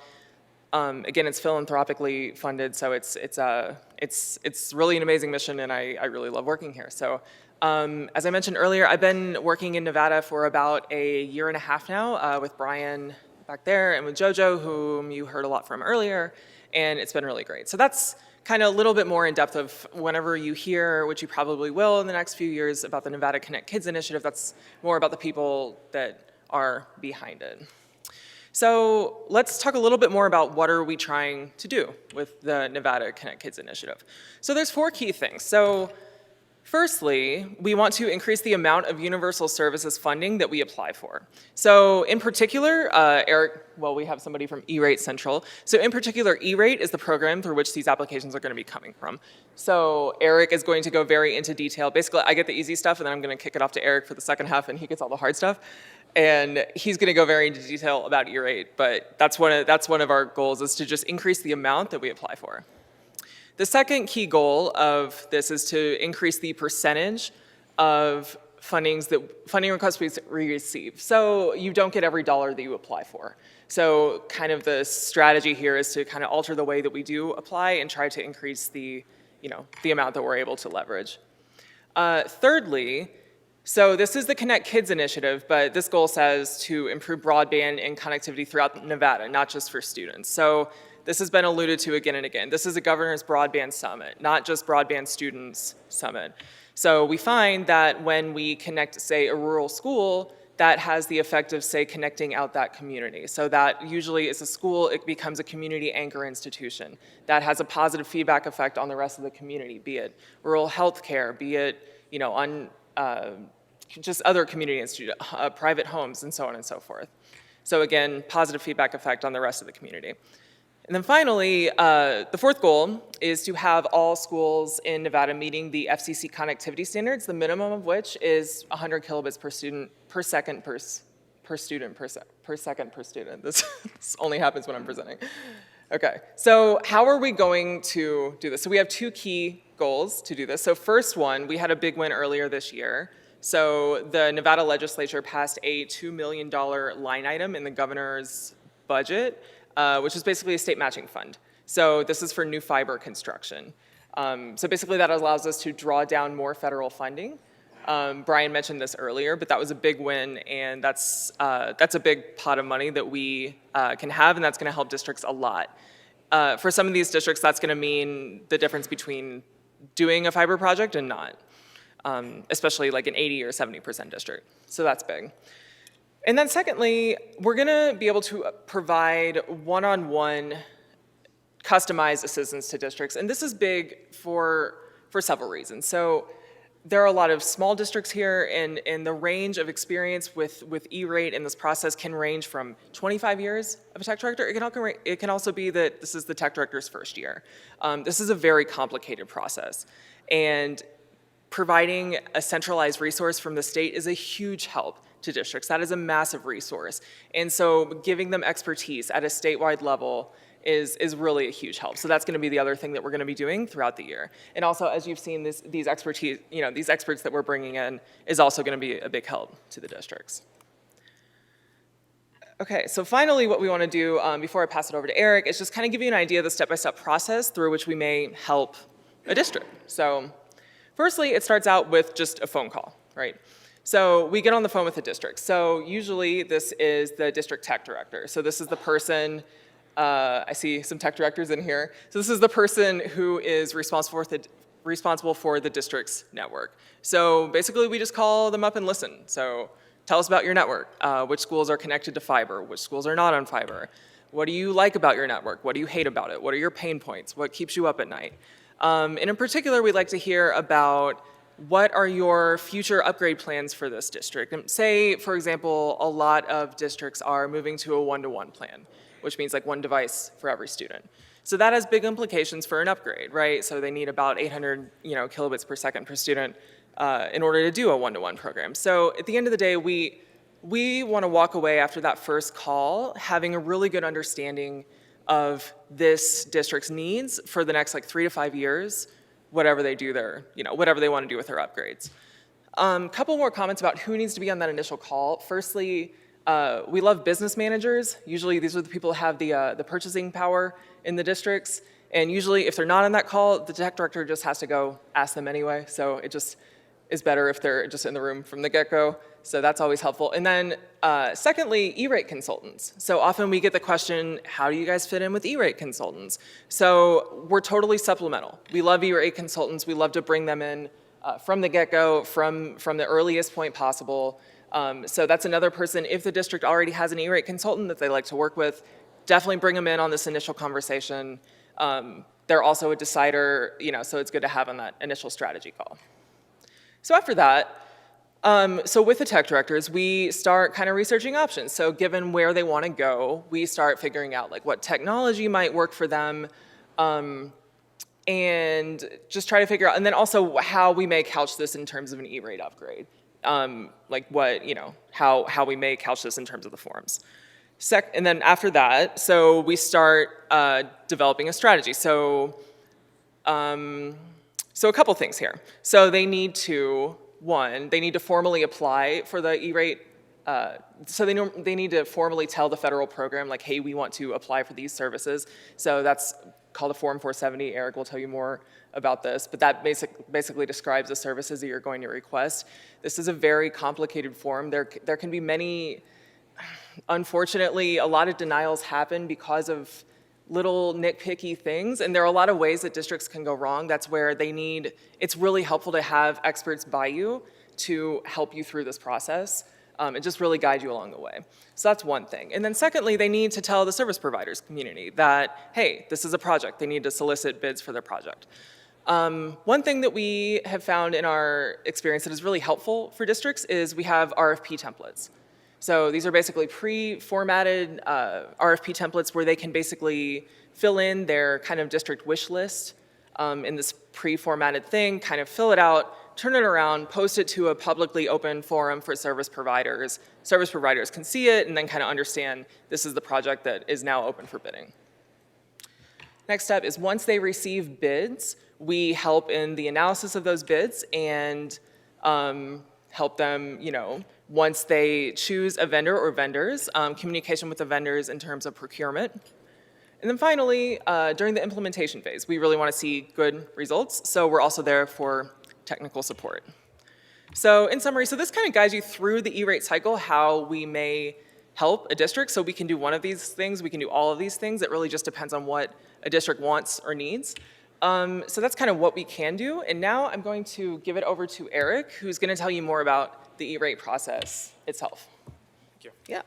Again, it's philanthropically funded, so it's really an amazing mission, and I really love working here. So as I mentioned earlier, I've been working in Nevada for about a year and a half now with Brian back there and with JoJo, whom you heard a lot from earlier, and it's been really great. So that's kind of a little bit more in depth of whenever you hear, which you probably will in the next few years, about the Nevada Connect Kids initiative, that's more about the people that are behind it. So let's talk a little bit more about what are we trying to do with the Nevada Connect Kids initiative. So there's 4 key things. So firstly, we want to increase the amount of universal services funding that we apply for. So in particular, Eric, well, we have somebody from E-rate Central. So in particular, E-rate is the program through which these applications are going to be coming from. So Eric is going to go very into detail. Basically, I get the easy stuff, and then I'm going to kick it off to Eric for the second half, and he gets all the hard stuff. And he's going to go very into detail about E-rate, but that's one of our goals, is to just increase the amount that we apply for. The second key goal of this is to increase the percentage of funding requests we receive. So you don't get every dollar that you apply for. So kind of the strategy here is to kind of alter the way that we do apply and try to increase the amount that we're able to leverage. Thirdly, so this is the Connect Kids initiative, but this goal says to improve broadband and connectivity throughout Nevada, not just for students. So this has been alluded to again and again. This is a Governor's Broadband Summit, not just Broadband Students Summit. So we find that when we connect, say, a rural school, that has the effect of, say, connecting out that community. So that usually is a school, it becomes a community anchor institution. That has a positive feedback effect on the rest of the community, be it rural health care, be it, on just other community institutions, private homes, and so on and so forth. So again, positive feedback effect on the rest of the community. And then finally, the fourth goal is to have all schools in Nevada meeting the FCC connectivity standards, the minimum of which is 100 kilobits per second per student. This only happens when I'm presenting. Okay, so how are we going to do this? So we have 2 key goals to do this. So first one, we had a big win earlier this year. So the Nevada legislature passed a $2 million line item in the governor's budget, which is basically a state matching fund. So this is for new fiber construction. So basically that allows us to draw down more federal funding Brian mentioned this earlier, but that was a big win, and that's a big pot of money that we can have, and that's going to help districts a lot. For some of these districts, that's going to mean the difference between doing a fiber project and not, especially like an 80 or 70% district. So that's big. And then secondly, we're going to be able to provide one-on-one customized assistance to districts, and this is big for several reasons. So there are a lot of small districts here, and the range of experience with E-rate in this process can range from 25 years of a tech director. It can also be that this is the tech director's first year. This is a very complicated process, and providing a centralized resource from the state is a huge help to districts. That is a massive resource, and so giving them expertise at a statewide level is really a huge help. So that's going to be the other thing that we're going to be doing throughout the year. And also, as you've seen, these expertise, these experts that we're bringing in is also going to be a big help to the districts. Okay, so finally what we want to do before I pass it over to Eric is just kind of give you an idea of the step-by-step process through which we may help a district. So firstly, it starts out with just a phone call, right? So we get on the phone with the district. So usually this is the district tech director. So this is the person, I see some tech directors in here. So this is the person who is responsible for the district's network. So basically we just call them up and listen. So tell us about your network. Which schools are connected to fiber? Which schools are not on fiber? What do you like about your network? What do you hate about it? What are your pain points? What keeps you up at night? And in particular, we'd like to hear about what are your future upgrade plans for this district? And say, for example, a lot of districts are moving to a one-to-one plan, which means like one device for every student. So that has big implications for an upgrade, right? So they need about 800 kilobits per second per student in order to do a one-to-one program. So at the end of the day, we want to walk away after that first call having a really good understanding of this district's needs for the next 3 to 5 years, whatever they do there, whatever they want to do with their upgrades. Couple more comments about who needs to be on that initial call. Firstly, we love business managers. Usually these are the people who have the purchasing power in the districts. And usually if they're not on that call, the tech director just has to go ask them anyway. So it just is better if they're just in the room from the get-go. So that's always helpful. And then secondly, E-rate consultants. So often we get the question, how do you guys fit in with E-rate consultants? So we're totally supplemental. We love E-rate consultants. We love to bring them in from the get-go, from the earliest point possible. So that's another person, if the district already has an E-rate consultant that they like to work with, definitely bring them in on this initial conversation. They're also a decider, so it's good to have on that initial strategy call. So after that, so with the tech directors, we start kind of researching options. So given where they want to go, we start figuring out what technology might work for them, and just try to figure out, and then also how we may couch this in terms of an E-rate upgrade. How we may couch this in terms of the forms. And then after that, so we start developing a strategy. So a couple things here. So they need to formally apply for the E-rate. So they need to formally tell the federal program, hey, we want to apply for these services. So that's called a Form 470. Eric will tell you more about this, but that basically describes the services that you're going to request. This is a very complicated form. There can be many, unfortunately, a lot of denials happen because of little nitpicky things, and there are a lot of ways that districts can go wrong. That's where it's really helpful to have experts by you to help you through this process and just really guide you along the way. So that's one thing. And then secondly, they need to tell the service providers community that, hey, this is a project. They need to solicit bids for their project. One thing that we have found in our experience that is really helpful for districts is we have RFP templates. So these are basically pre-formatted RFP templates where they can basically fill in their kind of district wish list in this pre-formatted thing, kind of fill it out, turn it around, post it to a publicly open forum for service providers. Service providers can see it and then kind of understand this is the project that is now open for bidding. Next step is once they receive bids, we help in the analysis of those bids and help them, once they choose a vendor or vendors, communication with the vendors in terms of procurement. And then finally, during the implementation phase, we really want to see good results, so we're also there for technical support. So in summary, so this kind of guides you through the E-rate cycle, how we may help a district. So we can do one of these things, we can do all of these things. It really just depends on what a district wants or needs. So that's kind of what we can do. And now I'm going to give it over to Eric, who's going to tell you more about the E-rate process itself. Thank you. Yeah.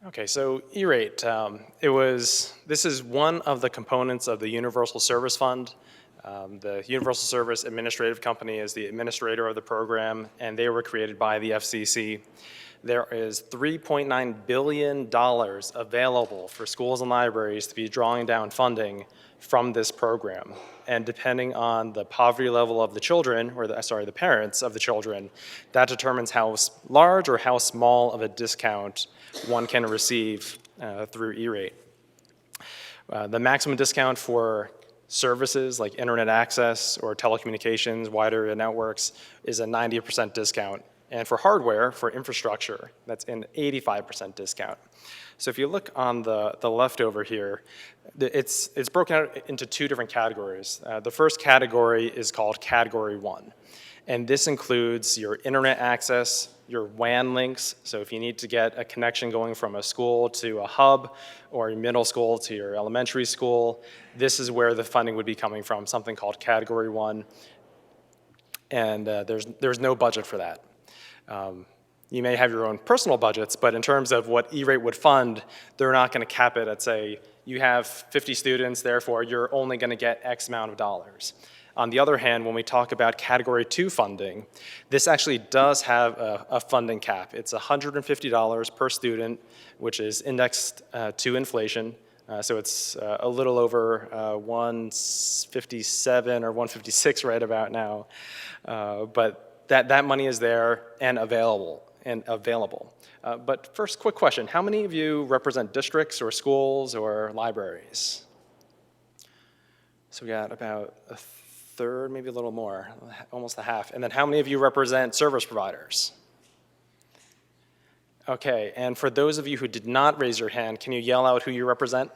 Okay, so E-rate, this is one of the components of the Universal Service Fund. The Universal Service Administrative Company is the administrator of the program, and they were created by the FCC. There is $3.9 billion available for schools and libraries to be drawing down funding from this program. And depending on the poverty level of the children, or the parents of the children, that determines how large or how small of a discount one can receive through E-rate. The maximum discount for services like internet access or telecommunications, wide area networks, is a 90% discount. And for hardware, for infrastructure, that's an 85% discount. So if you look on the left over here, it's broken out into two different categories. The first category is called Category 1. And this includes your internet access, your WAN links. So if you need to get a connection going from a school to a hub, or your middle school to your elementary school, this is where the funding would be coming from, something called Category 1. And there's no budget for that. You may have your own personal budgets, but in terms of what E-rate would fund, they're not going to cap it at, say, you have 50 students, therefore you're only going to get X amount of dollars. On the other hand, when we talk about Category 2 funding, this actually does have a funding cap. It's $150 per student, which is indexed to inflation. So it's a little over 157 or 156 right about now. But that money is there and available. But first, quick question. How many of you represent districts or schools or libraries? So we got about a third, maybe a little more, almost a half. And then how many of you represent service providers? Okay, and for those of you who did not raise your hand, can you yell out who you represent?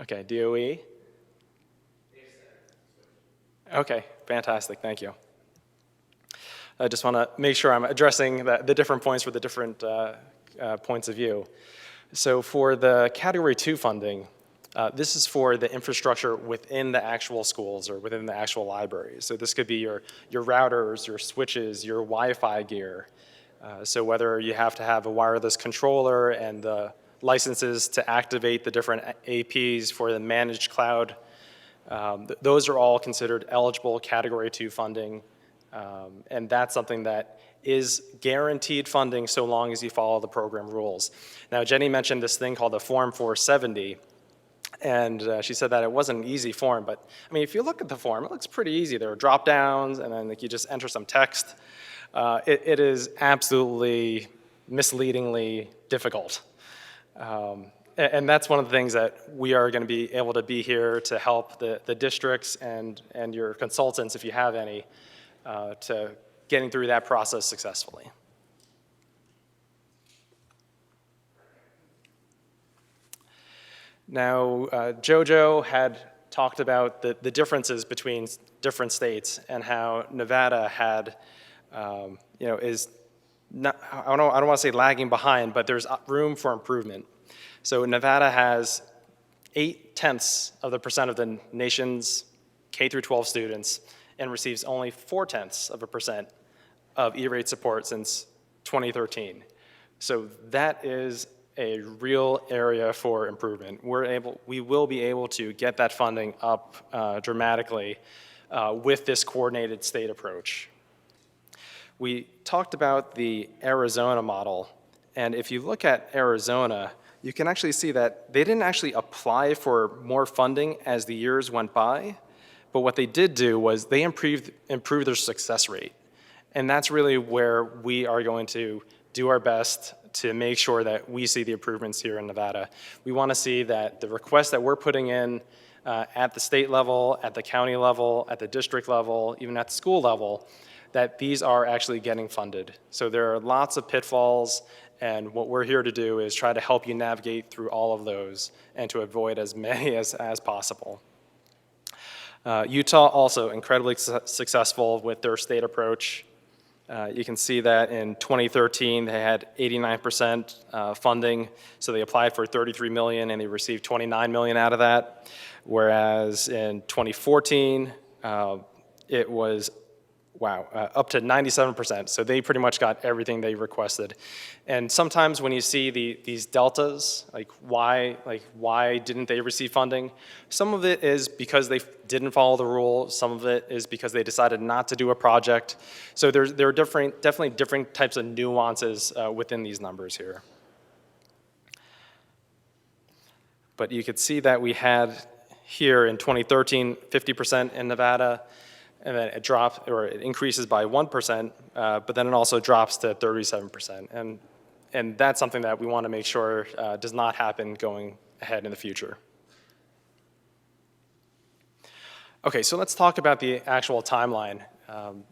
Okay, DOE? Okay, fantastic, thank you. I just want to make sure I'm addressing the different points for the different points of view. So for the Category 2 funding, this is for the infrastructure within the actual schools or within the actual libraries. So this could be your routers, your switches, your Wi-Fi gear. So whether you have to have a wireless controller and the licenses to activate the different APs for the managed cloud, those are all considered eligible Category 2 funding. And that's something that is guaranteed funding so long as you follow the program rules. Now, Jenny mentioned this thing called the Form 470. And she said that it wasn't an easy form, but I mean, if you look at the form, it looks pretty easy. There are drop downs, and then you just enter some text. It is absolutely misleadingly difficult. And that's one of the things that we are going to be able to be here to help the districts and your consultants, if you have any, to getting through that process successfully. Now, Jojo had talked about the differences between different states and how Nevada had, is not, I don't want to say lagging behind, but there's room for improvement. So Nevada has 0.8% of the nation's K through 12 students and receives only 0.4% of E-rate support since 2013. So that is a real area for improvement. We will be able to get that funding up dramatically with this coordinated state approach. We talked about the Arizona model, and if you look at Arizona, you can actually see that they didn't actually apply for more funding as the years went by, but what they did do was they improved their success rate. And that's really where we are going to do our best to make sure that we see the improvements here in Nevada. We want to see that the requests that we're putting in at the state level, at the county level, at the district level, even at the school level, that these are actually getting funded. So there are lots of pitfalls And what we're here to do is try to help you navigate through all of those and to avoid as many as possible. Utah also incredibly successful with their state approach. You can see that in 2013, they had 89% funding, so they applied for $33 million and they received $29 million out of that. Whereas in 2014, it was, up to 97%. So they pretty much got everything they requested. And sometimes when you see these deltas, like why didn't they receive funding? Some of it is because they didn't follow the rule. Some of it is because they decided not to do a project. So there are definitely different types of nuances within these numbers here. But you could see that we had here in 2013, 50% in Nevada, and then it increases by 1%, but then it also drops to 37%. And that's something that we want to make sure does not happen going ahead in the future. Okay, so let's talk about the actual timeline.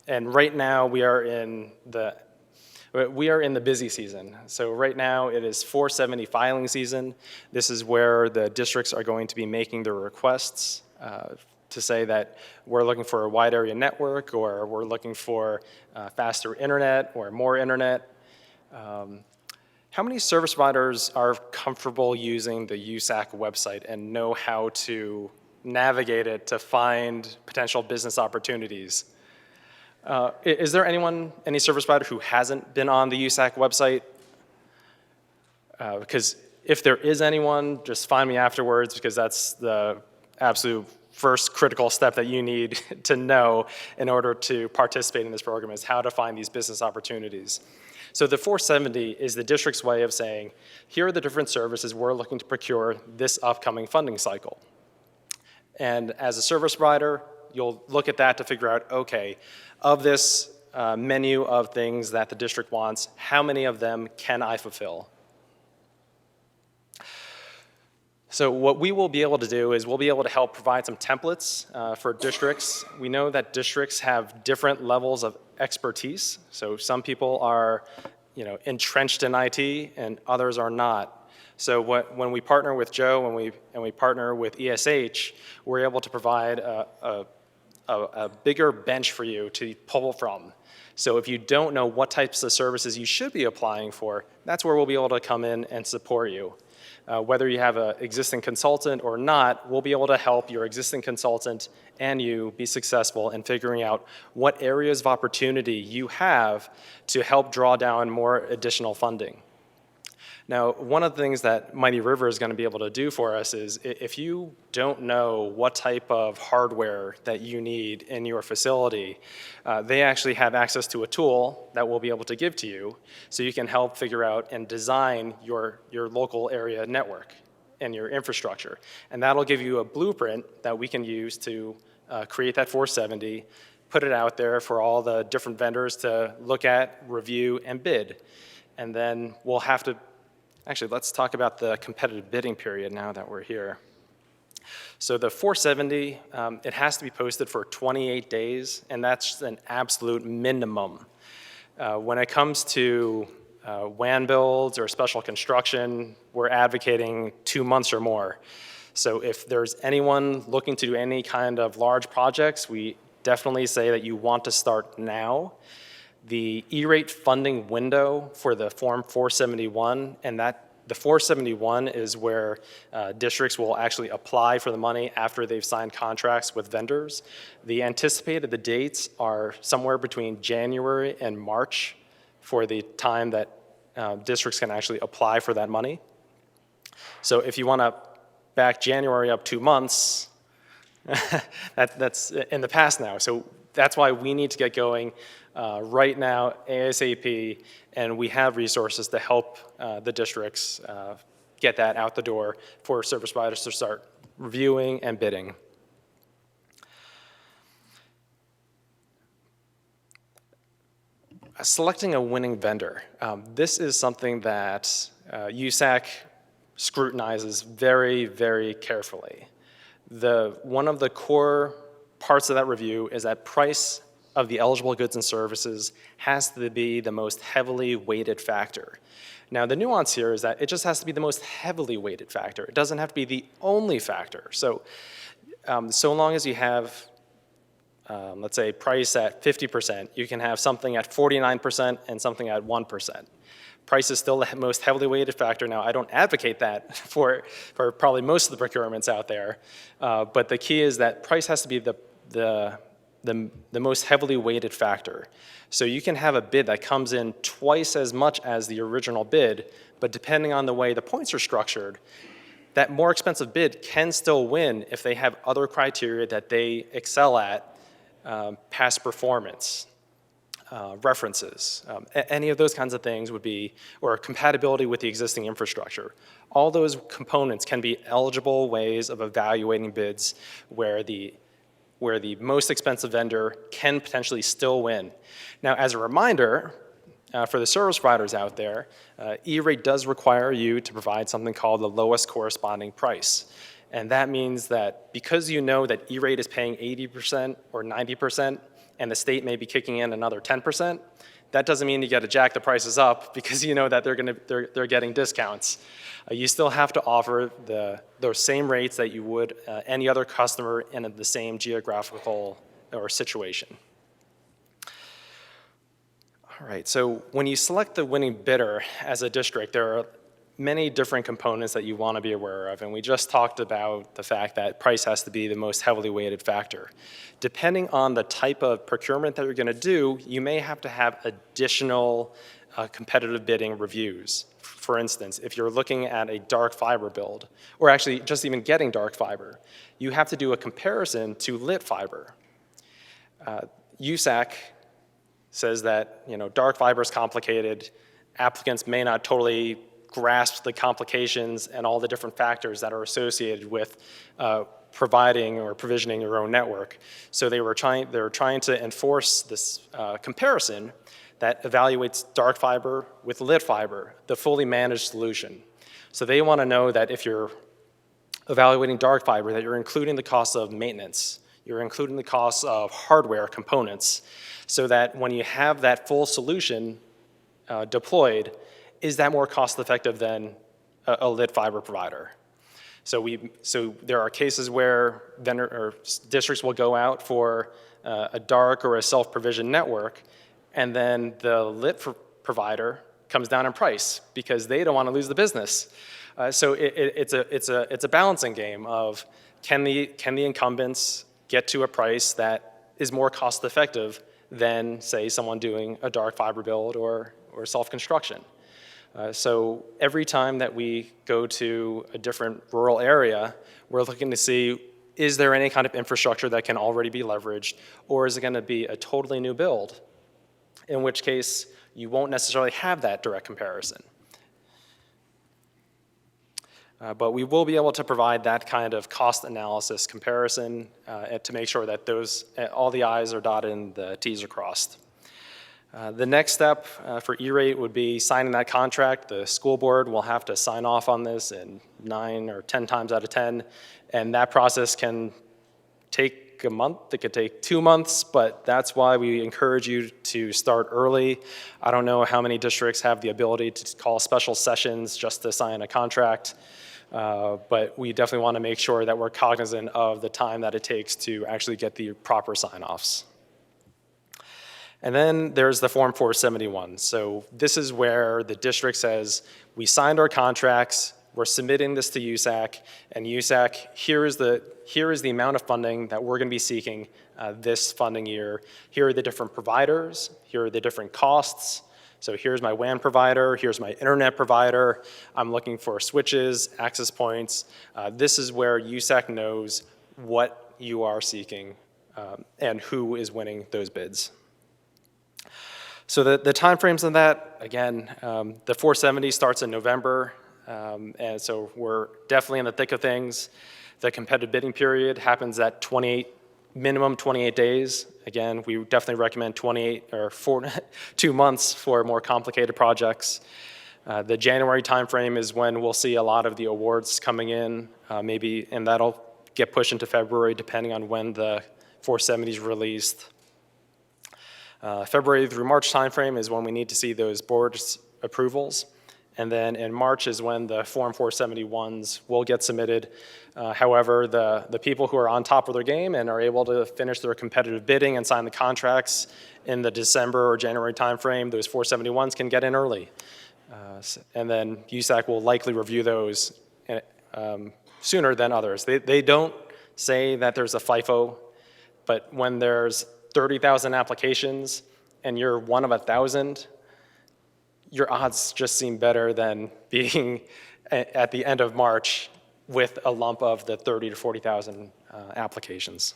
And right now we are in the busy season. So right now it is 470 filing season. This is where the districts are going to be making their requests to say that we're looking for a wide area network, or we're looking for faster internet or more internet. How many service providers are comfortable using the USAC website and know how to navigate it to find potential business opportunities? Is there any service provider who hasn't been on the USAC website? Because if there is anyone, just find me afterwards, because that's the absolute first critical step that you need to know in order to participate in this program, is how to find these business opportunities. So the 470 is the district's way of saying, here are the different services we're looking to procure this upcoming funding cycle. And as a service provider, you'll look at that to figure out, okay, of this menu of things that the district wants, how many of them can I fulfill? So what we will be able to do is we'll be able to help provide some templates for districts. We know that districts have different levels of expertise. So some people are, entrenched in IT and others are not. So when we partner with Joe and we partner with ESH, we're able to provide a bigger bench for you to pull from. So if you don't know what types of services you should be applying for, that's where we'll be able to come in and support you. Whether you have an existing consultant or not, we'll be able to help your existing consultant and you be successful in figuring out what areas of opportunity you have to help draw down more additional funding. Now, one of the things that Mighty River is going to be able to do for us is, if you don't know what type of hardware that you need in your facility, they actually have access to a tool that we'll be able to give to you so you can help figure out and design your local area network and your infrastructure. And that'll give you a blueprint that we can use to create that 470, put it out there for all the different vendors to look at, review, and bid. And then we'll have to actually, let's talk about the competitive bidding period now that we're here. So the 470, it has to be posted for 28 days, and that's an absolute minimum. When it comes to WAN builds or special construction, we're advocating 2 months or more. So if there's anyone looking to do any kind of large projects, we definitely say that you want to start now. The E-rate funding window for the Form 471, and the 471 is where districts will actually apply for the money after they've signed contracts with vendors. The dates are somewhere between January and March for the time that districts can actually apply for that money. So if you want to back January up 2 months, that's in the past now. So that's why we need to get going right now, ASAP, and we have resources to help the districts get that out the door for service providers to start reviewing and bidding. Selecting a winning vendor. This is something that USAC scrutinizes very, very carefully. One of the core parts of that review is that price of the eligible goods and services has to be the most heavily weighted factor. Now, the nuance here is that it just has to be the most heavily weighted factor. It doesn't have to be the only factor. So, so long as you have, let's say, price at 50%, you can have something at 49% and something at 1%. Price is still the most heavily weighted factor. Now, I don't advocate that for probably most of the procurements out there, but the key is that price has to be the most heavily weighted factor. So you can have a bid that comes in twice as much as the original bid, but depending on the way the points are structured, that more expensive bid can still win if they have other criteria that they excel at, past performance, references, any of those kinds of things would be, or compatibility with the existing infrastructure. All those components can be eligible ways of evaluating bids where the most expensive vendor can potentially still win. Now, as a reminder, for the service providers out there, E-rate does require you to provide something called the lowest corresponding price. And that means that because you know that E-rate is paying 80% or 90%, and the state may be kicking in another 10%, that doesn't mean you got to jack the prices up because you know that they're getting discounts. You still have to offer those same rates that you would any other customer in the same geographical or situation. All right, so when you select the winning bidder as a district, there are many different components that you want to be aware of, and we just talked about the fact that price has to be the most heavily weighted factor. Depending on the type of procurement that you're going to do, you may have to have additional competitive bidding reviews. For instance, if you're looking at a dark fiber build, or actually just even getting dark fiber, you have to do a comparison to lit fiber. USAC says that dark fiber is complicated, applicants may not totally grasp the complications and all the different factors that are associated with providing or provisioning your own network. So they're trying to enforce this comparison that evaluates dark fiber with lit fiber, the fully managed solution. So they want to know that if you're evaluating dark fiber, that you're including the cost of maintenance, you're including the cost of hardware components, so that when you have that full solution deployed, is that more cost effective than a lit fiber provider? So there are cases where districts will go out for a dark or a self-provisioned network, and then the lit provider comes down in price because they don't want to lose the business. So it's a balancing game of can the incumbents get to a price that is more cost effective than, say, someone doing a dark fiber build or self-construction. So every time that we go to a different rural area, we're looking to see, is there any kind of infrastructure that can already be leveraged, or is it going to be a totally new build? In which case, you won't necessarily have that direct comparison. But we will be able to provide that kind of cost analysis comparison to make sure that all the I's are dotted and the T's are crossed. The next step for E-rate would be signing that contract. The school board will have to sign off on this in 9 or 10 times out of 10, and that process can take a month, it could take 2 months, but that's why we encourage you to start early. I don't know how many districts have the ability to call special sessions just to sign a contract, but we definitely want to make sure that we're cognizant of the time that it takes to actually get the proper sign-offs. And then there's the Form 471. So this is where the district says, we signed our contracts, we're submitting this to USAC, and USAC, here is the amount of funding that we're going to be seeking this funding year. Here are the different providers, here are the different costs. So here's my WAN provider, here's my internet provider, I'm looking for switches, access points. This is where USAC knows what you are seeking and who is winning those bids. So the timeframes on that, again, the 470 starts in November, and so we're definitely in the thick of things. The competitive bidding period happens at minimum 28 days. Again, we definitely recommend 2 months for more complicated projects. The January timeframe is when we'll see a lot of the awards coming in, and that'll get pushed into February depending on when the 470 is released. February through March timeframe is when we need to see those board's approvals. And then in March is when the Form 471s will get submitted. However, the people who are on top of their game and are able to finish their competitive bidding and sign the contracts in the December or January timeframe, those 471s can get in early. And then USAC will likely review those sooner than others. They don't say that there's a FIFO, but when there's 30,000 applications and you're one of 1,000, your odds just seem better than being at the end of March with a lump of the 30 to 40,000 applications.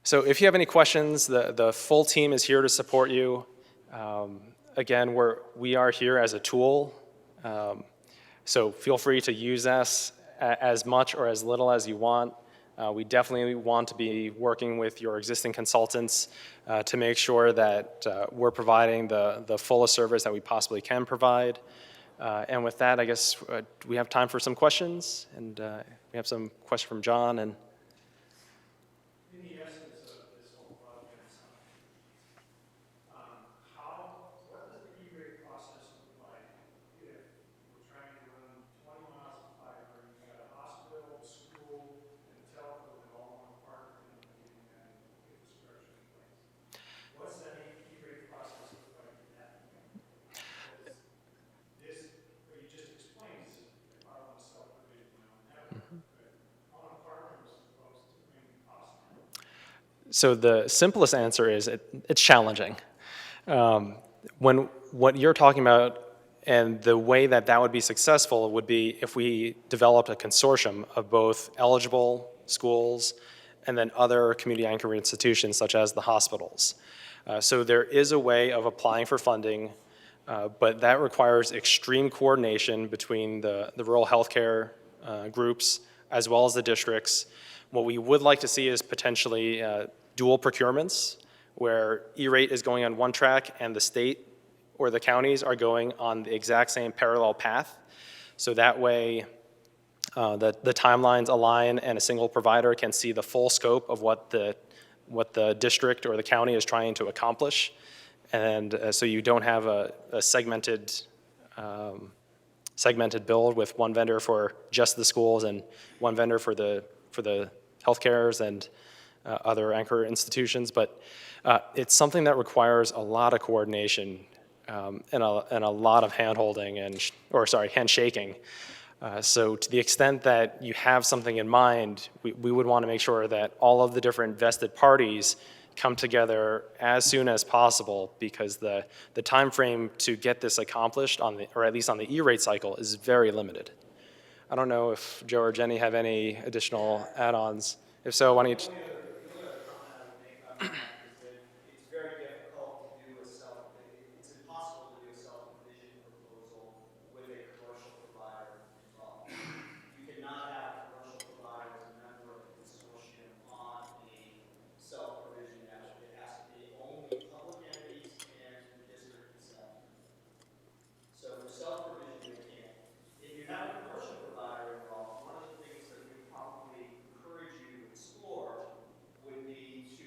So if you have any questions, the full team is here to support you. Again, we are here as a tool, so feel free to use us as much or as little as you want. We definitely want to be working with your existing consultants to make sure that we're providing the fullest service that we possibly can provide. And with that, I guess we have time for some questions, and we have some questions from John. And in the essence of this whole broadband summit, what does the E-rate process look like if we're trying to run 20 miles of fiber, you've got a hospital, a school, and a telco that all want to partner in on getting that infrastructure in place? What's that E-rate process look like at that point? Because this, what you just explained is if I want to self-provision my own network, but I want to partner with some folks to bring the cost down. so the simplest answer is it's challenging. What you're talking about and the way that that would be successful would be if we developed a consortium of both eligible schools and then other community anchored institutions such as the hospitals. So there is a way of applying for funding, but that requires extreme coordination between the rural healthcare groups as well as the districts. What we would like to see is potentially dual procurements, where E-rate is going on one track and the state or the counties are going on the exact same parallel path. So that way the timelines align and a single provider can see the full scope of what the district or the county is trying to accomplish. And so you don't have a segmented build with one vendor for just the schools and one vendor for the healthcares and other anchor institutions. But it's something that requires a lot of coordination and a lot of hand-holding handshaking. So to the extent that you have something in mind, we would want to make sure that all of the different vested parties come together as soon as possible, because the time frame to get this accomplished or at least on the E-rate cycle is very limited. I don't know if Joe or Jenny have any additional add-ons. If so, why don't you? The only other comment I would make about that is that it's very difficult to do it's impossible to do a self-provision proposal with a commercial provider involved. You cannot have a commercial provider as a member of the consortium on a self-provision network. It has to be only public entities and the district itself. So for self-provision, they can't. If you have a commercial provider involved, one of the things that we probably encourage you to explore would be to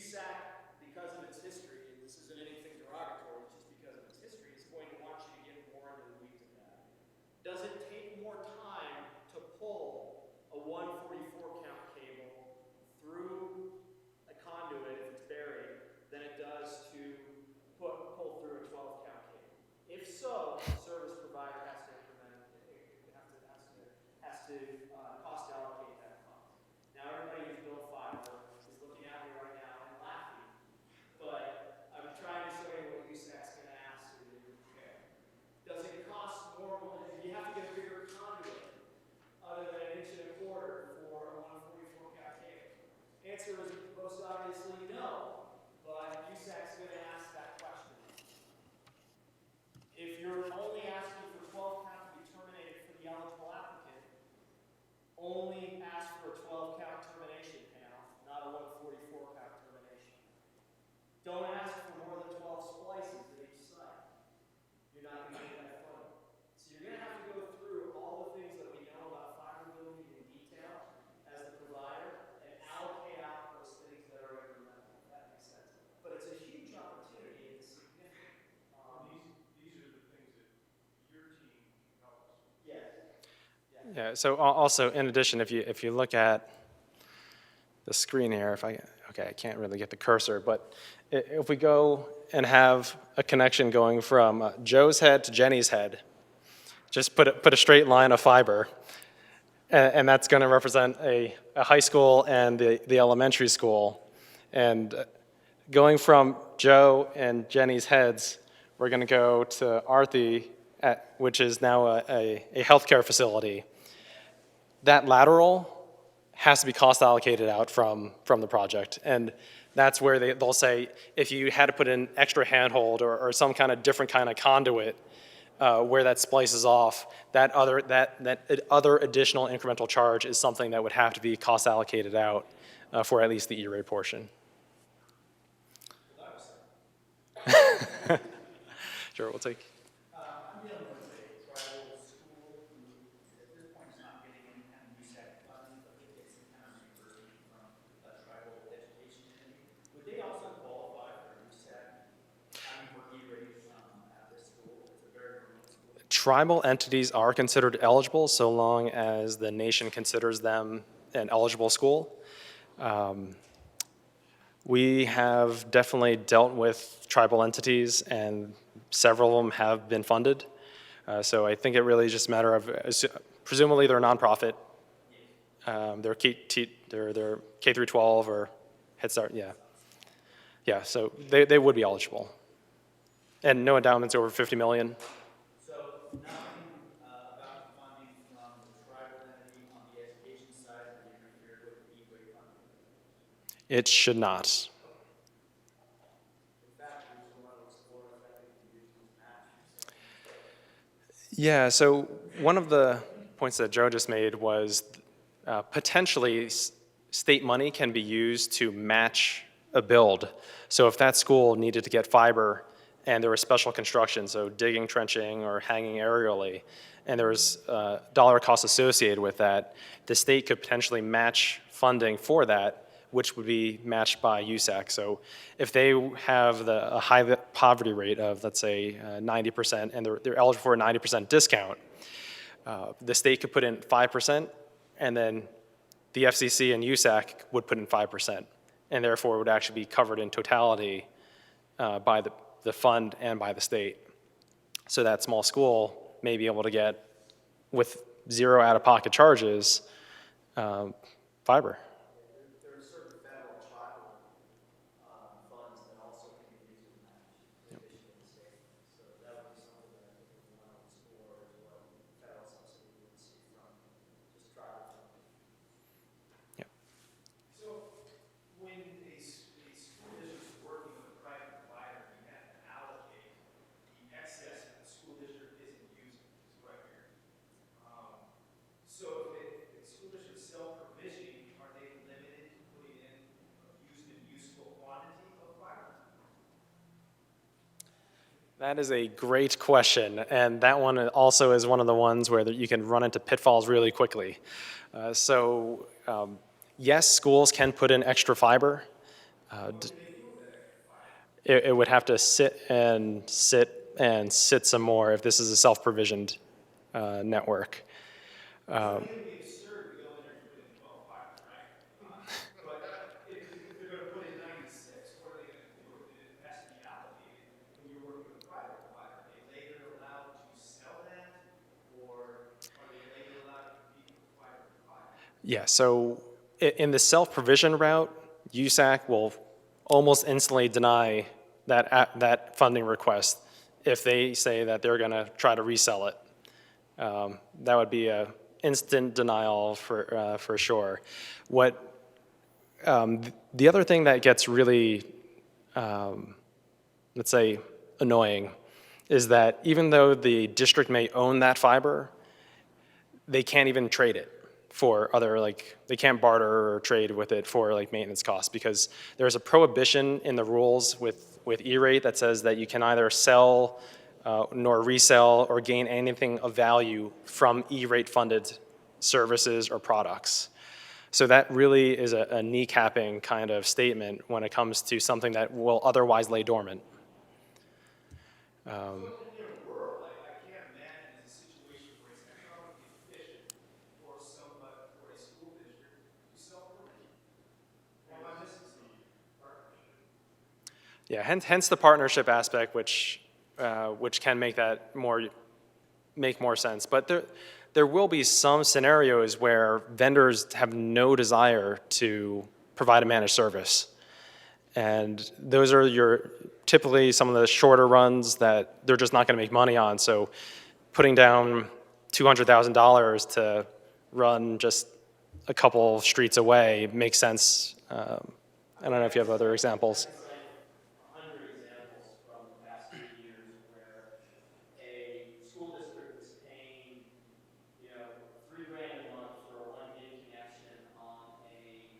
USAC, because of its history, and this isn't anything derogatory, it's just because of its history, is going to want you to get more into the weeds of that. Does it take more time to pull a 144 count cable through a conduit if it's buried than it does to pull through a 12 count cable? If so, the service provider has to cost allocate that fund. Now, everybody who's built fiber is looking at me right now and laughing, but I'm trying to show you what USAC's going to ask you to do. Okay. Does it cost more? Do you have to get a bigger conduit other than 1.25 inches for a 144 count cable? Answer is most obviously no, but USAC's going to ask that question. If you're only asking for 12 count to be terminated for the eligible applicant, only ask for a 12 count termination panel, not a 144 count termination. Don't ask for more than 12 splices at each site. You're not going to get that funding. So you're going to have to go through all the things that we know about fiber building in detail as the provider and allocate out those things that are incremental, if that makes sense. But it's a huge opportunity and it's significant. These are the things that your team can help us with. Yes. Yeah, so also, in addition, if you look at the screen here, I can't really get the cursor, but if we go and have a connection going from Joe's head to Jenny's head, just put a straight line of fiber, and that's going to represent a high school and the elementary school. And going from Joe and Jenny's heads, we're going to go to Arthi, which is now a healthcare facility. That lateral has to be cost allocated out from the project. And that's where they'll say, if you had to put in extra handhold or some kind of different kind of conduit where that splices off, that other additional incremental charge is something that would have to be cost allocated out for at least the E-rate portion. Sure, we'll take. I'm dealing with a tribal school who, at this point, is not getting any kind of USAC funding, but they get some kind of reimbursement from a tribal education committee. Would they also qualify for USAC? I mean, for E-rate at this school? It's a very remote school. Tribal entities are considered eligible so long as the nation considers them an eligible school. We have definitely dealt with tribal entities, and several of them have been funded. So I think it really is just a matter of, presumably they're a nonprofit. They're K through 12 or Head Start, yeah. Yeah, so they would be eligible. And no endowments over 50 million. So nothing about the funding from the tribal entity on the education side that interfered with the E-rate funding? It should not. Yeah, so one of the points that Joe just made was potentially state money can be used to match a build. So if that school needed to get fiber and there was special construction, so digging, trenching, or hanging aerially, and there was dollar costs associated with that, the state could potentially match funding for that, which would be matched by USAC. So if they have a high poverty rate of, let's say, 90%, and they're eligible for a 90% discount, the state could put in 5%, and then the FCC and USAC would put in 5%, and therefore would actually be covered in totality by the fund and by the state. So that small school may be able to get, with zero out-of-pocket charges, fiber. There are certain federal tribal funds that also can be used to match the Michigan state. So that would be something that I think we want to explore as well. Federal subsidy we would see from just tribal funding. Yep. So when a school district is working with a private provider, you have to allocate the excess that the school district isn't using, is what I'm hearing. So if the school district is self-provisioning, are they limited to putting in used and useful quantity of fiber? That is a great question, and that one also is one of the ones where you can run into pitfalls really quickly. Yes, schools can put in extra fiber. It would have to sit and sit and sit some more if this is a self-provisioned network. It's going to be absurd to go in there and put in 12 fiber, right? But if they're going to put in 96, what are they going to do? It has to be allocated. When you're working with a private provider, are they later allowed to sell that, or are they later allowed to compete with fiber to fiber? Yeah, so in the self-provision route, USAC will almost instantly deny that funding request if they say that they're going to try to resell it. That would be a instant denial for sure. The other thing that gets really, let's say, annoying is that even though the district may own that fiber, they can't even trade it for other, like, they can't barter or trade with it for like maintenance costs, because there's a prohibition in the rules with E-rate that says that you can either sell nor resell or gain anything of value from E-rate funded services or products. So that really is a kneecapping kind of statement when it comes to something that will otherwise lay dormant. So in a rural, I can't imagine it's a situation where it's economically efficient for a school district to self-provision. Or am I missing something? Yeah, hence the partnership aspect, which can make that make more sense. But there will be some scenarios where vendors have no desire to provide a managed service. And those are typically some of the shorter runs that they're just not going to make money on. So putting down $200,000 to run just a couple streets away makes sense. I don't know if you have other examples. School district is paying, $3 grand a month for a 1 gig connection on a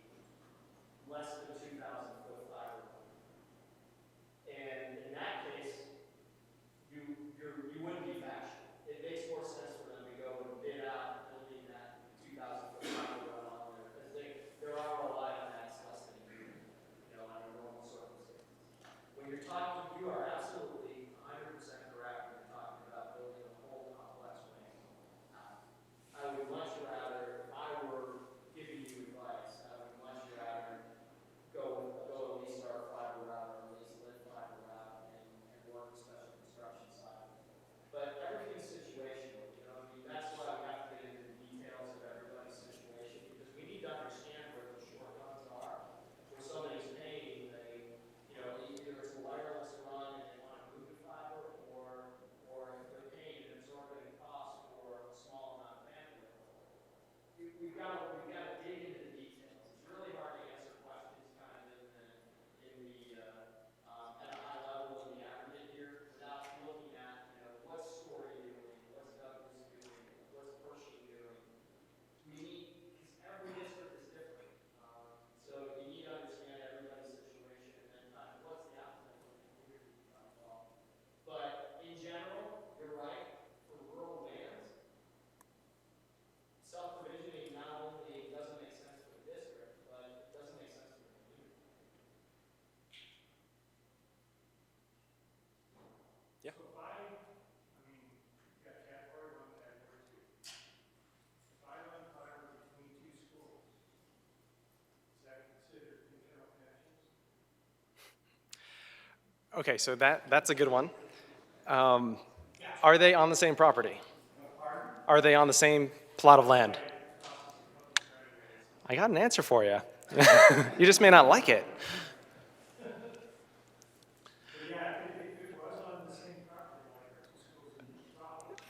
less than 2,000-foot fiber line. And in that case, you wouldn't be factual. It makes more sense for them to go and bid out building that 2,000-foot fiber run on there, because their ROI on that's less than a year, under normal circumstances. When you're talking, you are absolutely 100% correct when you're talking about building a whole complex WAN. I would much rather, if I were giving you advice, I would much rather go at least our fiber route or at least lit fiber route and work the special construction side. But everything's situational, that's why we have to get into the details of everybody's situation, because we need to understand where those shortcomings are, where somebody's paying either it's a wireless run and they want to move to fiber, or if they're paying an exorbitant cost for a small amount of bandwidth. We've got to dig into the details. It's really hard to answer questions kind of at a high level in the aggregate here without looking at, what's Story doing, what's Douglas doing, what's Pershing doing. Because every district is different. So you need to understand everybody's situation and then kind of what's the appetite for the community to become involved. But in general, you're right, for rural lands, self-provisioning not only doesn't make sense for the district, but it doesn't make sense for the community. Yeah. So you've got category 1, category 2. If I run fiber between two schools, is that considered internal connections? Okay, so that's a good one. Are they on the same property? Are they on the same plot of land? I got an answer for you. You just may not like it.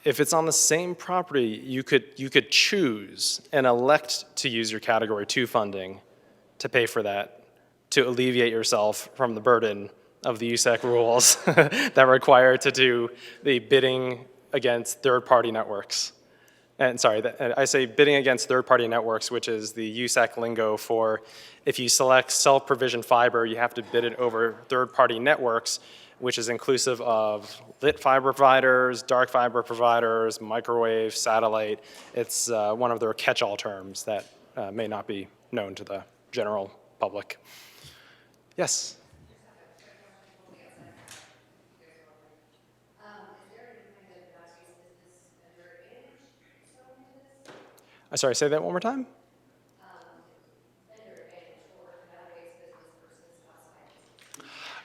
If it's on the same property, you could choose and elect to use your Category 2 funding to pay for that, to alleviate yourself from the burden of the USAC rules that require to do the bidding against third-party networks. And sorry, I say bidding against third-party networks, which is the USAC lingo for if you select self-provision fiber, you have to bid it over third-party networks, which is inclusive of lit fiber providers, dark fiber providers, microwave, satellite. It's one of their catch-all terms that may not be known to the general public. Yes? I'm sorry, say that one more time?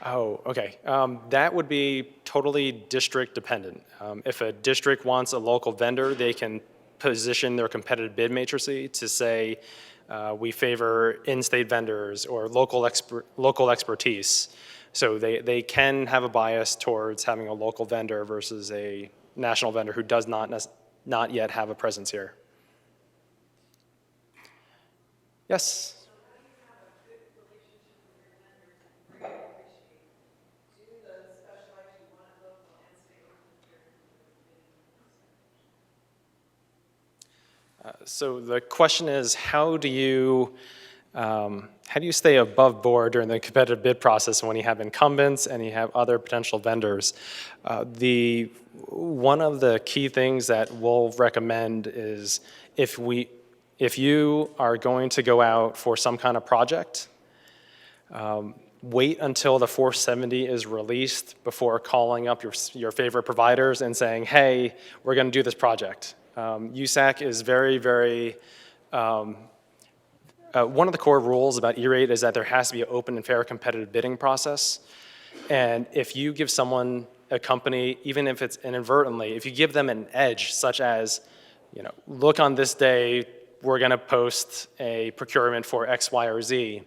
Oh, okay. That would be totally district dependent. If a district wants a local vendor, they can position their competitive bid matrix to say, we favor in-state vendors or local expertise. So they can have a bias towards having a local vendor versus a national vendor who does not yet have a presence here. Yes? So the question is, how do you stay above board during the competitive bid process when you have incumbents and you have other potential vendors? One of the key things that we'll recommend is if you are going to go out for some kind of project, wait until the 470 is released before calling up your favorite providers and saying, hey, we're going to do this project. USAC is very, very, one of the core rules about E-rate is that there has to be an open and fair competitive bidding process. And if you give someone, a company, even if it's inadvertently, if you give them an edge, such as, look on this day, we're going to post a procurement for X, Y, or Z,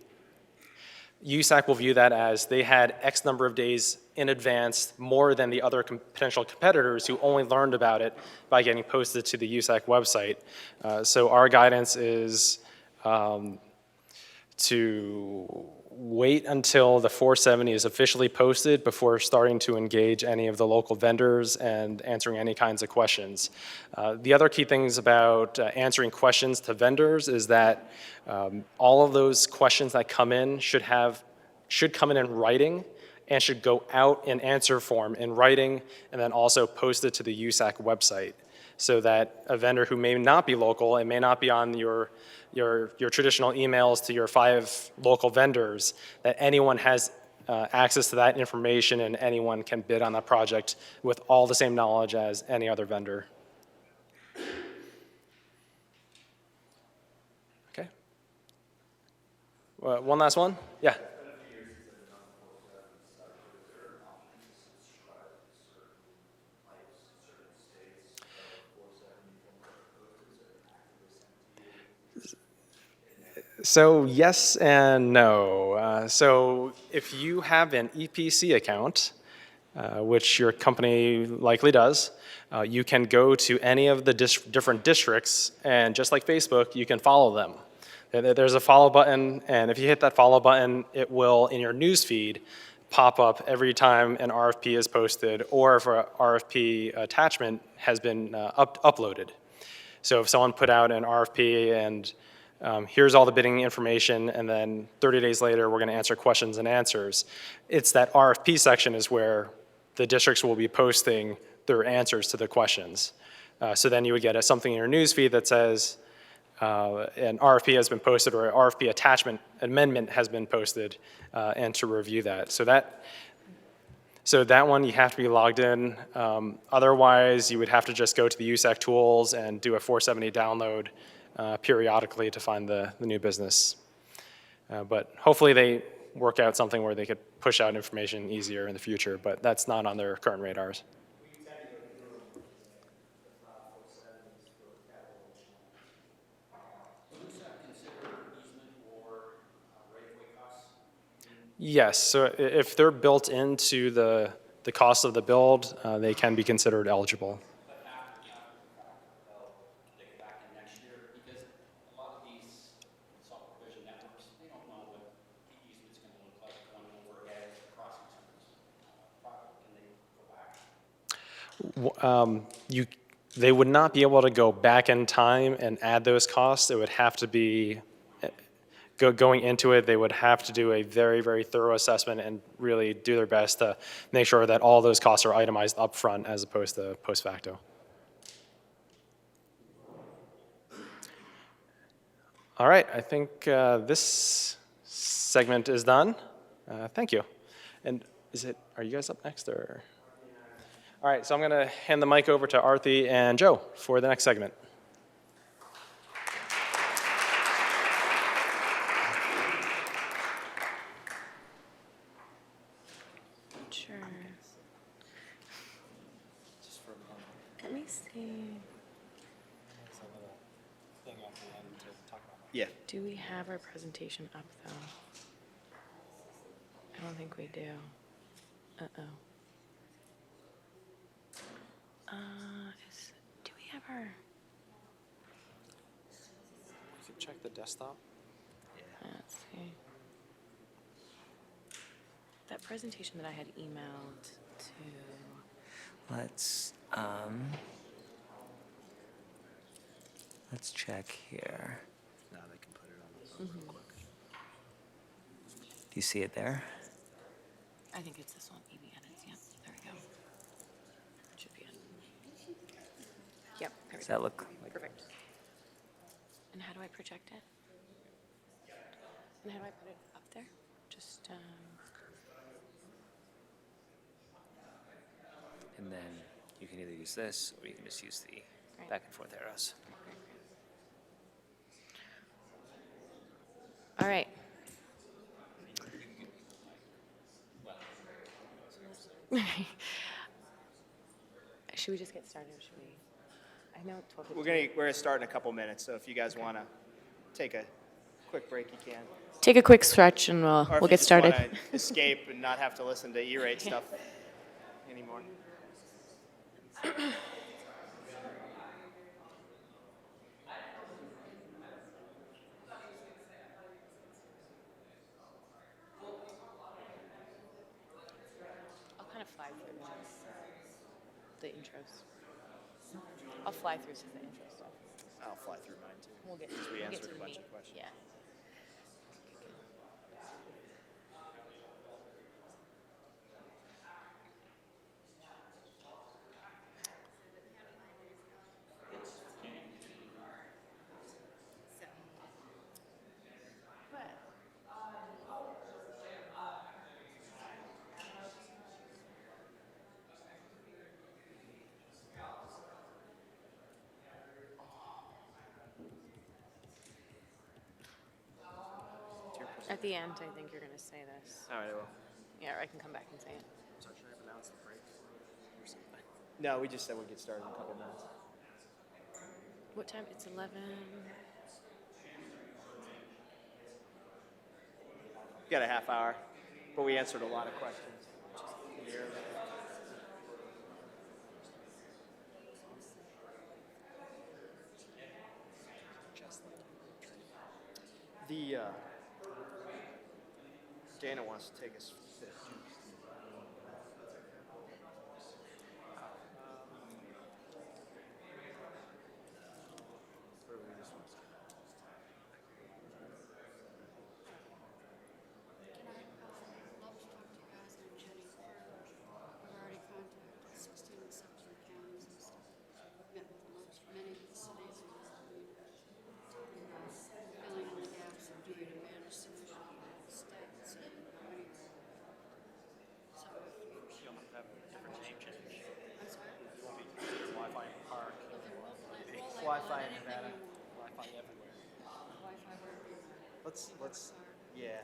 USAC will view that as they had X number of days in advance more than the other potential competitors who only learned about it by getting posted to the USAC website. So our guidance is to wait until the 470 is officially posted before starting to engage any of the local vendors and answering any kinds of questions. The other key things about answering questions to vendors is that all of those questions that come in should come in writing and should go out in answer form in writing and then also posted to the USAC website so that a vendor who may not be local and may not be on your traditional emails to your 5 local vendors, that anyone has access to that information and anyone can bid on that project with all the same knowledge as any other vendor. Okay. One last one? Yeah. So yes and no. So if you have an EPC account, which your company likely does, you can go to any of the different districts, and just like Facebook, you can follow them. There's a follow button, and if you hit that follow button, it will, in your news feed, pop up every time an RFP is posted or if an RFP attachment has been uploaded. So if someone put out an RFP and here's all the bidding information, and then 30 days later, we're going to answer questions and answers. It's that RFP section is where the districts will be posting their answers to the questions. So then you would get something in your news feed that says an RFP has been posted or an RFP attachment amendment has been posted, and to review that. So that one, you have to be logged in. Otherwise, you would have to just go to the USAC tools and do a 470 download periodically to find the new business. But hopefully they work out something where they could push out information easier in the future, but that's not on their current radars. Yes, so if they're built into the cost of the build, they can be considered eligible. They would not be able to go back in time and add those costs. It would have to be, going into it, they would have to do a very, very thorough assessment and really do their best to make sure that all those costs are itemized up front as opposed to post facto. All right, I think this segment is done. Thank you. And are you guys up next, or? All right, so I'm going to hand the mic over to Arthi and Joe for the next segment. Sure. Let me see. Yeah. Do we have our presentation up, though? I don't think we do. Uh-oh. Do we have our... You can check the desktop. Let's see. That presentation that I had emailed to... Let's check here. Now they can put it on the phone real quick. Do you see it there? I think it's this one, EB edits. Yep, there we go. Should be it. Yep, there we Does go. that look like? Perfect. And how do I project it? And how do I put it up there? Just, And then you can either use this or you can just use the Great. back and forth arrows. All right. Should we just get started, or should we? I know 12:15. We're gonna start in a couple minutes, so if you guys want to take a quick break, you can. Take a quick stretch and Or if we'll you get just started. wanna escape and not have to listen to E-rate stuff anymore. I'll kind of fly through the intros. I'll fly through some of the intro stuff. I'll fly through mine too. We'll get, Because we we'll get answered to a the bunch meat. of questions. Yeah. At the end, I think you're going to say this. All right, I will. Yeah, or I can come back and say it. So should I have announced the break or something? No, we just said we'd get started in a couple minutes. What time? It's 11. We got a half hour, but we answered a lot of questions. The Dana wants to take us. Wi-Fi in Nevada. Wi-Fi everywhere. Let's, yeah.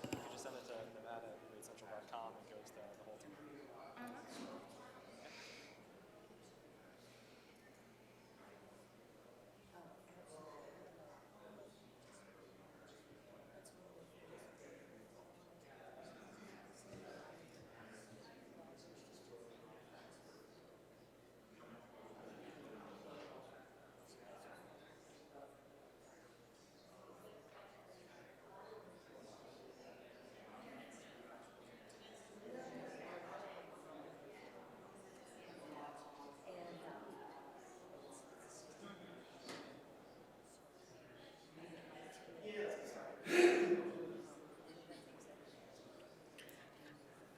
You can just send it to nevada@central.com. It goes to the whole team.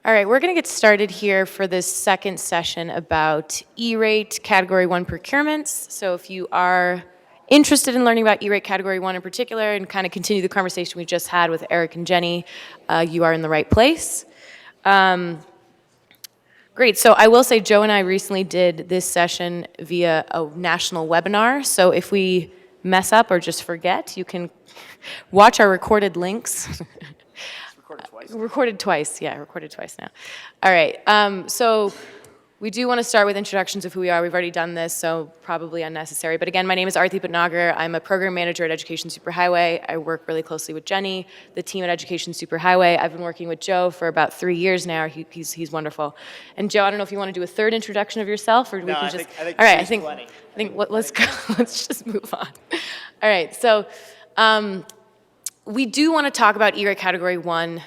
All right, we're going to get started here for this second session about E-rate Category 1 procurements. So if you are interested in learning about E-rate Category 1 in particular and kind of continue the conversation we just had with Eric and Jenny, you are in the right place. Great, so I will say Joe and I recently did this session via a national webinar. So if we mess up or just forget, you can watch our recorded links. Recorded twice now. All right, so we do want to start with introductions of who we are. We've already done this, so probably unnecessary. But again, my name is Arthi Bhatnagar. I'm a program manager at Education Superhighway. I work really closely with Jenny, the team at Education Superhighway. I've been working with Joe for about 3 years now. He's wonderful. And Joe, I don't know if you want to do a third introduction of yourself, or we can just. I think all right, I plenty. think let's go. Let's just move on. All right, so we do want to talk about E-rate Category 1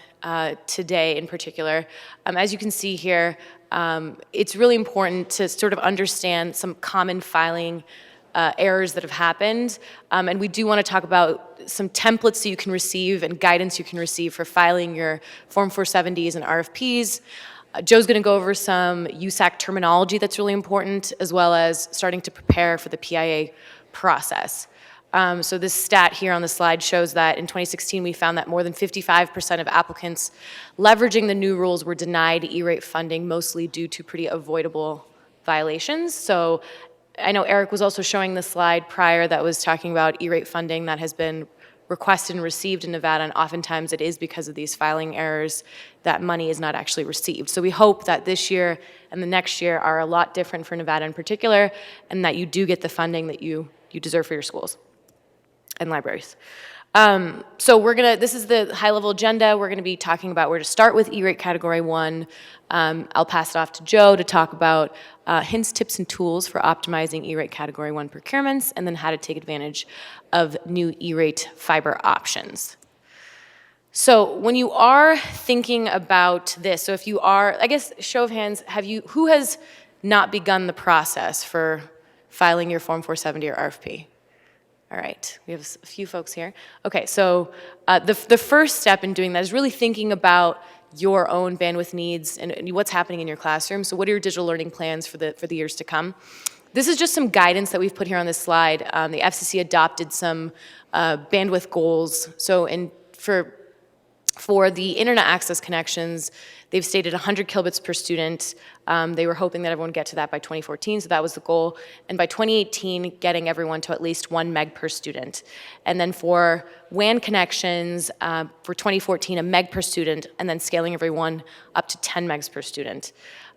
today in particular. As you can see here, it's really important to sort of understand some common filing errors that have happened. And we do want to talk about some templates that you can receive and guidance you can receive for filing your Form 470s and RFPs. Joe's going to go over some USAC terminology that's really important, as well as starting to prepare for the PIA process. So this stat here on the slide shows that in 2016, we found that more than 55% of applicants leveraging the new rules were denied E-rate funding, mostly due to pretty avoidable violations. So I know Eric was also showing the slide prior that was talking about E-rate funding that has been requested and received in Nevada, and oftentimes it is because of these filing errors that money is not actually received. So we hope that this year and the next year are a lot different for Nevada in particular, and that you do get the funding that you deserve for your schools and libraries. So this is the high-level agenda. We're gonna be talking about where to start with E-rate Category 1. I'll pass it off to Joe to talk about hints, tips, and tools for optimizing E-rate Category 1 procurements, and then how to take advantage of new E-rate fiber options. So when you are thinking about this, so if you are, I guess, show of hands, who has not begun the process for filing your Form 470 or RFP? All right, we have a few folks here. Okay, so the first step in doing that is really thinking about your own bandwidth needs and what's happening in your classroom. So what are your digital learning plans for the years to come? This is just some guidance that we've put here on this slide. The FCC adopted some bandwidth goals. So for the internet access connections, they've stated 100 kilobits per student. They were hoping that everyone would get to that by 2014, so that was the goal. And by 2018, getting everyone to at least 1 meg per student. And then for WAN connections, for 2014, a meg per student, and then scaling everyone up to 10 megs per student.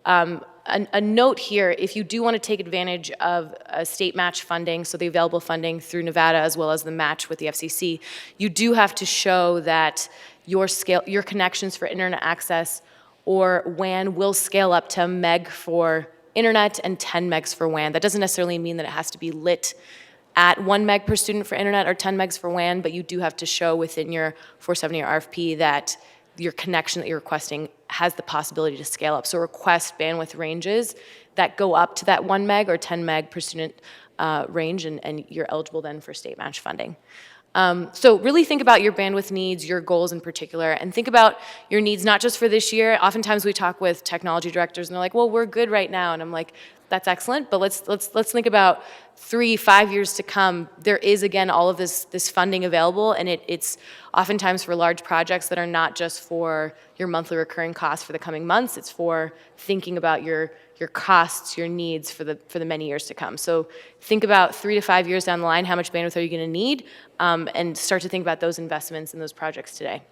A note here, if you do want to take advantage of state match funding, so the available funding through Nevada as well as the match with the FCC, you do have to show that your connections for internet access or WAN will scale up to a meg for internet and 10 megs for WAN. That doesn't necessarily mean that it has to be lit at 1 meg per student for internet or 10 megs for WAN, but you do have to show within your 470 or RFP that your connection that you're requesting has the possibility to scale up. So request bandwidth ranges that go up to that 1 meg or 10 meg per student range, and you're eligible then for state match funding. So really think about your bandwidth needs, your goals in particular, and think about your needs not just for this year. Oftentimes we talk with technology directors and they're like, well, we're good right now. And I'm like, that's excellent, but let's think about 3-5 years to come. There is, again, all of this funding available, and it's oftentimes for large projects that are not just for your monthly recurring costs for the coming months. It's for thinking about your costs, your needs for the many years to come. So think about 3 to 5 years down the line, how much bandwidth are you going to need, and start to think about those investments in those projects today.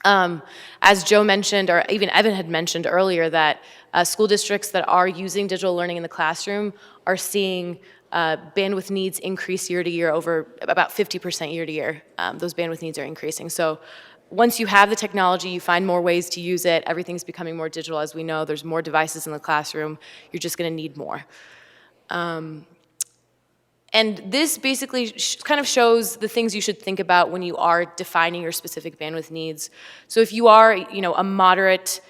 As Joe mentioned, or even Evan had mentioned earlier, that school districts that are using digital learning in the classroom are seeing bandwidth needs increase year to year, over about 50% year to year. Those bandwidth needs are increasing. So once you have the technology, you find more ways to use it. Everything's becoming more digital, as we know. There's more devices in the classroom. You're just going to need more. And this basically kind of shows the things you should think about when you are defining your specific bandwidth needs. So if you are, a moderate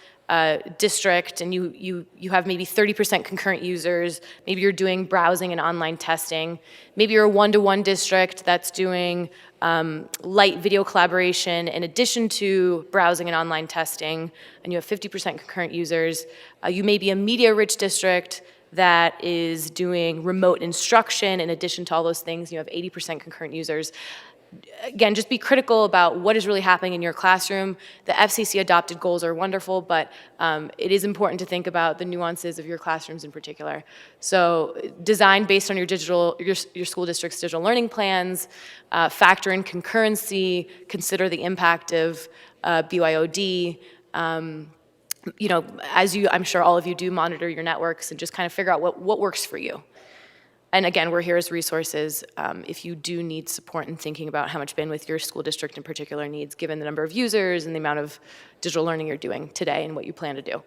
district and you have maybe 30% concurrent users, maybe you're doing browsing and online testing, maybe you're a one-to-one district that's doing light video collaboration in addition to browsing and online testing, and you have 50% concurrent users. You may be a media-rich district that is doing remote instruction in addition to all those things, you have 80% concurrent users. Again, just be critical about what is really happening in your classroom. The FCC adopted goals are wonderful, but it is important to think about the nuances of your classrooms in particular. So design based on your school district's digital learning plans, factor in concurrency, consider the impact of BYOD. You know, I'm sure all of you do monitor your networks and just kind of figure out what works for you. And again, we're here as resources if you do need support in thinking about how much bandwidth your school district in particular needs, given the number of users and the amount of digital learning you're doing today and what you plan to do.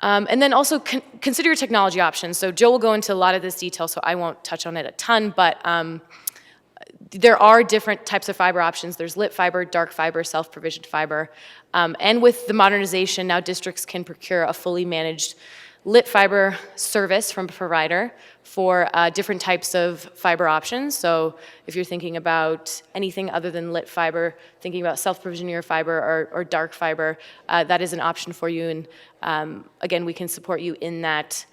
And then also consider your technology options. So Joe will go into a lot of this detail, so I won't touch on it a ton, but there are different types of fiber options. There's lit fiber, dark fiber, self-provisioned fiber. And with the modernization, now districts can procure a fully managed lit fiber service from a provider for different types of fiber options. So if you're thinking about anything other than lit fiber, thinking about self-provisioning your fiber or dark fiber, that is an option for you. And again, we can support you in that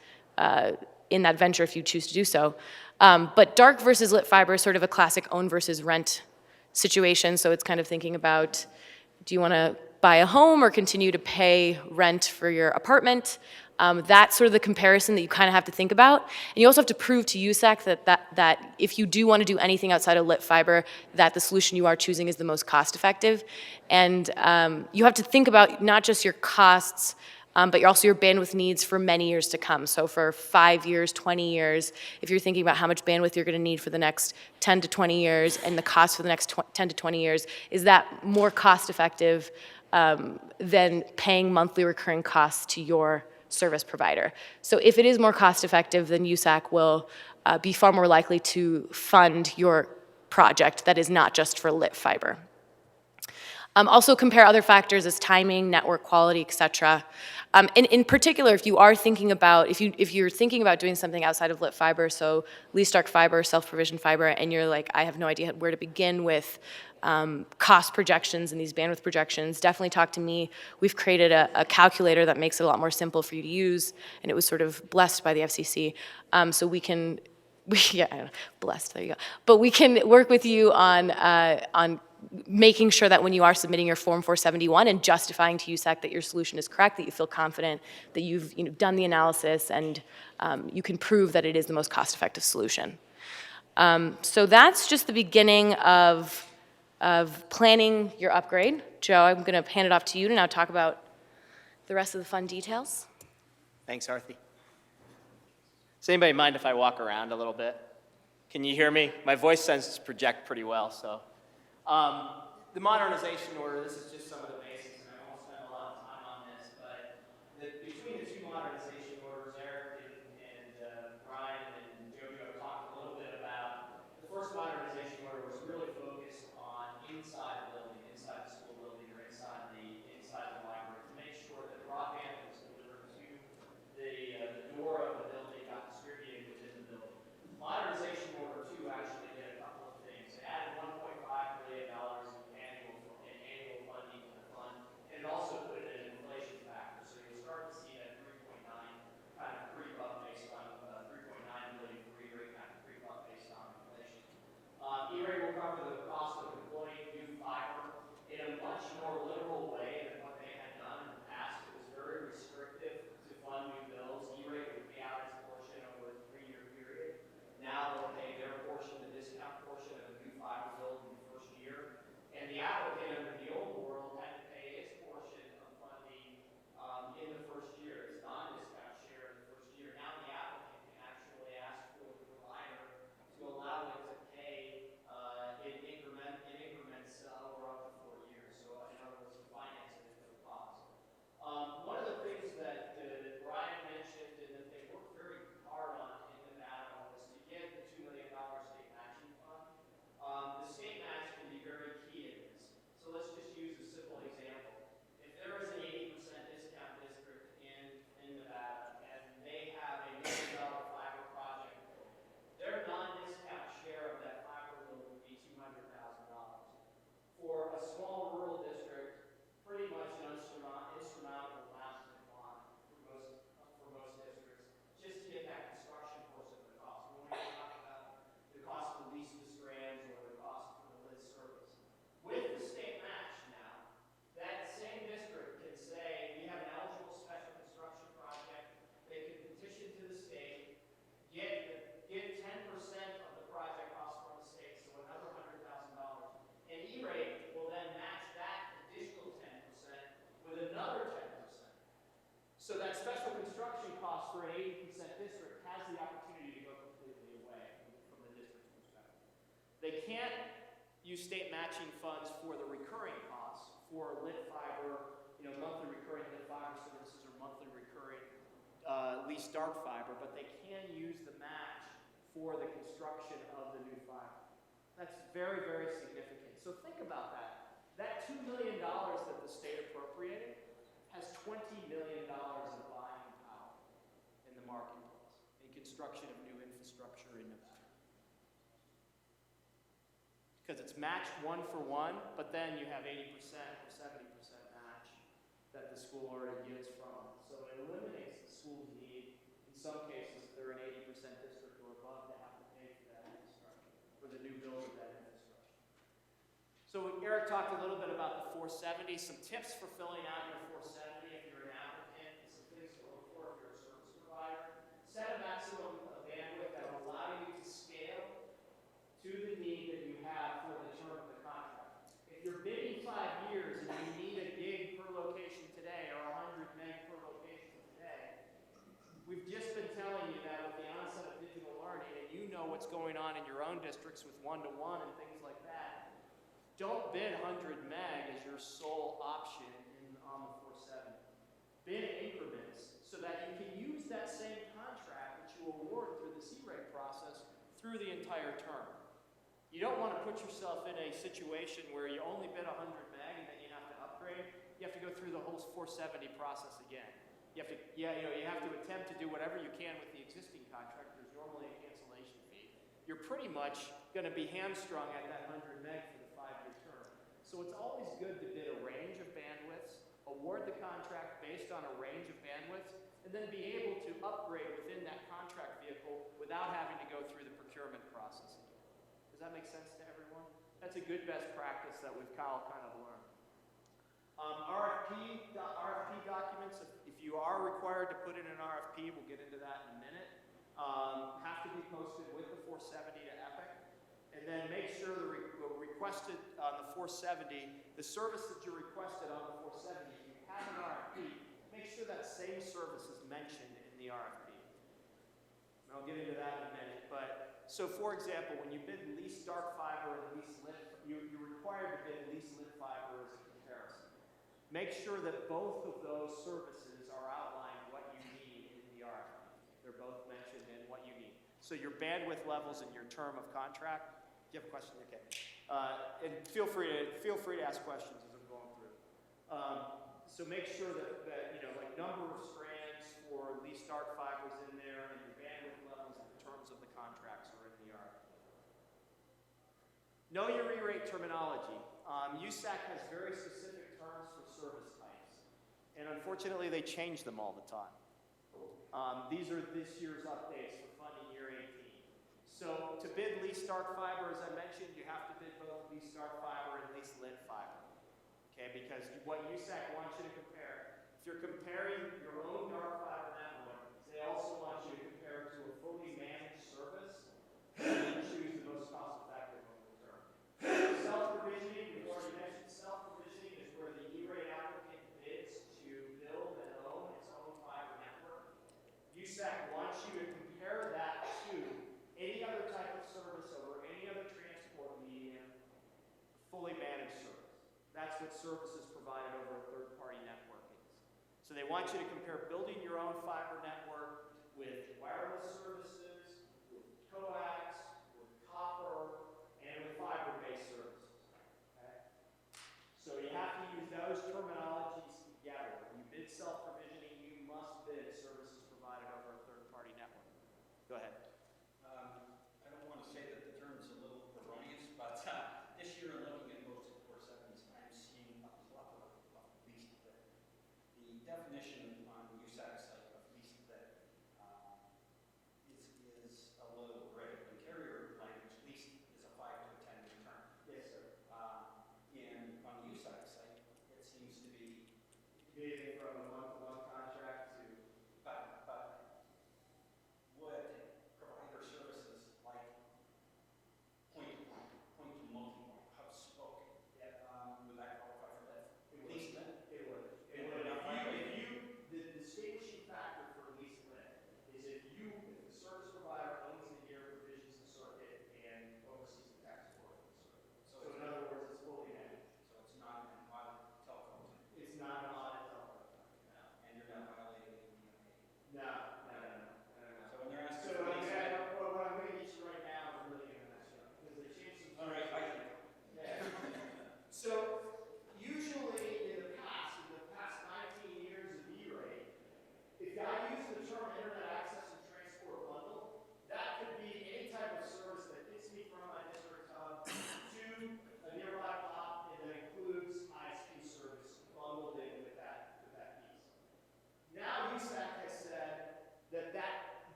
venture if you choose to do so. But dark versus lit fiber is sort of a classic own versus rent situation. So it's kind of thinking about, do you want to buy a home or continue to pay rent for your apartment? That's sort of the comparison that you kind of have to think about. And you also have to prove to USAC that if you do want to do anything outside of lit fiber, that the solution you are choosing is the most cost effective. And you have to think about not just your costs, but also your bandwidth needs for many years to come. So for 5 years, 20 years, if you're thinking about how much bandwidth you're going to need for the next 10 to 20 years and the cost for the next 10 to 20 years, is that more cost effective than paying monthly recurring costs to your service provider? So if it is more cost effective, then USAC will be far more likely to fund your project that is not just for lit fiber. Also compare other factors as timing, network quality, et cetera. In particular, if you are thinking about, if you're thinking about doing something outside of lit fiber, so least dark fiber, self-provisioned fiber, and you're like, I have no idea where to begin with cost projections and these bandwidth projections, definitely talk to me. We've created a calculator that makes it a lot more simple for you to use, and it was sort of blessed by the FCC. So we can, yeah, blessed, there you go. But we can work with you on making sure that when you are submitting your Form 471 and justifying to USAC that your solution is correct, that you feel confident that you've done the analysis and you can prove that it is the most cost-effective solution. So that's just the beginning of planning your upgrade. Joe, I'm going to hand it off to you to now talk about the rest of the fun details. Thanks, Arthi. Does anybody mind if I walk around a little bit? Can you hear me? My voice sensors project pretty well, so. The modernization order, this is just some of the basics, and I won't spend a lot of time on this, but between the two modernization orders, Eric and Brian and Jojo have talked a little bit about the first modernization order was really focused on inside the building, inside the school building, or inside the library, to make sure that broadband that was delivered to the door of the building got distributed within the building. Modernization order 2 actually did a couple of things. It added $1.5 million in annual funding to the fund construction cost for an 80% district has the opportunity to go completely away from the district's perspective. They can't use state matching funds for the recurring costs for lit fiber, monthly recurring lit fiber services or monthly recurring leased dark fiber, but they can use the match for the construction of the new fiber. That's very, very significant. So think about that. That $2 million that the state appropriated has $20 million of buying power in the marketplace in construction of new infrastructure in Nevada. Because it's matched 1-for-1, but then you have 80% or 70% match that the school already gets from. So it eliminates the school's need, in some cases, if they're an 80% district or above, to have to pay for that infrastructure, for the new build of that infrastructure. So Eric talked a little bit about the 470, some tips for filling out your 470 if you're an applicant, and some things to look for if you're a service provider. Set a maximum bandwidth that will allow you to scale to the need that you have for the term of the contract. If you're bidding 5 years and you need a gig per location today or 100 meg per location today, we've just been telling you that with the onset of digital learning, and you know what's going on in your own districts with one-to-one and things like that, don't bid 100 meg as your sole option on the 470. Bid increments so that you can use that same contract that you award through the C-rate process through the entire term. You don't want to put yourself in a situation where you only bid 100 meg and then you have to upgrade. You have to go through the whole 470 process again. You have to, you have to attempt to do whatever you can with the existing contract. There's normally a cancellation fee. You're pretty much going to be hamstrung at that 100 meg for the 5-year term. So it's always good to bid a range of bandwidths, award the contract based on a range of bandwidths, and then be able to upgrade within that contract vehicle without having to go through the procurement process again. Does that make sense to everyone? That's a good best practice that we've kind of learned. RFP documents, if you are required to put in an RFP, we'll get into that in a minute, have to be posted with the 470 to Epic. And then make sure the requested on the 470, the service that you requested on the 470, if you have an RFP, make sure that same service is mentioned in the RFP. And I'll get into that in a minute. But so, for example, when you bid leased dark fiber and leased lit, you're required to bid leased lit fiber as a comparison. Make sure that both of those services are outlined what you need in the RFP. They're both mentioned in what you need. So your bandwidth levels and your term of contract. Do you have a question? Okay. And feel free to ask questions as I'm going through. So make sure that like number of strands for leased dark fibers in there, and your bandwidth levels and the terms of the contracts are in the RFP. Know your E-rate terminology. USAC has very specific terms for service types, and unfortunately they change them all the time. These are this year's updates for funding year 18. So to bid leased dark fiber, as I mentioned, you have to bid both leased dark fiber and leased lit fiber. Okay, because what USAC wants you to compare, if you're comparing your own dark fiber network, they also want you to compare it to a fully managed service and choose the most cost-effective over the term. Self-provisioning, we've already mentioned self-provisioning is where the E-rate applicant bids to build and own its own fiber network. USAC wants you to compare that to any other type of service over any other transport medium, fully managed service. That's what services provided over a third-party network is. So they want you to compare building your own fiber network with wireless services, with coax, with copper, and with fiber-based services. Okay? So you have to use those terminologies together. When you bid self-provisioning, you must bid services provided over a third-party network. Go ahead. I don't want to say that the term's a little erroneous, but this year in looking at most of 470s, I'm seeing a plethora of leased lit. The definition on USAC's site of leased lit is a little gray. In carrier language, leased is a 5 to 10 year term. Yes, sir. And on the USAC site, it seems to be Bidding from a month-to-month contract to... But would provider services like point-to-point, point-to-multi-point, hub spoke, would that qualify for that? It would. Least then? It would. It would. If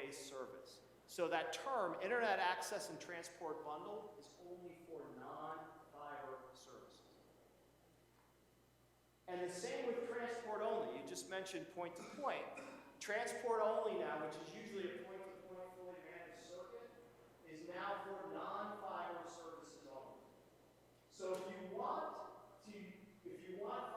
fiber-based service. So that term, internet access and transport bundle, is only for non-fiber services. And the same with transport only. You just mentioned point-to-point. Transport only now, which is usually a point-to-point fully managed circuit, is now for non-fiber services only. So if you want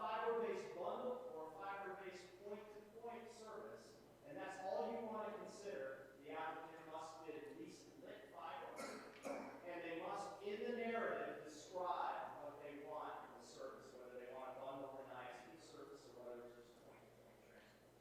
fiber-based bundle or fiber-based point-to-point service, and that's all you want to consider, the applicant must bid at least lit fiber, and they must, in the narrative, describe what they want in the service, whether they want a bundle and ISP service or whether it's just point-to-point transport.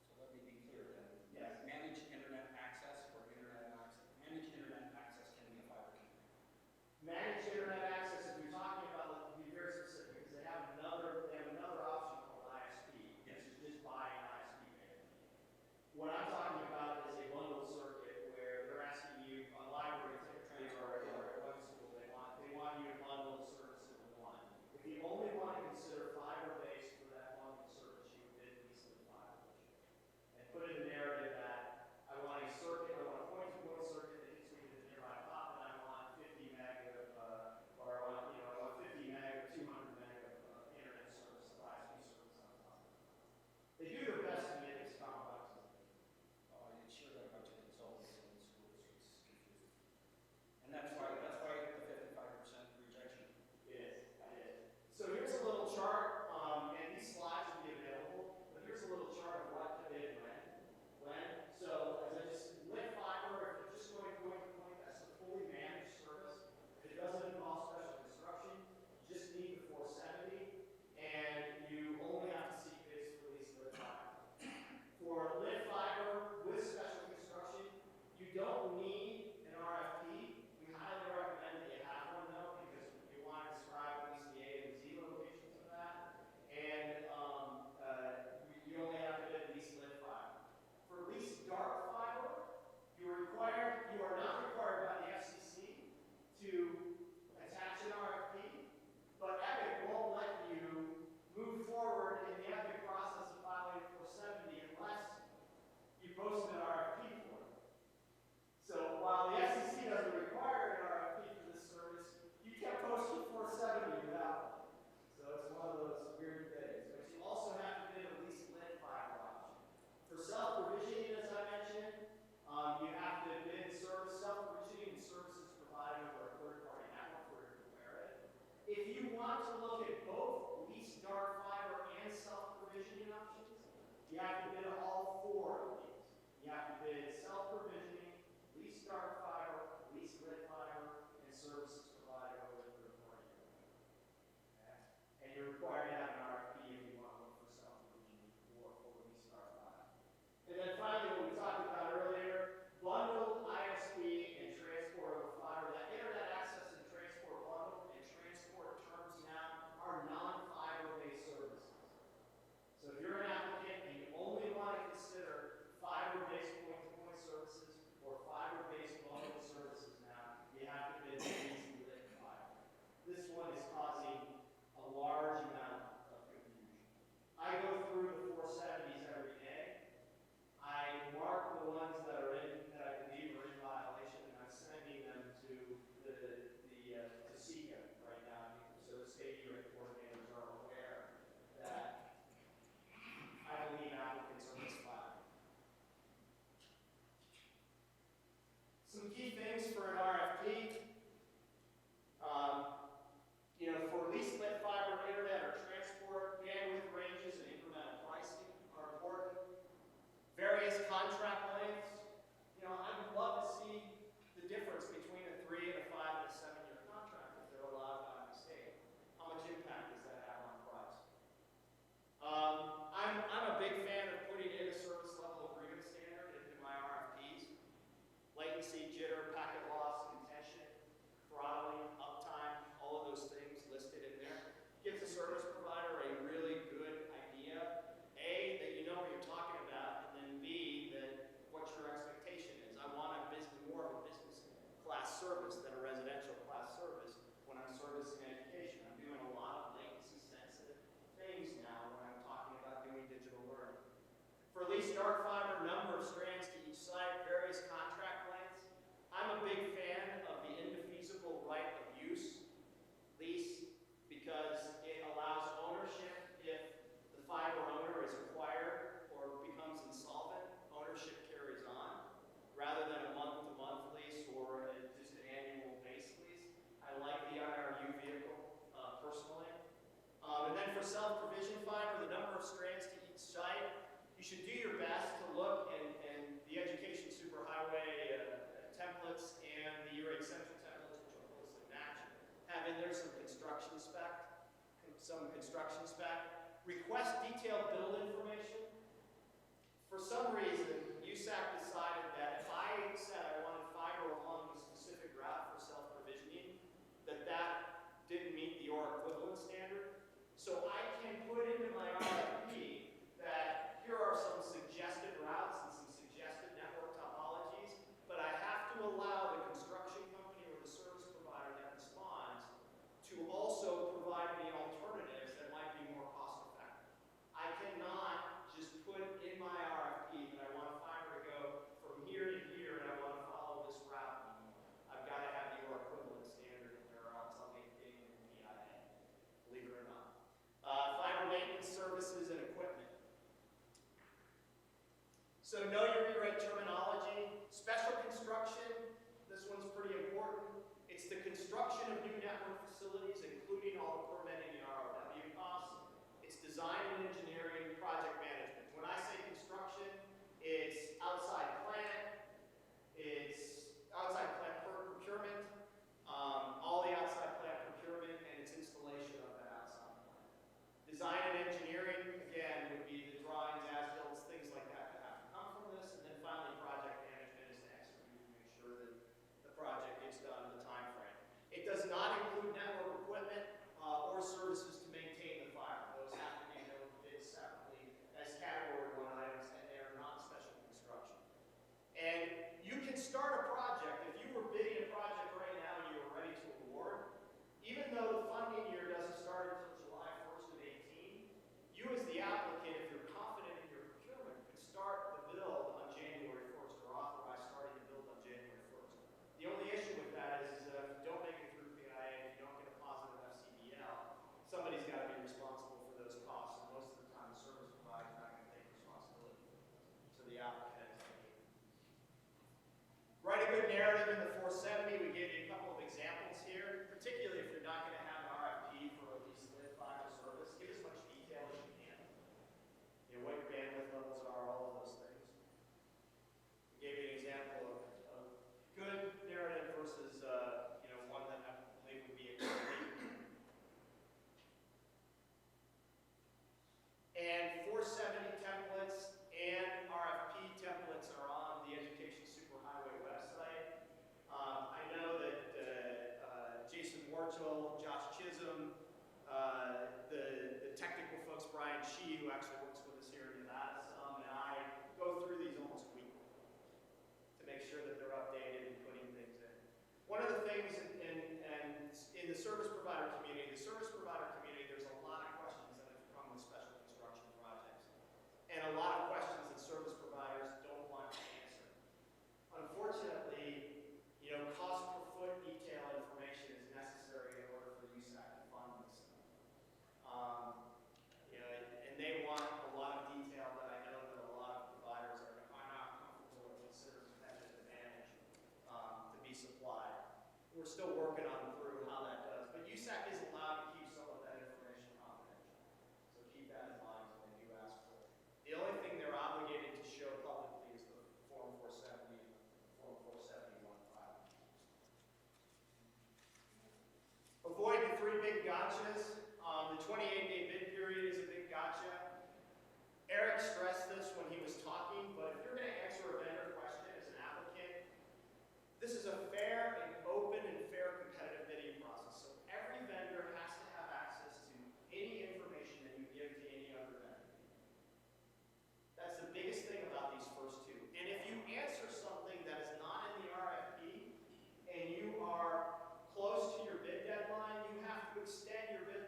So let me be clear then. Yes. Managed internet access or internet access. Managed internet access can be a fiber connector. Managed internet access, if you're talking about, to be very specific, because they have another option called ISP, which is just buying ISP bandwidth. What I'm talking about is a bundled circuit where they're asking you, a library or a web school, they want you to bundle the services in one. If you only want to consider fiber-based for that bundled service, you would bid at least in fiber. And put in the narrative that I want a circuit, I want a point-to-point circuit that gets me to the nearby pop, and I want 50 meg of, or I want 50 meg or 200 meg of internet service, of ISP service on top. They do their best to make this complex. It's sure that a bunch of consultants in the school districts confused. And that's why the 55% rejection. It is. So here's a little chart, and these slides will be available, but here's a little chart of what to bid when. So as I just lit fiber, if you're just going point-to-point, that's a fully managed service. If it doesn't involve special construction, you just need the 470, and you only have to seek bids for lease lit fiber. For lit fiber with special construction, you don't need an RFP. We highly recommend that you have one though, because you want to describe at least the A and Z locations of that. And you only have to bid lease lit fiber. For lease dark fiber, you are not required by the FCC to attach an RFP, but EPIC won't let you move forward in the EPIC process of filing 470 unless you post an RFP for it. So while the FCC doesn't require an RFP for this service, you can't post a 470 without one. So it's one of those weird things. But you also have to bid a lease lit fiber option. For self-provisioning, as I mentioned, you have to bid self-provisioning and services provided over a third-party network for you to compare it. If you want to look at both lease dark fiber and self-provisioning options, you have to bid all four of these. You have to bid self-provisioning, lease dark fiber, lease lit fiber, and services provided over a third-party network. Okay? And you're required to have an RFP if you want to look for self-provisioning or for lease dark fiber. And then finally, what we talked about earlier, bundled ISP and transport over fiber. That internet access and transport bundle and transport terms now are non-fiber-based services. So if you're an applicant and you only want to consider fiber-based point-to-point services or fiber-based bundled services now, you have to bid lease lit fiber. This one is causing a large amount of confusion. I go through the 470s every day. I mark the ones that I believe are in violation, and I'm sending them to to SECA right now, so the state E-rate coordinators are aware that I believe applicants are misfiling. Some key things for an RFP. For lease lit fiber internet or transport, bandwidth ranges and incremental pricing are important. Various contract lengths. I would love to see the difference between a 3 and a 5 and a 7-year contract if they're allowed by the state. How much impact does that have on price? I'm a big fan of putting in a service level agreement standard into my RFPs. Latency, jitter, packet loss, contention, throttling, uptime, all of those things listed in there. Gives the service provider a really good idea, A, that you know what you're talking about, and then B, that there's some construction spec. Request detailed build information. For some reason, USAC decided that if I said I wanted fiber along a specific route for self-provisioning, that didn't meet the OR equivalent standard. So I can put into my RFP that here are some suggested routes and some suggested network topologies, but I have to allow the construction company or the service provider that responds to also provide me alternatives that might be more cost effective. I cannot just put in my RFP that I want fiber to go from here to here and I want to follow this route anymore. I've got to have your equivalent standard in there or else I'll get dinged in the PIA, believe it or not. Fiber maintenance services and equipment. So know your E-rate terminology. Special construction, this one's pretty important. It's the construction of new network facilities, including all the permitting and ROW costs. It's design and engineering, project management. When I say construction, it's outside plant, procurement, all the outside plant procurement, and its installation of that outside plant. Design and engineering, again, would be the drawings, as-builts, things like that that have to come from this. And then finally, project management is to execute to make sure that the project gets done in the time frame. It does not include network equipment or services to maintain the fiber. Those have to be bid separately as Category 1 items, and they are not special construction. And you can start a project, if you were bidding a project right now and you were ready to award, even though the funding year doesn't start until July 1st of 18, you as the applicant, if you're confident in your procurement, could start the build on January 1st or authorize starting the build on January 1st. The only issue with that is if you don't make it through PIA, if you don't get a positive FCBL, somebody's got to be responsible for those costs, and most of the time the service provider is not going to take responsibility for those. So the applicant is going to write a good narrative in the 470. We gave you a couple of examples here, particularly if you're not going to have an RFP for at least lit fiber service. Give as much detail as you can. You know, what your bandwidth levels are, all of those things. We gave you an example of good narrative versus one that I believe would be a complete. And 470 templates and RFP templates are on the Education Superhighway website. I know that Jason Warchel, Josh Chisholm, the technical folks, Brian Shee, who actually works with us here in Nevada, and I go through these almost weekly to make sure that they're updated and putting things in. One of the things in the service provider community, there's a lot of questions that have come with special construction projects. And a lot of questions that service providers don't want to answer. Unfortunately, cost per foot detail information is necessary in order for USAC to fund this stuff. And they want a lot of detail that I know that a lot of providers are not comfortable or consider competitive advantage to be supplied. We're still working on through how that does, but USAC is allowed to keep some of that information confidential. So keep that in mind when you ask for it. The only thing they're obligated to show publicly is the Form 470 and Form 471 file. Avoid the 3 big gotchas. The 28-day bid period is a big gotcha. Eric stressed this when he was talking, but if you're going to answer a vendor question as an applicant, this is a fair and open and fair competitive bidding process. So every vendor has to have access to any information that you give to any other vendor. That's the biggest thing about these first two. And if you answer something that is not in the RFP and you are close to your bid deadline, you have to extend your bid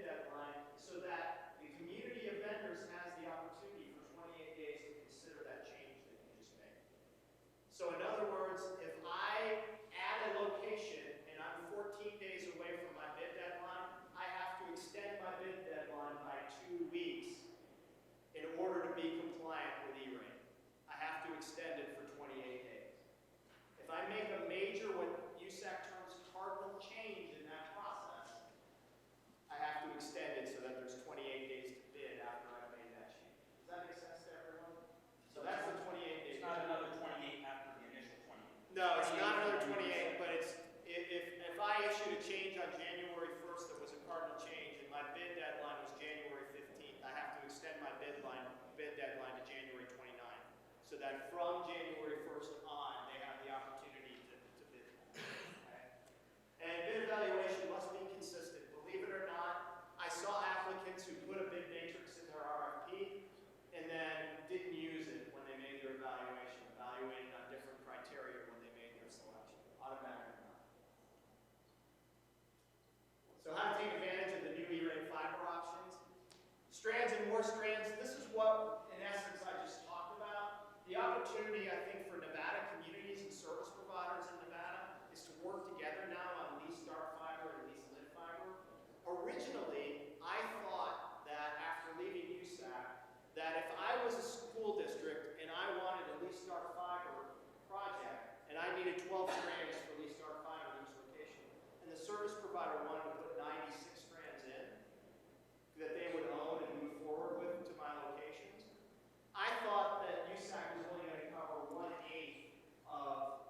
deadline so that the community of vendors has the opportunity for 28 days to consider that change that you just made. So in other words, if I add a location and I'm 14 days away from my bid deadline, I have to extend my bid deadline by 2 weeks in order to be compliant with E-rate. I have to extend it for 28 days. If I make a major, what USAC terms cardinal change in that process, I have to extend it so that there's 28 days to bid after I've made that change. Does that make sense to everyone? So that's the 28 days. It's not another 28 after the initial 28. No, it's not another 28, but it's if I issued a change on that from January 1st on, they have the opportunity to bid. Okay? And bid evaluation must be consistent. Believe it or not, I saw applicants who put a bid matrix in their RFP and then didn't use it when they made their evaluation, evaluated on different criteria when they made their selection. Automatically not. So how to take advantage of the new E-rate fiber options. Strands and more strands, this is what, in essence, I just talked about. The opportunity, I think, for Nevada communities and service providers in Nevada is to work together now on leased dark fiber and leased lit fiber. Originally, I thought that after leaving USAC, that if I was a school district and I wanted a leased dark fiber project, and I needed 12 strands for leased dark fiber in each location, and the service provider wanted to put 96 strands in, that they would own and move forward with to my locations. I thought that USAC was only going to cover 1/8 of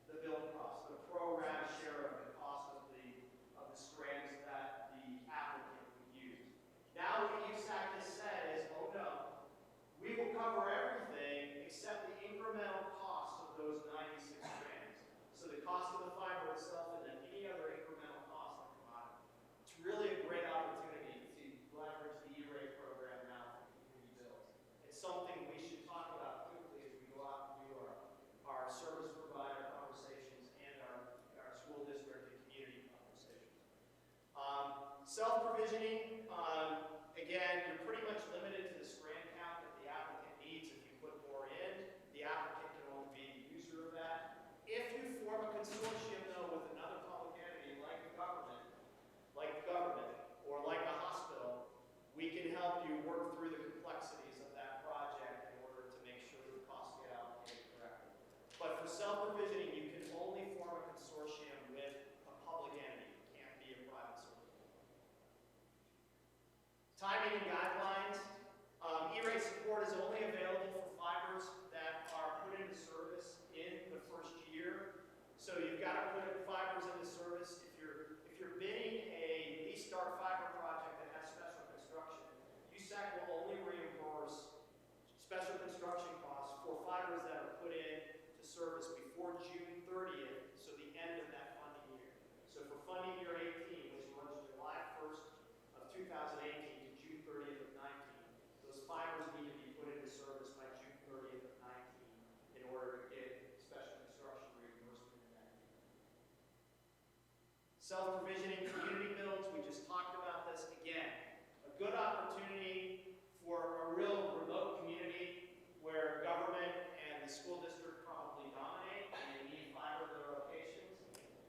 the build cost, the pro-rata share of the cost of the strands that the applicant would use. Now what USAC has said is, oh no, we will cover everything except the incremental cost of those 96 strands. So the cost of the fiber itself and then any other incremental cost that come out of it. It's really a great opportunity to leverage the E-rate program now for community builds. It's something we should talk about quickly as we go out and do our service provider conversations and our school district and community conversations. Self-provisioning, again, you're pretty much limited to the strand count that the applicant needs. If you put more in, the applicant can only be the user of that. If you form a consortium, though, with another public entity like the government, or like a hospital, we can help you work through the complexities of that project in order to make sure the costs get allocated correctly. But for self-provisioning, you can only form a consortium with a public entity. It can't be a private source. Timing and guidelines. E-rate support is only available for fibers that are put into service in the first year. So you've got to put fibers into service. If you're bidding a leased dark fiber project that has special construction, USAC will only reimburse special construction costs for fibers that are put in to service before June 30th, so the end of that funding year. So for funding year 18, which runs July 1st of 2018 to June 30th of 19, those fibers need to be put into service by June 30th of 19 in order to get special construction reimbursement in that year. Self-provisioning community builds, we just talked about this again. A good opportunity for a real remote community where government and the school district probably dominate and they need fiber to their locations.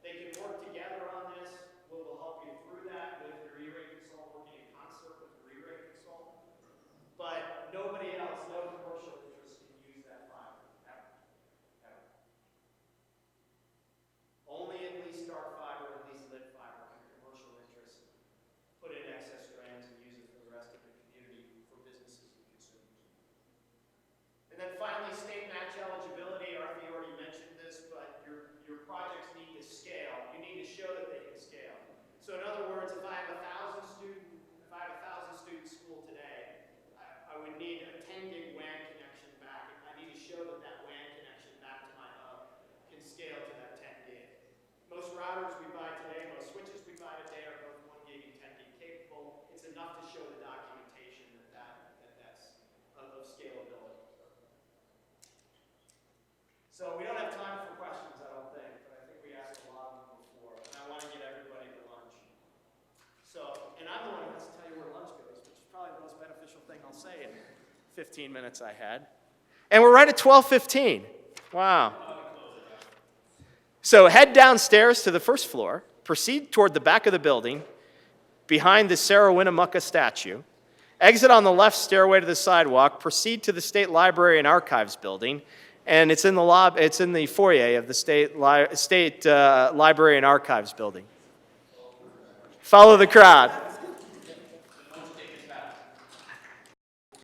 They can work together on this. We'll help you through that with your E-rate consultant, working in concert with your E-rate consultant. But nobody else, no commercial interest can use that fiber, ever. Only at least dark fiber, at least lit fiber, can commercial interests put in excess strands and use it for the rest of the community for businesses and consumers. And then finally, state match eligibility. Arthur already mentioned this, but your projects need to scale. You need to show that they can scale. So in other words, if I have a 1,000 student school today, I would need a 10 gig WAN connection back. I need to show that that WAN connection back to my hub can scale to that 10 gig. Most routers we buy today, most switches we buy today are both 1 gig and 10 gig capable. It's enough to show the documentation that's of scalability. So we don't have time for questions, I don't think, but I think we asked a lot of them before, and I want to get everybody to lunch. So, and I'm the one who has to tell you where lunch goes, which is probably the most beneficial thing I'll say in 15 minutes I had. And we're right at 12:15. Wow. So head downstairs to the first floor, proceed toward the back of the building, behind the Sarah Winnemucca statue, exit on the left stairway to the sidewalk, proceed to the State Library and Archives building, and it's in the foyer of the State Library and Archives building. Follow the crowd.